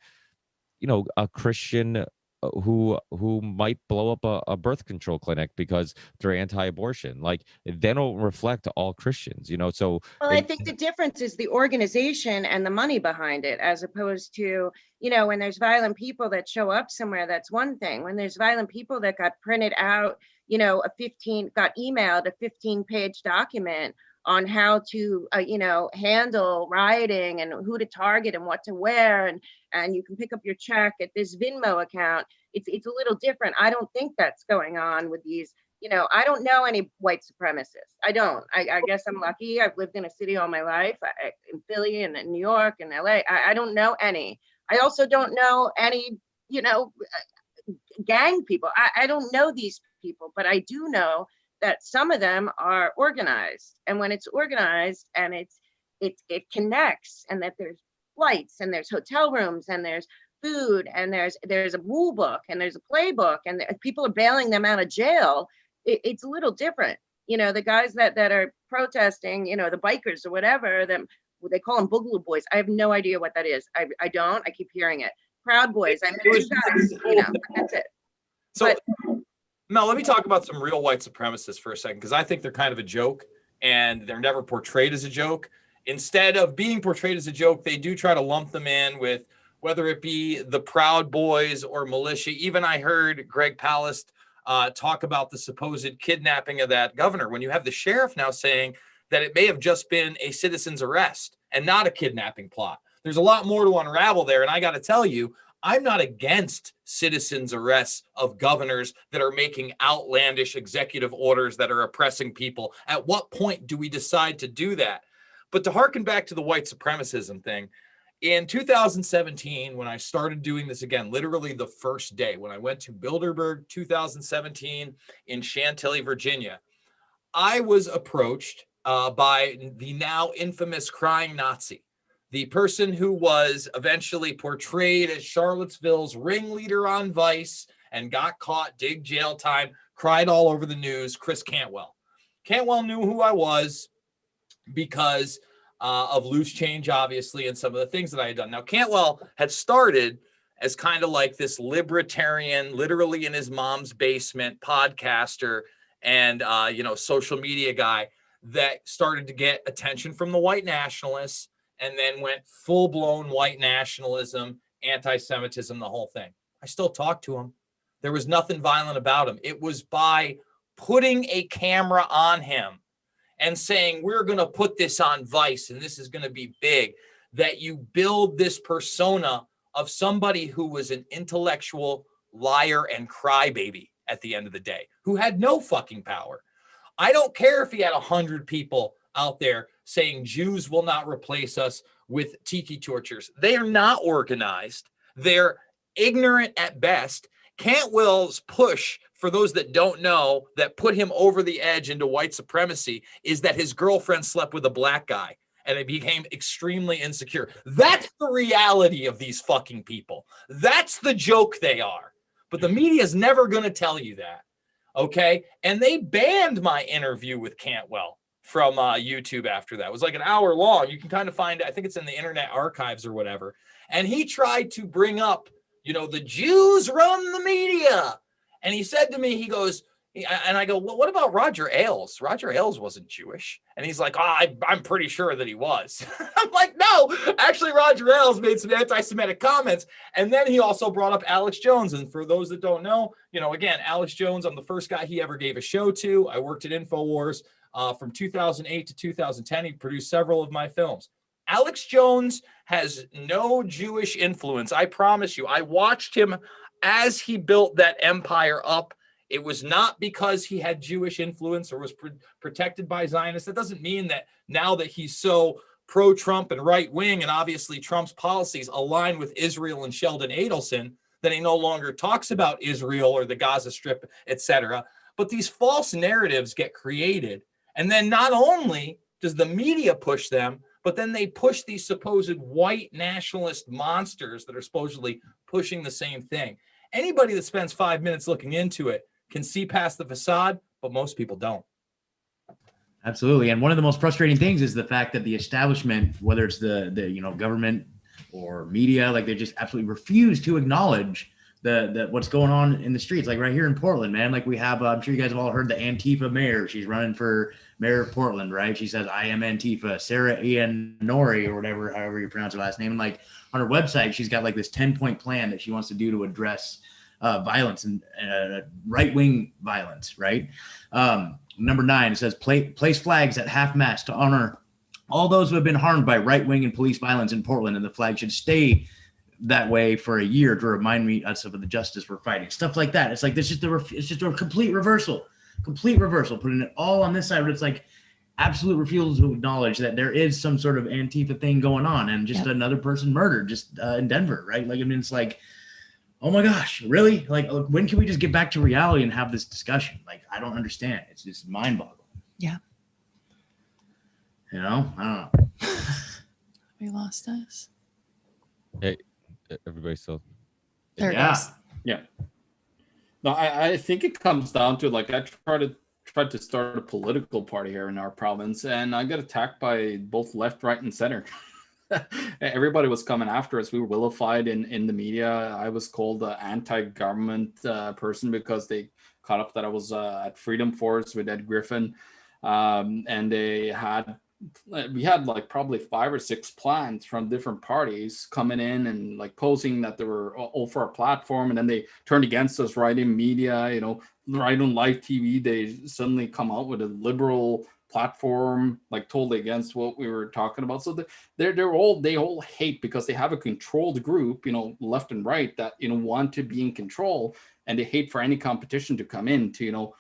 a Christian who might blow up a birth control clinic because they're anti-abortion. Like, they don't reflect all Christians, so.
Well, I think the difference is the organization and the money behind it, as opposed to, when there's violent people that show up somewhere, that's one thing. When there's violent people that got printed out, got emailed a 15-page document on how to, handle rioting and who to target and what to wear, and you can pick up your check at this Venmo account. It's a little different. I don't think that's going on with these. I don't know any white supremacists. I don't. I guess I'm lucky. I've lived in a city all my life, in Philly and in New York and LA. I don't know any. I also don't know any, gang people. I don't know these people, but I do know that some of them are organized. And when it's organized and it connects, and that there's flights and there's hotel rooms and there's food and there's a rule book and there's a playbook, and people are bailing them out of jail, it's a little different. The guys that are protesting, the bikers or whatever, they call them Boogaloo Boys. I have no idea what that is. I don't. I keep hearing it. Proud Boys. I met two guys, but that's it.
So, Mel, let me talk about some real white supremacists for a second, because I think they're kind of a joke, and they're never portrayed as a joke. Instead of being portrayed as a joke, they do try to lump them in with, whether it be the Proud Boys or militia. Even I heard Greg Palast talk about the supposed kidnapping of that governor, when you have the sheriff now saying that it may have just been a citizen's arrest and not a kidnapping plot. There's a lot more to unravel there. And I got to tell you, I'm not against citizens' arrests of governors that are making outlandish executive orders that are oppressing people. At what point do we decide to do that? But to harken back to the white supremacism thing, in 2017, when I started doing this again, literally the first day, when I went to Bilderberg 2017 in Chantilly, Virginia, I was approached by the now infamous crying Nazi, the person who was eventually portrayed as Charlottesville's ringleader on Vice and got caught, did jail time, cried all over the news, Chris Cantwell. Cantwell knew who I was because of Loose Change, obviously, and some of the things that I had done. Now, Cantwell had started as kind of like this libertarian, literally in his mom's basement podcaster and, social media guy that started to get attention from the white nationalists and then went full-blown white nationalism, anti-Semitism, the whole thing. I still talk to him. There was nothing violent about him. It was by putting a camera on him and saying, we're going to put this on Vice and this is going to be big, that you build this persona of somebody who was an intellectual liar and crybaby at the end of the day, who had no fucking power. I don't care if he had 100 people out there saying Jews will not replace us with tiki tortures. They are not organized. They're ignorant at best. Cantwell's push, for those that don't know, that put him over the edge into white supremacy is that his girlfriend slept with a black guy and it became extremely insecure. That's the reality of these fucking people. That's the joke they are. But the media is never going to tell you that. Okay. And they banned my interview with Cantwell from YouTube after that. It was like an hour long. You can kind of find it. I think it's in the Internet Archives or whatever. And he tried to bring up, the Jews run the media. And he said to me, he goes, and I go, well, what about Roger Ailes? Roger Ailes wasn't Jewish. And he's like, I'm pretty sure that he was. I'm like, no, actually, Roger Ailes made some anti-Semitic comments. And then he also brought up Alex Jones. And for those that don't know, again, Alex Jones, I'm the first guy he ever gave a show to. I worked at InfoWars from 2008 to 2010. He produced several of my films. Alex Jones has no Jewish influence. I promise you. I watched him as he built that empire up. It was not because he had Jewish influence or was protected by Zionists. That doesn't mean that now that he's so pro-Trump and right-wing, and obviously Trump's policies align with Israel and Sheldon Adelson, that he no longer talks about Israel or the Gaza Strip, etc. But these false narratives get created. And then not only does the media push them, but then they push these supposed white nationalist monsters that are supposedly pushing the same thing. Anybody that spends 5 minutes looking into it can see past the facade, but most people don't.
Absolutely. And one of the most frustrating things is the fact that the establishment, whether it's the government or media, like they just absolutely refuse to acknowledge the what's going on in the streets. Like right here in Portland, man, like we have, I'm sure you guys have all heard the Antifa mayor. She's running for mayor of Portland, right? She says, I am Antifa, Sarah Ian Nori or whatever, however you pronounce her last name. And like on her website, she's got like this 10-point plan that she wants to do to address violence and right-wing violence, right? Number 9, it says, place flags at half-mast to honor all those who have been harmed by right-wing and police violence in Portland, and the flag should stay that way for a year to remind us of the justice we're fighting. Stuff like that. It's like it's just a complete reversal, putting it all on this side, but it's like absolute refusal to acknowledge that there is some sort of Antifa thing going on and just another person murdered just in Denver, right? Like, I mean, it's like, oh my gosh, really? Like, when can we just get back to reality and have this discussion? Like, I don't understand. It's just mind-boggling.
Yeah.
I don't know.
We lost us.
Hey, everybody still.
There it goes.
Yeah. No, I think it comes down to, like, I tried to start a political party here in our province, and I got attacked by both left, right, and center. Everybody was coming after us. We were vilified in the media. I was called an anti-government person because they caught up that I was at Freedom Force with Ed Griffin, and we had like probably 5 or 6 plans from different parties coming in and like posing that they were all for our platform, and then they turned against us right in media, right on live TV. They suddenly come out with a liberal platform, like totally against what we were talking about. So they all hate because they have a controlled group, left and right, that want to be in control, and they hate for any competition to come in to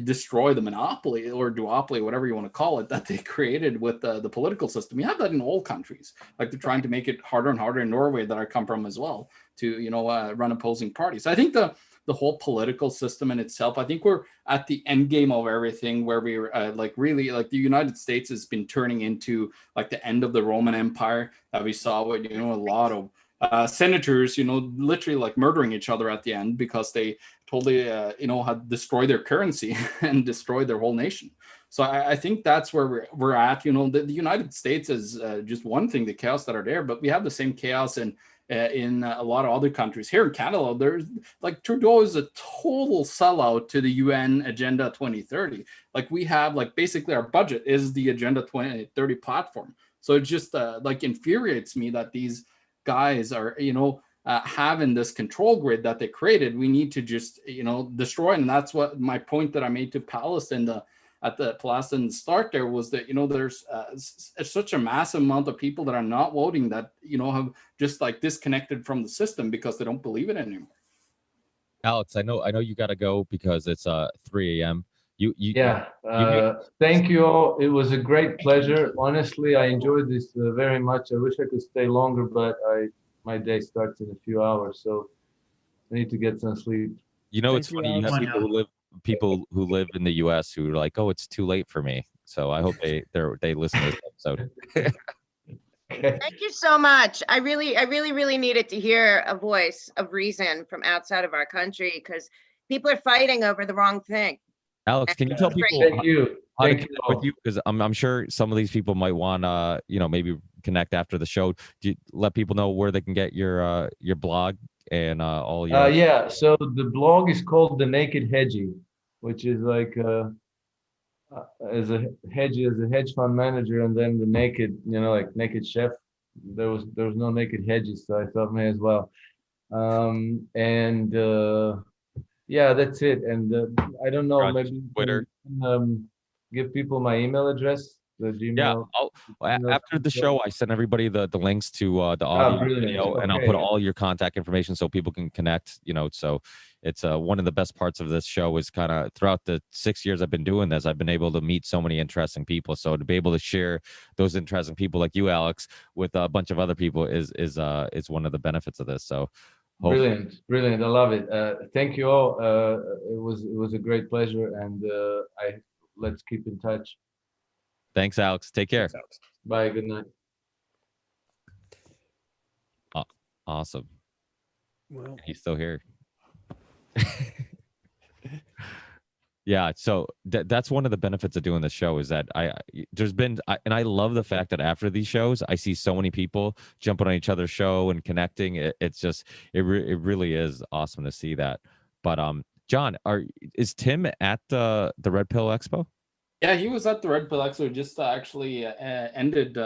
destroy the monopoly or duopoly, whatever you want to call it, that they created with the political system. You have that in all countries. Like, they're trying to make it harder and harder in Norway, that I come from as well, to run opposing parties. So I think the whole political system in itself, I think we're at the end game of everything, where we're really, like, the United States has been turning into like the end of the Roman Empire that we saw with a lot of senators, literally like murdering each other at the end because they totally had destroyed their currency and destroyed their whole nation. So I think that's where we're at. You know, the United States is just one thing, the chaos that are there, but we have the same chaos in a lot of other countries. Here in Canada, there's like Trudeau is a total sellout to the UN Agenda 2030. Like we have like basically our budget is the Agenda 2030 platform. So it just like infuriates me that these guys are, you know, having this control grid that they created. We need to just, you know, destroy. And that's what my point that I made to Palast at the Palast and start there was that, you know, there's such a massive amount of people that are not voting that, you know, have just like disconnected from the system because they don't believe it anymore.
Alex, I know you got to go because it's 3 a.m.
Thank you all. It was a great pleasure. Honestly, I enjoyed this very much. I wish I could stay longer, but my day starts in a few hours, so I need to get some sleep.
You know, it's funny. You have people who live in the U.S. who are like, "Oh, it's too late for me." So I hope they listen to this episode.
Thank you so much. I really needed to hear a voice of reason from outside of our country because people are fighting over the wrong thing.
Alex, can you tell people how to connect with you? Because I'm sure some of these people might want to, you know, maybe connect after the show. Do you let people know where they can get your blog and all your?
Yeah. So the blog is called The Naked Hedgie, which is like as a hedge fund manager, and then the naked, you know, like naked chef. There was no naked hedges, so I thought may as well. Yeah, that's it. And I don't know, maybe
Twitter.
Give people my email address. The Gmail.
Yeah, after the show, I send everybody the links to the audio video, and I'll put all your contact information so people can connect. You know, so it's one of the best parts of this show is kind of throughout the 6 years I've been doing this, I've been able to meet so many interesting people. So to be able to share those interesting people like you, Alex, with a bunch of other people is one of the benefits of this. So.
Brilliant. I love it. Thank you all. It was a great pleasure, and let's keep in touch.
Thanks, Alex. Take care.
Thanks, bye. Good night.
Awesome.
Well,
he's still here. Yeah, so that's one of the benefits of doing this show is that I love the fact that after these shows I see so many people jumping on each other's show and connecting. It really is awesome to see that. But John, is Tim at the Red Pill Expo?
Yeah, he was at the Red Pill Expo. Just actually ended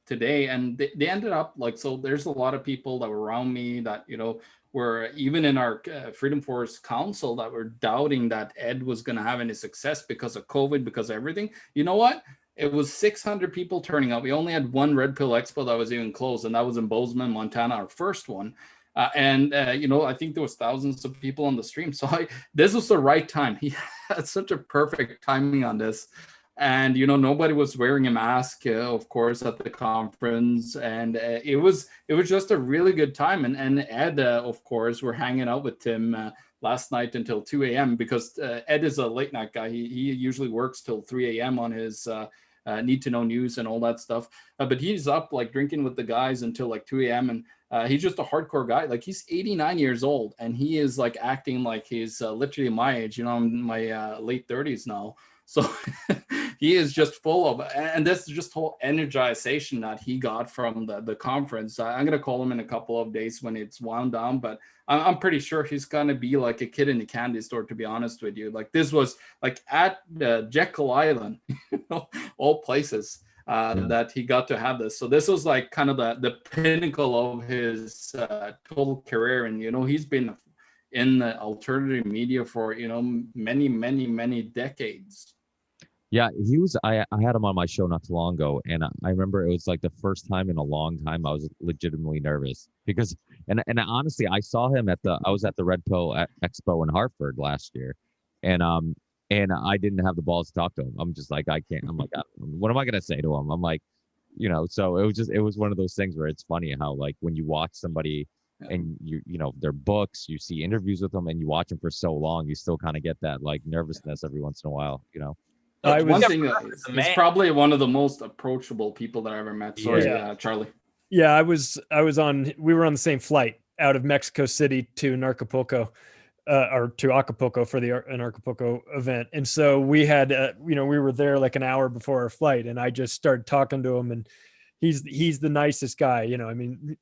today, and they ended up like, so there's a lot of people that were around me that, you know, were even in our Freedom Force Council that were doubting that Ed was going to have any success because of COVID, because of everything. You know what? It was 600 people turning out. We only had one Red Pill Expo that was even closed, and that was in Bozeman, Montana, our first one. You know, I think there was thousands of people on the stream. So this was the right time. He had such a perfect timing on this. And, you know, nobody was wearing a mask, of course, at the conference. And it was just a really good time. And Ed, of course, we're hanging out with Tim last night until 2 a.m. because Ed is a late night guy. He usually works till 3 a.m. on his need to know news and all that stuff. But he's up like drinking with the guys until like 2 a.m. And he's just a hardcore guy. Like he's 89 years old and he is like acting like he's literally my age. You know, I'm in my late 30s now. So he is just full of, and this is just whole energization that he got from the conference. I'm going to call him in a couple of days when it's wound down, but I'm pretty sure he's going to be like a kid in the candy store, to be honest with you. Like this was like at Jekyll Island, you know, all places that he got to have this. So this was like kind of the pinnacle of his total career. And, you know, he's been in the alternative media for, you know, many decades.
Yeah, he was. I had him on my show not too long ago, and I remember it was like the first time in a long time I was legitimately nervous because, and honestly, I saw him I was at the Red Pill Expo in Hartford last year, and I didn't have the balls to talk to him. I'm just like, I can't. I'm like, what am I gonna say to him? I'm like, you know. So it was one of those things where it's funny how like when you watch somebody. And you know their books, you see interviews with them, and you watch them for so long, you still kind of get that like nervousness every once in a while, you know.
He's probably one of the most approachable people that I ever met. Sorry, Charlie.
Yeah, we were on the same flight out of Mexico City to Acapulco. or to Acapulco for an Acapulco event. And so we had, we were there like an hour before our flight, and I just started talking to him, and he's the nicest guy, I mean,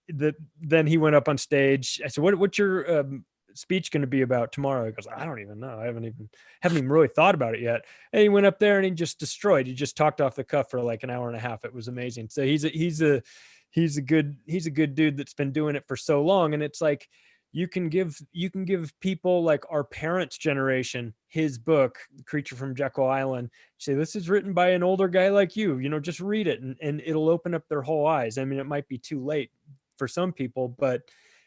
then he went up on stage. I said, what's your speech going to be about tomorrow? He goes, I don't even know. I haven't even really thought about it yet. And he went up there and he just destroyed. He just talked off the cuff for like an hour and a half. It was amazing. So he's a good dude that's been doing it for so long. And it's like, you can give people like our parents' generation his book, Creature from Jekyll Island. Say, this is written by an older guy like you, just read it, and it'll open up their whole eyes. I mean, it might be too late for some people, but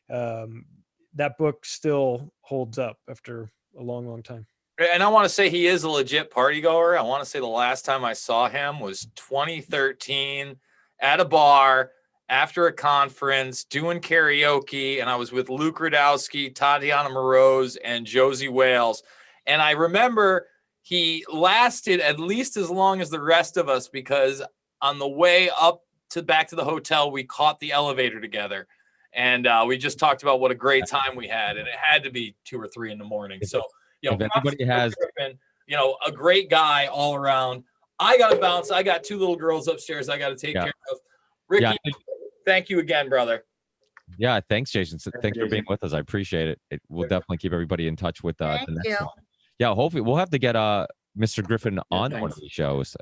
that book still holds up after a long, long time.
And I want to say he is a legit party goer. I want to say the last time I saw him was 2013 at a bar after a conference doing karaoke, and I was with Luke Radowski, Tatiana Moroz, and Josie Wales. And I remember he lasted at least as long as the rest of us, because on the way up to back to the hotel, we caught the elevator together, and we just talked about what a great time we had, and it had to be 2 or 3 in the morning. So,
if anybody has,
a great guy all around. I got to bounce. I got 2 little girls upstairs I got to take care of. Ricky, thank you again, brother.
Yeah, thanks, Jason. Thanks for being with us. I appreciate it. We'll definitely keep everybody in touch with the next one. Yeah, hopefully we'll have to get Mr. Griffin on one of these shows.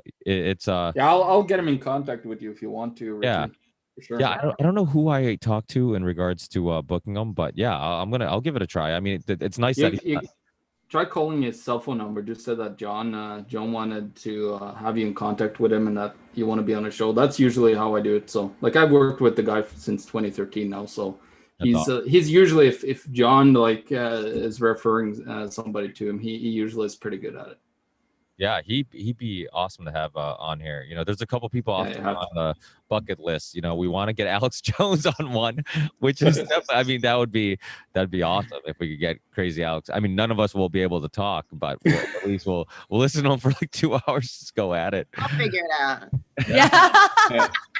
I'll get him in contact with you if you want to, Richie.
Yeah.
For sure.
Yeah, I don't know who I talked to in regards to booking them, but yeah, I'll give it a try. I mean, it's nice that
you try calling his cell phone number. Just said that John wanted to have you in contact with him, and that you want to be on a show. That's usually how I do it. So, like, I've worked with the guy since 2013 now, so he's usually, if John is referring somebody to him, he usually is pretty good at it.
Yeah, he'd be awesome to have on here. There's a couple people on the bucket list. We want to get Alex Jones on one, which is I mean, that'd be awesome if we could get crazy Alex. I mean, none of us will be able to talk, but at least we'll listen to him for like 2 hours. Just go at it.
I'll figure it out.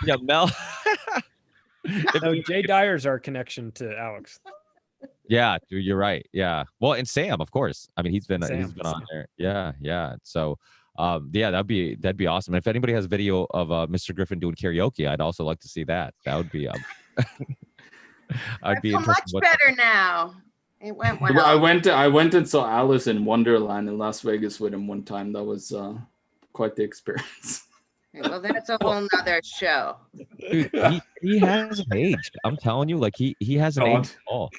Yeah, Mel.
Jay Dyer's our connection to Alex.
Yeah, dude, you're right. Yeah. Well, and Sam, of course. I mean, he's been on there. Yeah. So, that'd be awesome. And if anybody has video of Mr. Griffin doing karaoke, I'd also like to see that. That would be. I'd be interested.
Much better now. It went well.
I went and saw Alice in Wonderland in Las Vegas with him one time. That was quite the experience.
Well, that's a whole nother show.
Dude, he hasn't aged. I'm telling you, like he hasn't aged at all.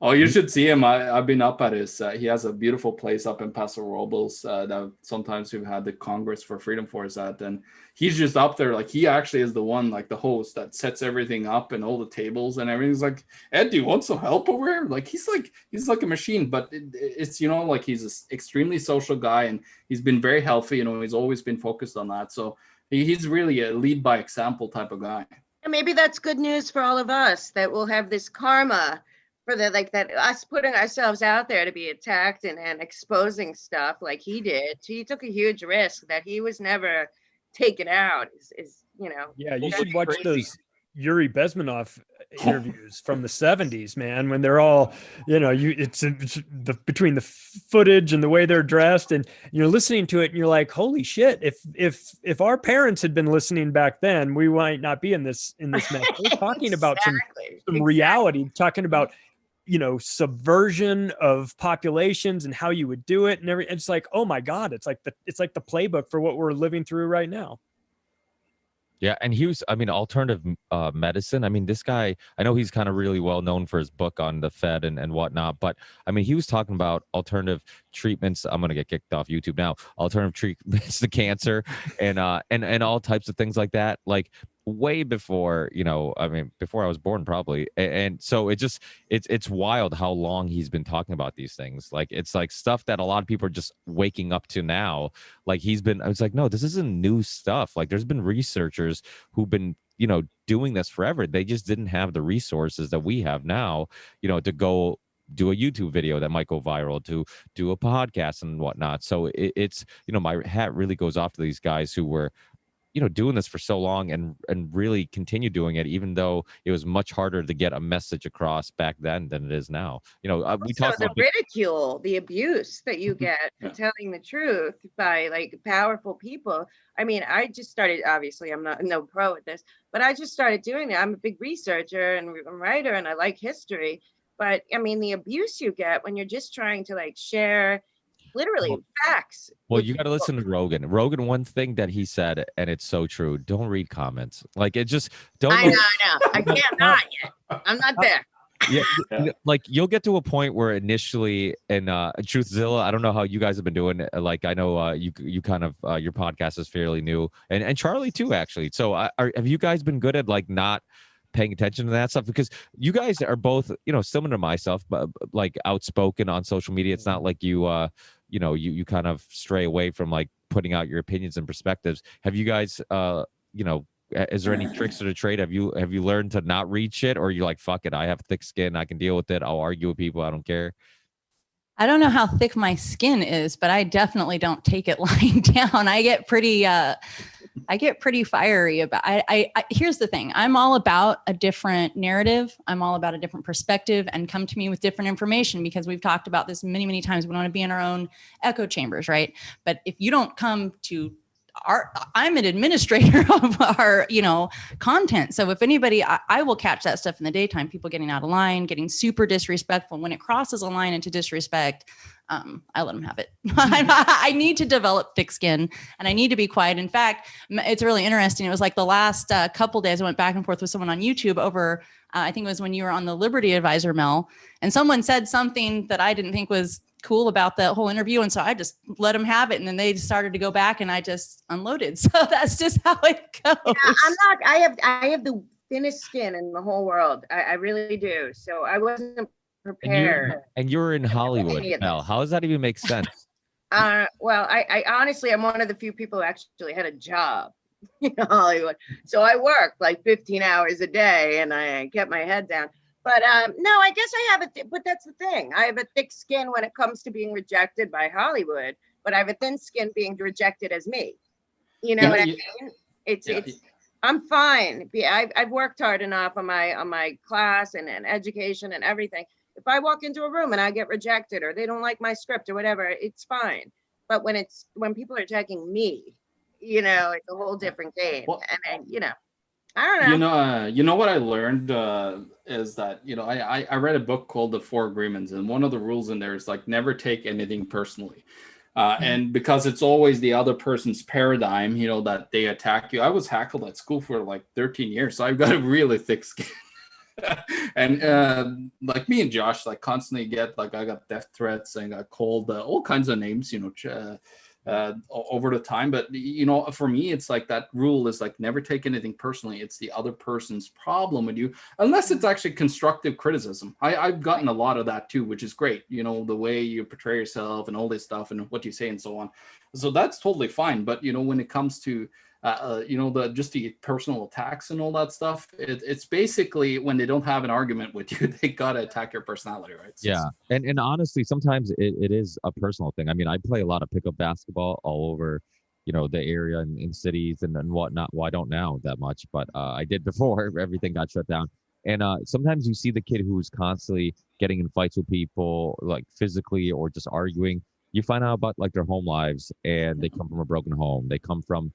Oh, you should see him. I've been up at his. He has a beautiful place up in Paso Robles that sometimes we've had the Congress for Freedom Force at, and he's just up there. Like, he actually is the one, like the host, that sets everything up and all the tables and everything's like, Ed, do you want some help over here? Like, he's like a machine, but it's like he's an extremely social guy, and he's been very healthy. He's always been focused on that. So he's really a lead by example type of guy.
And maybe that's good news for all of us, that we'll have this karma for us putting ourselves out there to be attacked and exposing stuff like he did. He took a huge risk that he was never taken out.
Yeah, you should watch those Yuri Bezmenov interviews from the 70s, man, when they're all, it's between the footage and the way they're dressed, and you're listening to it and you're like, holy shit, if our parents had been listening back then, we might not be in this mess. We're talking about some reality, talking about subversion of populations and how you would do it and everything. It's like, oh my God, it's like the playbook for what we're living through right now.
Yeah, and he was, alternative medicine. I mean, this guy, I know he's kind of really well known for his book on the Fed and whatnot, but he was talking about alternative treatments. I'm gonna get kicked off YouTube now. Alternative treatments to cancer and all types of things like that. Like, way before, before I was born probably. And so it's wild how long he's been talking about these things. Like, it's like stuff that a lot of people are just waking up to now. Like, I was like, no, this isn't new stuff. Like, there's been researchers who've been, doing this forever. They just didn't have the resources that we have now, to go do a YouTube video that might go viral, to do a podcast and whatnot. So it's, my hat really goes off to these guys who were doing this for so long and really continue doing it, even though it was much harder to get a message across back then than it is now. We
Also,
talked
the
about
ridicule, the abuse that you get for telling the truth by like powerful people. I mean, I just started, obviously I'm not no pro at this, but I just started doing it. I'm a big researcher and writer and I like history. But I mean, the abuse you get when you're just trying to like share literally facts.
Well, you got to listen to Rogan. Rogan, one thing that he said, and it's so true: don't read comments. Like it just don't.
I know. I can't not yet. I'm not there.
Yeah, like you'll get to a point where initially in TruthZilla, I don't know how you guys have been doing it. Like I know you kind of your podcast is fairly new, and Charlie too actually. So have you guys been good at like not paying attention to that stuff? Because you guys are both similar to myself, but like outspoken on social media. It's not like you you kind of stray away from like putting out your opinions and perspectives. Have you guys is there any tricks to the trade? Have you learned to not read shit, or you're like, fuck it, I have thick skin, I can deal with it, I'll argue with people, I don't care?
I don't know how thick my skin is, but I definitely don't take it lying down. I get pretty fiery about I here's the thing. I'm all about a different narrative. I'm all about a different perspective, and come to me with different information, because we've talked about this many, many times. We want to be in our own echo chambers, right? But if you don't come to I'm an administrator of our, content. So if anybody, I will catch that stuff in the daytime, people getting out of line, getting super disrespectful. When it crosses a line into disrespect, I let them have it. I need to develop thick skin, and I need to be quiet. In fact, it's really interesting. It was like the last couple days I went back and forth with someone on YouTube over, I think it was when you were on the Liberty Advisor, Mel, and someone said something that I didn't think was cool about the whole interview. And so I just let them have it. And then they started to go back and I just unloaded. So that's just how it goes.
Yeah, I have the thinnest skin in the whole world. I really do. So I wasn't prepared.
And you're in Hollywood, Mel. How does that even make sense?
Well, I honestly, I'm one of the few people who actually had a job in Hollywood. So I worked like 15 hours a day and I kept my head down. But no, I guess I have but that's the thing. I have a thick skin when it comes to being rejected by Hollywood, but I have a thin skin being rejected as me. You know what I mean? It's I'm fine. I've worked hard enough on my class and education and everything. If I walk into a room and I get rejected or they don't like my script or whatever, it's fine. But when people are attacking me, it's a whole different game. Well, and I don't know.
You know what I learned is that, I read a book called The Four Agreements, and one of the rules in there is like never take anything personally. And because it's always the other person's paradigm, that they attack you. I was hackled at school for like 13 years, so I've got a really thick skin. And like me and Josh, like constantly get like, I got death threats and got called all kinds of names, over the time. But for me, it's like that rule is like never take anything personally. It's the other person's problem with you, unless it's actually constructive criticism. I've gotten a lot of that too, which is great. The way you portray yourself and all this stuff and what you say and so on. So that's totally fine. But when it comes to the personal attacks and all that stuff, it's basically when they don't have an argument with you, they gotta attack your personality, right? So,
yeah, and honestly, sometimes it is a personal thing. I mean, I play a lot of pickup basketball all over, the area and in cities and whatnot. Well, I don't now that much, but I did before everything got shut down. And sometimes you see the kid who's constantly getting in fights with people, like physically or just arguing. You find out about like their home lives, and they come from a broken home. They come from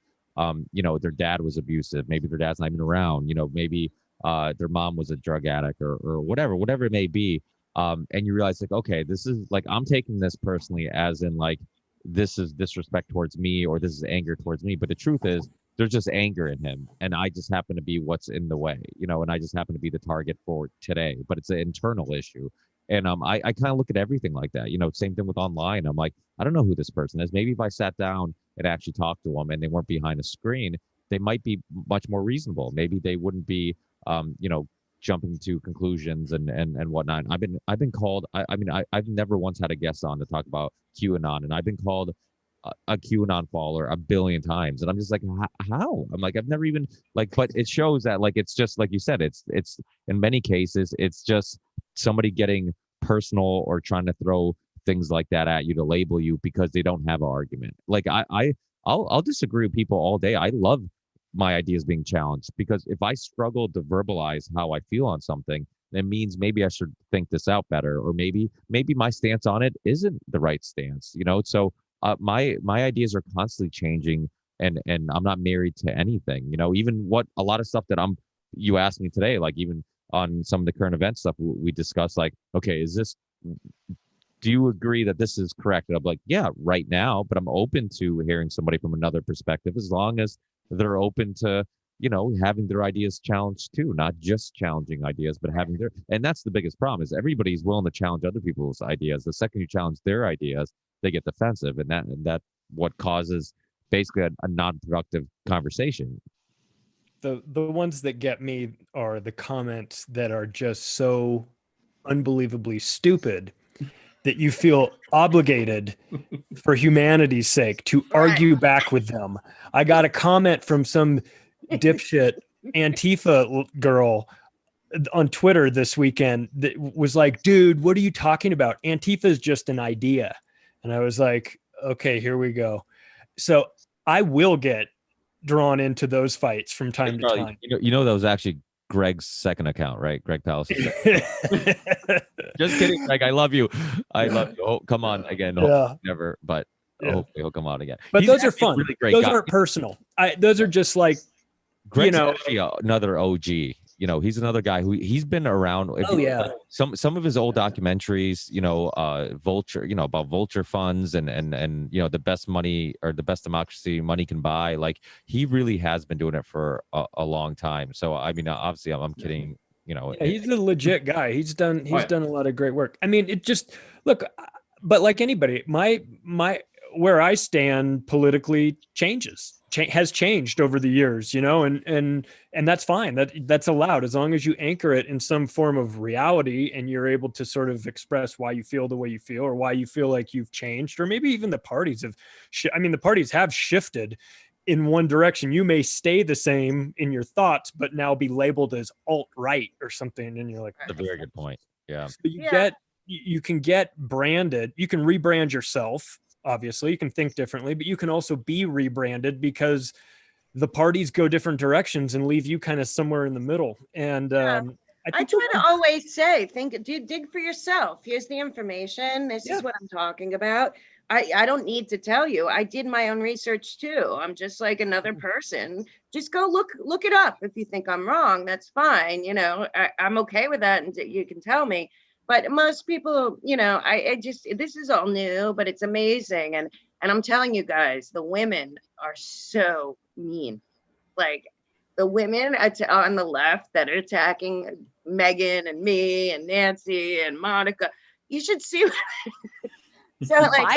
their dad was abusive. Maybe their dad's not even around. Maybe their mom was a drug addict or whatever it may be. And you realize like, okay, this is like, I'm taking this personally as in like, this is disrespect towards me, or this is anger towards me. But the truth is there's just anger in him. And I just happen to be what's in the way, and I just happen to be the target for today, but it's an internal issue. And I kind of look at everything like that. Same thing with online. I'm like, I don't know who this person is. Maybe if I sat down and actually talked to them and they weren't behind a screen, they might be much more reasonable. Maybe they wouldn't be, jumping to conclusions and whatnot. I've been called. I've never once had a guest on to talk about QAnon, and I've been called a QAnon follower a billion times, and I'm just like, how? I'm like, I've never even like. But it shows that like it's just like you said. It's in many cases it's just somebody getting personal or trying to throw things like that at you to label you because they don't have an argument. Like I'll disagree with people all day. I love my ideas being challenged, because if I struggle to verbalize how I feel on something, that means maybe I should think this out better, or maybe my stance on it isn't the right stance, you know? So my ideas are constantly changing, and I'm not married to anything, you know, even what a lot of stuff that you asked me today, like even on some of the current event stuff we discussed, like, okay, do you agree that this is correct? And I'm like, yeah, right now, but I'm open to hearing somebody from another perspective, as long as they're open to, you know, having their ideas challenged too, not just challenging ideas, but having and that's the biggest problem, is everybody's willing to challenge other people's ideas. The second you challenge their ideas, they get defensive, and that what causes basically a non-productive conversation.
The ones that get me are the comments that are just so unbelievably stupid that you feel obligated for humanity's sake to argue back with them. I got a comment from some dipshit Antifa girl on Twitter this weekend that was like, dude, what are you talking about? Antifa is just an idea. And I was like, okay, here we go. So I will get drawn into those fights from time to time.
You know that was actually Greg's second account, right? Greg Palast. Just kidding, Greg. I love you. Oh, come on again.
Yeah.
Never, but hopefully he'll come on again.
But
He's
those are fun.
Really great
those
guy.
aren't personal. Those are just like,
Greg's
you know,
actually another OG. You know, he's another guy who he's been around. Some of his old documentaries, you know, Vulture, you know, about vulture funds and you know, the best money or the best democracy money can buy. Like, he really has been doing it for a long time. So I mean, obviously, I'm kidding. You know,
he's a legit guy. He's done a lot of great work. I mean, it just but like anybody, my where I stand politically has changed over the years, you know, and that's fine. That's allowed, as long as you anchor it in some form of reality and you're able to sort of express why you feel the way you feel, or why you feel like you've changed, or maybe even the parties have. The parties have shifted in one direction. You may stay the same in your thoughts, but now be labeled as alt-right or something, and you're like,
that's a very good point. Yeah.
So you can get branded. You can rebrand yourself. Obviously, you can think differently, but you can also be rebranded, because the parties go different directions and leave you kind of somewhere in the middle. And
I try to always say, dig for yourself. Here's the information. This is what I'm talking about. I don't need to tell you. I did my own research too. I'm just like another person. Just go look it up. If you think I'm wrong, that's fine. You know, I'm okay with that, and you can tell me. But most people, you know, this is all new, but it's amazing. And I'm telling you guys, the women are so mean. Like, the women on the left that are attacking Megan and me and Nancy and Monica, you should see. So like,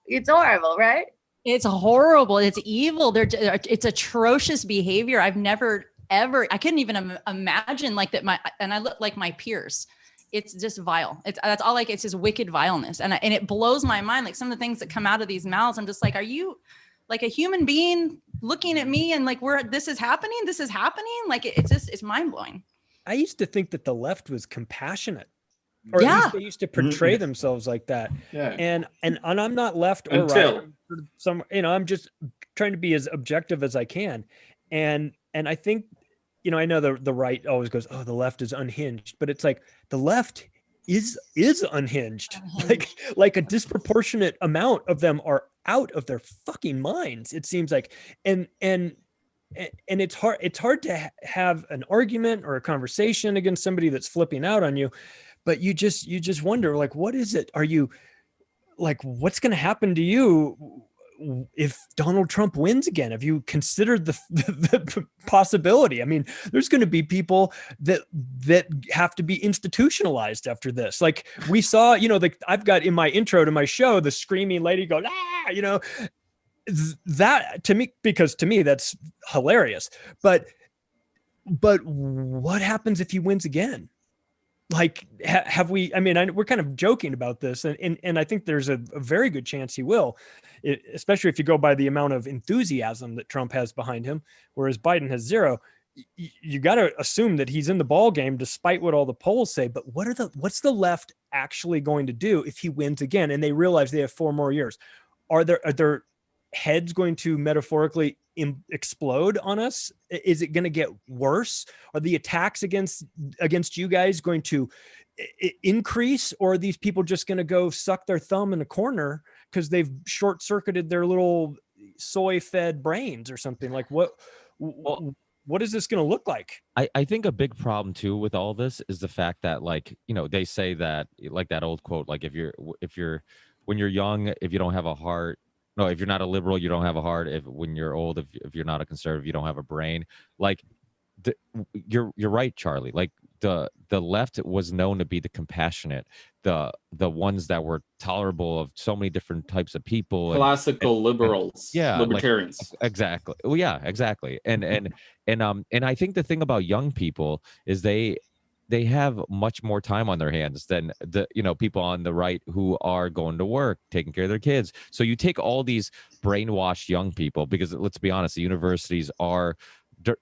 it's horrible, right?
It's horrible. It's evil. It's atrocious behavior. I've never, ever, I couldn't even imagine like that. I look like my peers. It's just vile. That's all. Like, it's just wicked vileness. And it blows my mind. Like, some of the things that come out of these mouths, I'm just like, are you like a human being looking at me and like, this is happening? This is happening. Like, it's mind blowing.
I used to think that the left was compassionate, or at least they used to portray themselves like that. Yeah. And I'm not left or right. I'm just trying to be as objective as I can. And I think, you know, I know the right always goes, oh, the left is unhinged, but it's like, the left is unhinged. Like a disproportionate amount of them are out of their fucking minds, it seems like. And it's hard to have an argument or a conversation against somebody that's flipping out on you, but you just wonder, like, what is it? Are you like, what's going to happen to you if Donald Trump wins again? Have you considered the possibility? I mean, there's going to be people that have to be institutionalized after this. Like, we saw, you know, I've got in my intro to my show, the screaming lady go, ah, you know, that to me, that's hilarious. But what happens if he wins again? Like, have we, I mean, we're kind of joking about this, and I think there's a very good chance he will, especially if you go by the amount of enthusiasm that Trump has behind him, whereas Biden has zero. You got to assume that he's in the ball game, despite what all the polls say. But what's the left actually going to do if he wins again and they realize they have 4 more years? Are their heads going to metaphorically explode on us? Is it going to get worse? Are the attacks against you guys going to increase, or are these people just going to go suck their thumb in a corner because they've short circuited their little soy fed brains or something? Like what is this going to look like?
I think a big problem too with all this is the fact that, like, you know, they say that, like that old quote, like if you're when you're young, if you don't have a heart, no, if you're not a liberal, you don't have a heart. When you're old, if you're not a conservative, you don't have a brain. Like, you're right, Charlie. Like the left was known to be the compassionate, the ones that were tolerable of so many different types of people.
Classical liberals, libertarians.
Like, exactly. Well, yeah, exactly. And I think the thing about young people is they have much more time on their hands than the, you know, people on the right who are going to work, taking care of their kids. So you take all these brainwashed young people, because let's be honest, the universities are,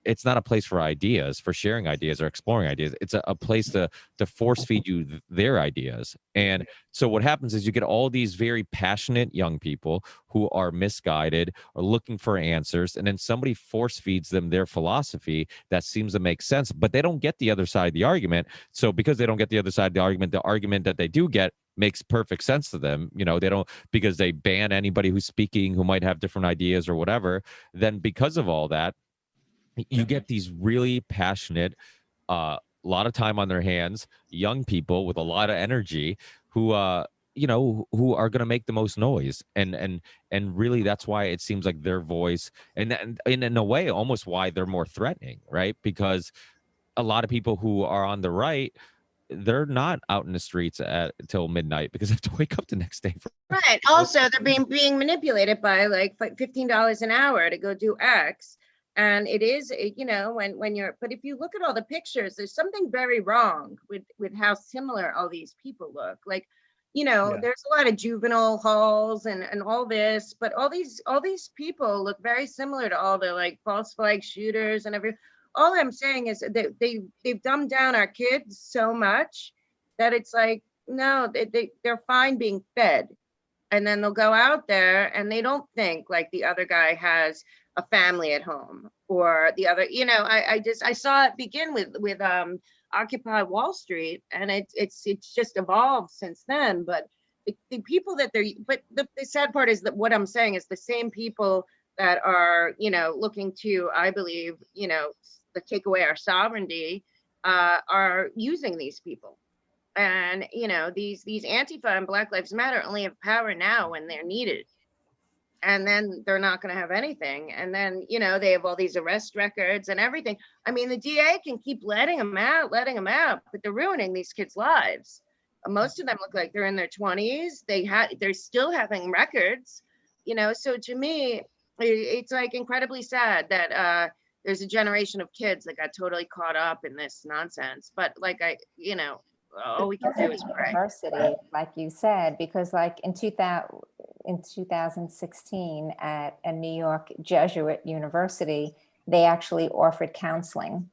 it's not a place for ideas, for sharing ideas or exploring ideas. It's a place to force feed you their ideas. And so what happens is you get all these very passionate young people who are misguided or looking for answers, and then somebody force feeds them their philosophy that seems to make sense, but they don't get the other side of the argument. So because they don't get the other side of the argument that they do get makes perfect sense to them. You know, they don't, because they ban anybody who's speaking who might have different ideas or whatever. Then because of all that, you get these really passionate, lot of time on their hands, young people with a lot of energy who, you know, who are going to make the most noise. And really that's why it seems like their voice, and in a way, almost why they're more threatening, right? Because a lot of people who are on the right, they're not out in the streets until midnight because they have to wake up the next day.
Right. Also, they're being manipulated by like $15 an hour to go do X. And it is, you know, when you're, but if you look at all the pictures, there's something very wrong with how similar all these people look. Like, you know, there's a lot of juvenile halls and all this, but all these people look very similar to all the like false flag shooters and everything. All I'm saying is that they've dumbed down our kids so much that it's like, no, they're fine being fed. And then they'll go out there and they don't think like the other guy has a family at home, or the other, you know, I saw it begin with Occupy Wall Street, and it's just evolved since then. But the people that the sad part is that what I'm saying is the same people that are, you know, looking to, I believe, you know, to take away our sovereignty, are using these people. And, you know, these Antifa and Black Lives Matter only have power now when they're needed. And then they're not going to have anything. And then, you know, they have all these arrest records and everything. I mean, the DA can keep letting them out, but they're ruining these kids' lives. Most of them look like they're in their 20s. They're still having records, you know. So to me, it's like incredibly sad that there's a generation of kids that got totally caught up in this nonsense. But like you know, all we can do is pray.
University, like you said, because like in 2016 at a New York Jesuit university, they actually offered counseling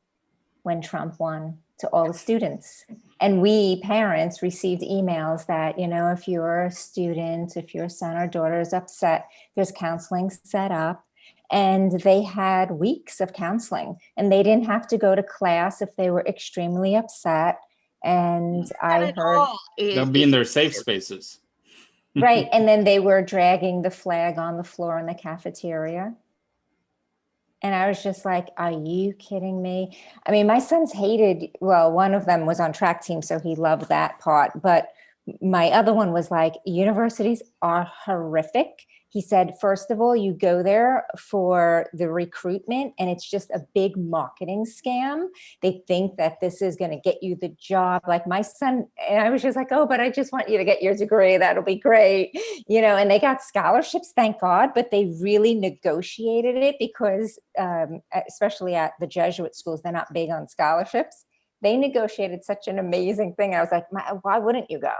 when Trump won to all the students. And we parents received emails that, you know, if you're a student, if your son or daughter is upset, there's counseling set up. And they had weeks of counseling, and they didn't have to go to class if they were extremely upset. And I heard
they'll be in their safe spaces.
Right. And then they were dragging the flag on the floor in the cafeteria. And I was just like, are you kidding me? I mean, my sons hated, well, one of them was on track team, so he loved that part. But my other one was like, universities are horrific. He said, first of all, you go there for the recruitment, and it's just a big marketing scam. They think that this is going to get you the job. Like my son, and I was just like, oh, but I just want you to get your degree. That'll be great. You know, and they got scholarships, thank God, but they really negotiated it because, especially at the Jesuit schools, they're not big on scholarships. They negotiated such an amazing thing. I was like, why wouldn't you go?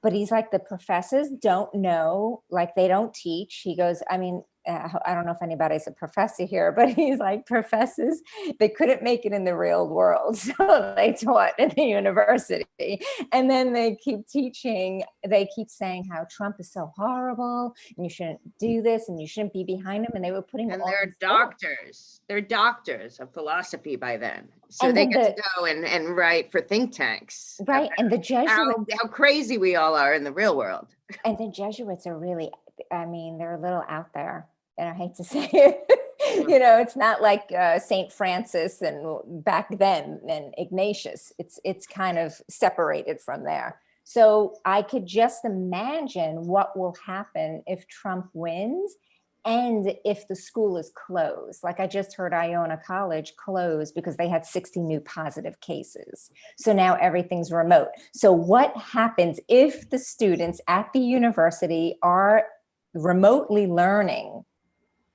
But he's like, the professors don't know, like they don't teach. He goes, I mean, I don't know if anybody's a professor here, but he's like, professors, they couldn't make it in the real world. So they taught in the university. And then they keep teaching, they keep saying how Trump is so horrible and you shouldn't do this and you shouldn't be behind him. And they were putting
And
all
they're
these thoughts.
doctors. They're doctors of philosophy by then. So
And
they
then
get to go and write for think tanks.
Right. And the Jesuits.
How crazy we all are in the real world.
And the Jesuits are really, I mean, they're a little out there. And I hate to say it, you know, it's not like St. Francis and back then and Ignatius. It's kind of separated from there. So I could just imagine what will happen if Trump wins and if the school is closed. Like I just heard Iona College closed because they had 60 new positive cases. So now everything's remote. So what happens if the students at the university are remotely learning?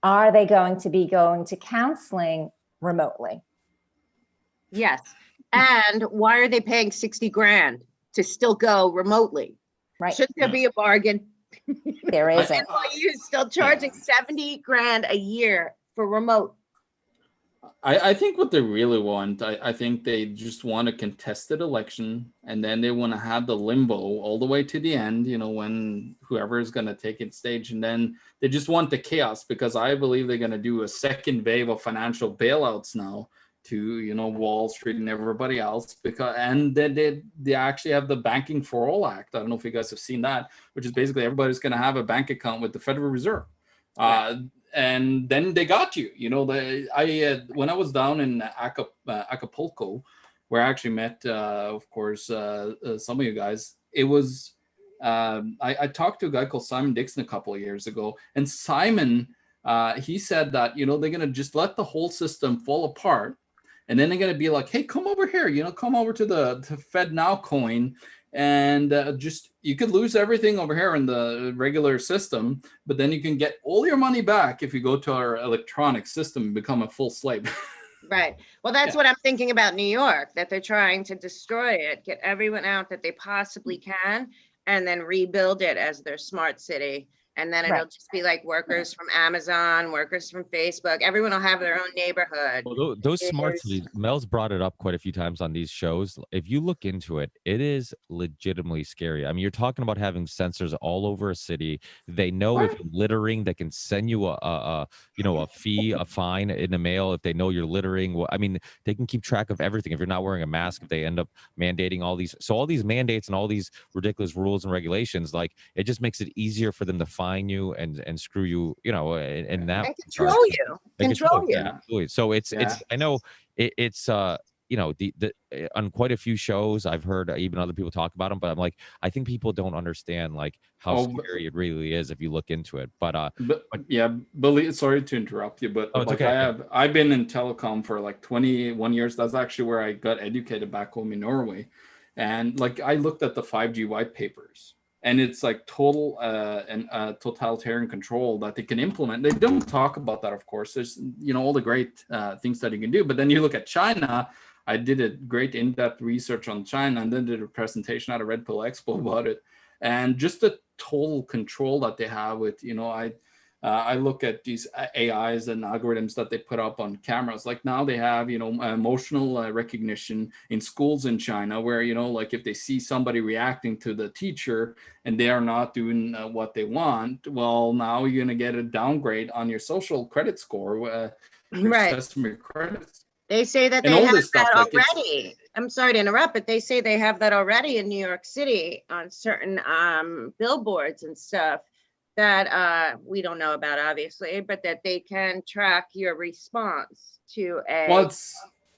Are they going to counseling remotely?
Yes. And why are they paying 60 grand to still go remotely?
Right.
Shouldn't there be a bargain?
There isn't.
NYU is still charging 70 grand a year for remote.
I think what they really want, I think they just want a contested election, and then they want to have the limbo all the way to the end, you know, when whoever is going to take its stage. And then they just want the chaos, because I believe they're going to do a second wave of financial bailouts now to, you know, Wall Street and everybody else, because, and then they actually have the Banking for All Act. I don't know if you guys have seen that, which is basically everybody's going to have a bank account with the Federal Reserve. And then they got you, you know, when I was down in Acapulco, where I actually met, of course, some of you guys, it was, I talked to a guy called Simon Dixon a couple of years ago, and Simon, he said that, you know, they're going to just let the whole system fall apart. And then they're going to be like, hey, come over here, you know, come over to the Fed Now coin. And just, you could lose everything over here in the regular system, but then you can get all your money back if you go to our electronic system and become a full slave.
Right. Well, that's what I'm thinking about New York, that they're trying to destroy it, get everyone out that they possibly can, and then rebuild it as their smart city. And then it'll just be like workers from Amazon, workers from Facebook. Everyone will have their own neighborhood.
Well, those smart cities, Mel's brought it up quite a few times on these shows. If you look into it, it is legitimately scary. I mean, you're talking about having sensors all over a city. They know if you're littering, they can send you a fine in the mail if they know you're littering. Well, I mean, they can keep track of everything. If you're not wearing a mask, if they end up mandating all these, so all these mandates and all these ridiculous rules and regulations, like it just makes it easier for them to fine you and screw you, you know, and that
control you.
Absolutely. So it's I know it's you know, the on quite a few shows I've heard even other people talk about them, but I'm like, I think people don't understand like how scary it really is if you look into it. But
yeah, believe, sorry to interrupt you, but like okay. I've been in telecom for like 21 years. That's actually where I got educated back home in Norway. And like I looked at the 5G white papers, and it's like total totalitarian control that they can implement. They don't talk about that, of course. There's, you know, all the great things that you can do. But then you look at China. I did a great in-depth research on China, and then did a presentation at a Red Pill Expo about it. And just the total control that they have with, you know, I look at these AIs and algorithms that they put up on cameras. Like now they have, you know, emotional recognition in schools in China, where, you know, like if they see somebody reacting to the teacher and they are not doing what they want, well, now you're going to get a downgrade on your social credit score. Customer credits.
They say that they have that already. I'm sorry to interrupt, but they say they have that already in New York City on certain billboards and stuff that we don't know about, obviously, but that they can track your response to a,
well,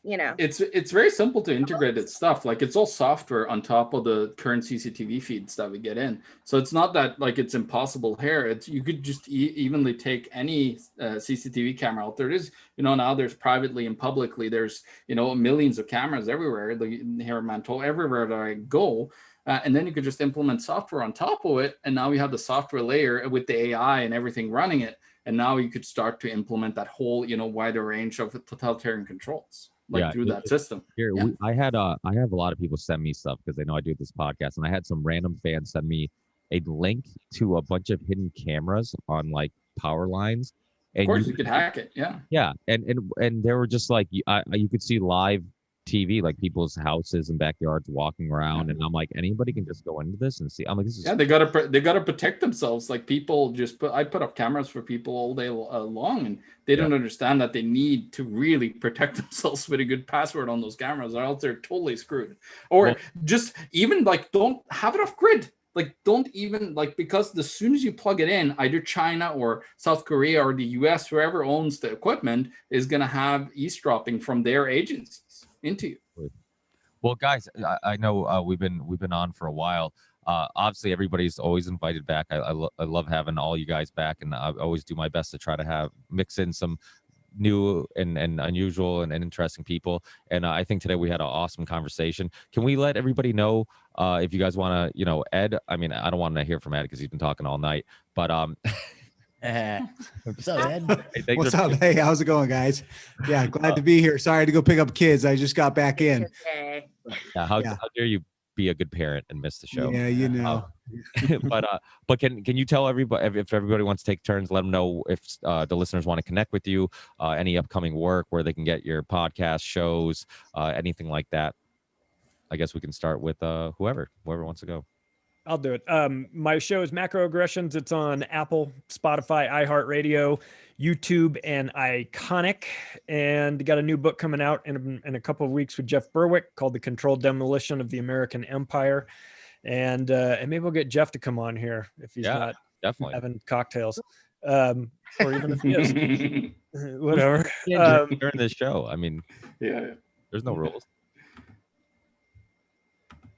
you know.
It's very simple to integrate its stuff. Like it's all software on top of the current CCTV feeds that we get in. So it's not that like it's impossible here. It's, you could just evenly take any CCTV camera out there. It is, you know, now there's privately and publicly, there's, you know, millions of cameras everywhere, here in Manitoba, everywhere that I go. And then you could just implement software on top of it. And now we have the software layer with the AI and everything running it. And now you could start to implement that whole, you know, wider range of totalitarian controls. Through that system.
Here, I have a lot of people send me stuff because they know I do this podcast, and I had some random fans send me a link to a bunch of hidden cameras on like power lines, And
Of course, you could hack it. Yeah.
Yeah, and they were just like you could see live TV, like people's houses and backyards walking around, and I'm like, anybody can just go into this and see. I'm like, this is
Yeah, they gotta protect themselves. Like people I put up cameras for people all day long, and they don't understand that they need to really protect themselves with a good password on those cameras, or else they're totally screwed. Or just even like don't have it off grid. Like don't even like, because as soon as you plug it in, either China or South Korea or the US, whoever owns the equipment, is gonna have eavesdropping from their agencies into you.
Well, guys, I know we've been on for a while. Obviously, everybody's always invited back. I love having all you guys back, and I always do my best to try to mix in some new and unusual and interesting people. And I think today we had an awesome conversation. Can we let everybody know if you guys want to, Ed? I mean, I don't want to hear from Ed because he's been talking all night, but
what's up, Ed?
Hey,
what's up? Hey, how's it going, guys? Yeah, glad to be here. Sorry to go pick up kids. I just got back in.
Yeah, how dare you be a good parent and miss the show?
Yeah, you know.
But can you tell everybody, if everybody wants to take turns, let them know if the listeners want to connect with you, any upcoming work, where they can get your podcast shows, anything like that. I guess we can start with whoever wants to go.
I'll do it. My show is Macroaggressions. It's on Apple, Spotify, iHeartRadio, YouTube, and Iconic. And got a new book coming out in a couple of weeks with Jeff Berwick called The Controlled Demolition of the American Empire. And maybe we'll get Jeff to come on here if he's not
definitely
having cocktails. Or even if he is. Whatever.
During this show. I mean, there's no rules.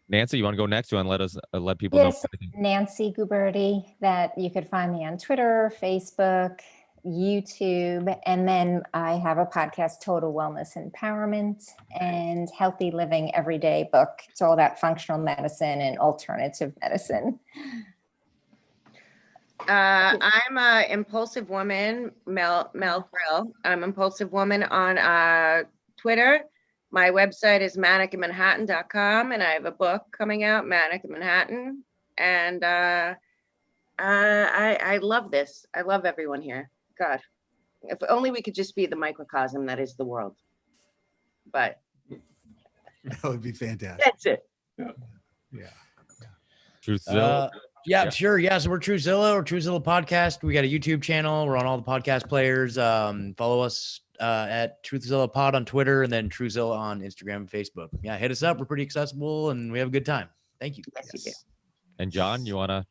Nancy, you want to go next? You want to let people know?
Nancy Guberti. That you could find me on Twitter, Facebook, YouTube, and then I have a podcast, Total Wellness Empowerment and Healthy Living Everyday book. It's all about functional medicine and alternative medicine.
I'm a impulsive woman, Mel Krell. I'm impulsive woman on Twitter. My website is manicinmanhattan.com, and I have a book coming out, Manic in Manhattan. And I love this. I love everyone here. God, if only we could just be the microcosm that is the world. But
that would be fantastic.
That's it.
Yeah.
TruthZilla.
Yeah, sure. Yeah, so we're TruthZilla or TruthZilla Podcast. We got a YouTube channel. We're on all the podcast players. Follow us at TruthZilla Pod on Twitter, and then TruthZilla on Instagram and Facebook. Yeah, hit us up. We're pretty accessible, and we have a good time. Thank you.
Yes, you do.
And John, you want to?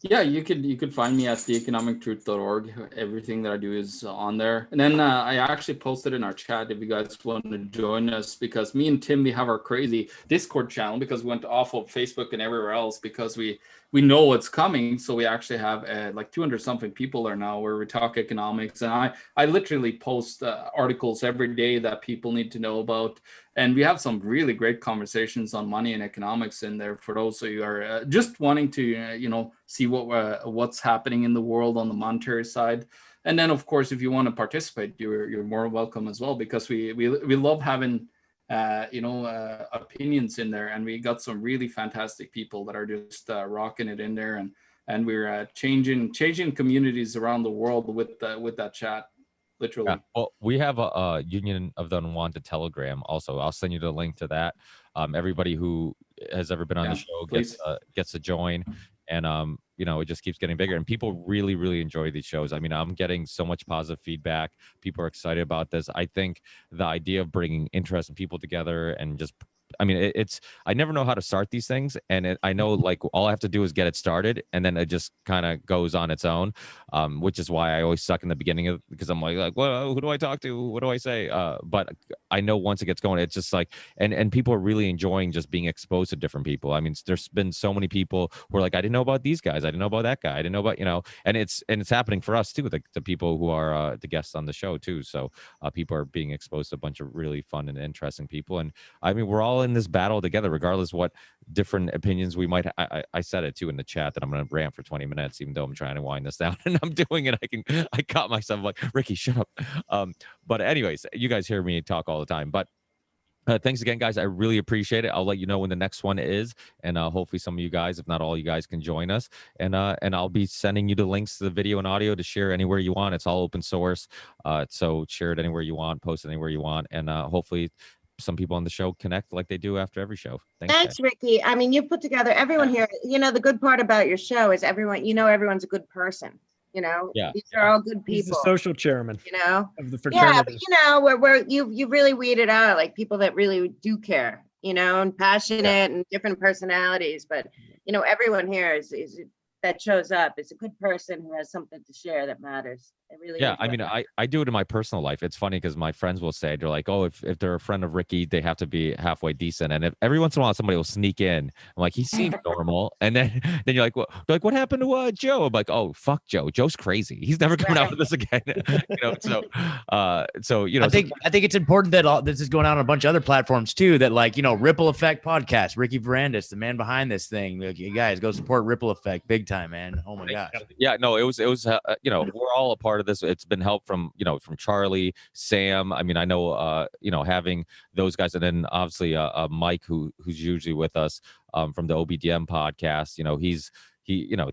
Yeah, you could find me at theeconomictruth.org. Everything that I do is on there. And then I actually posted in our chat if you guys want to join us, because me and Tim, we have our crazy Discord channel, because we went off of Facebook and everywhere else because we know what's coming. So we actually have like 200 something people there now where we talk economics. And I literally post articles every day that people need to know about. And we have some really great conversations on money and economics in there for those of you who are just wanting to, see what's happening in the world on the monetary side. And then, of course, if you want to participate, you're more welcome as well, because we love having opinions in there, and we got some really fantastic people that are just rocking it in there, and we're changing communities around the world with that chat. Literally.
Yeah. Well, we have a Union of the Unwanted Telegram also. I'll send you the link to that. Everybody who has ever been on the show gets to join, and it just keeps getting bigger, and people really, really enjoy these shows. I mean, I'm getting so much positive feedback. People are excited about this. I think the idea of bringing interesting people together and just, I never know how to start these things. And I know like all I have to do is get it started, and then it just kind of goes on its own, which is why I always suck in the beginning because I'm like, well, who do I talk to? What do I say? But I know once it gets going, it's just like, and people are really enjoying just being exposed to different people. I mean, there's been so many people who are like, I didn't know about these guys. I didn't know about that guy. I didn't know about, and it's happening for us too, the people who are the guests on the show too. So people are being exposed to a bunch of really fun and interesting people. And I mean, we're all in this battle together, regardless what different opinions we might I said it too in the chat that I'm going to rant for 20 minutes, even though I'm trying to wind this down, and I'm doing it. I caught myself like, Ricky, shut up. But anyways, you guys hear me talk all the time, but Thanks again, guys. I really appreciate it. I'll let you know when the next one is, and hopefully some of you guys, if not all you guys, can join us. And I'll be sending you the links to the video and audio to share anywhere you want. It's all open source, so share it anywhere you want, post it anywhere you want, and hopefully some people on the show connect like they do after every show. Thanks,
Thanks, Ricky. I mean, you put together everyone here. You know, the good part about your show is everyone. You know, everyone's a good person. You know, these are all good people.
He's the social chairman.
You know,
of the fraternity.
Yeah, but you know, where you really weeded out like people that really do care. You know, and passionate and different personalities. But you know, everyone here is that shows up is a good person who has something to share that matters. It really is.
I mean, I do it in my personal life. It's funny because my friends will say, they're like, oh, if they're a friend of Ricky, they have to be halfway decent. And if every once in a while somebody will sneak in, I'm like, he seems normal. And then you're like, what happened to Joe? I'm like, oh, fuck Joe. Joe's crazy. He's never coming out with this again. You know, so you know,
I think it's important that all this is going out on a bunch of other platforms too. That like, you know, Ripple Effect podcast, Ricky Varandas, the man behind this thing. Like, you guys go support Ripple Effect big time, man. Oh my gosh.
Yeah, no, it was you know, we're all a part of this. It's been help from, you know, from Charlie, Sam. I mean, I know, you know, having those guys, and then obviously Mike, who's usually with us from the OBDM podcast. You know, you know,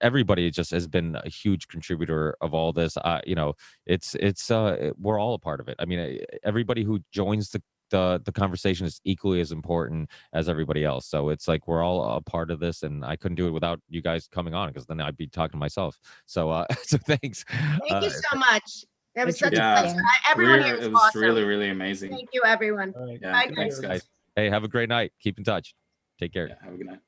everybody just has been a huge contributor of all this. You know, we're all a part of it. I mean, everybody who joins the conversation is equally as important as everybody else. So it's like we're all a part of this, and I couldn't do it without you guys coming on, because then I'd be talking to myself. So so thanks.
Thank you so much. That was such a
Yeah,
pleasure. Everyone here
it
was
was
awesome.
really, really amazing.
Thank you, everyone.
Yeah,
Bye,
Thanks, guys. Hey, have a great night. Keep in touch. Take care.
Yeah, have a good night.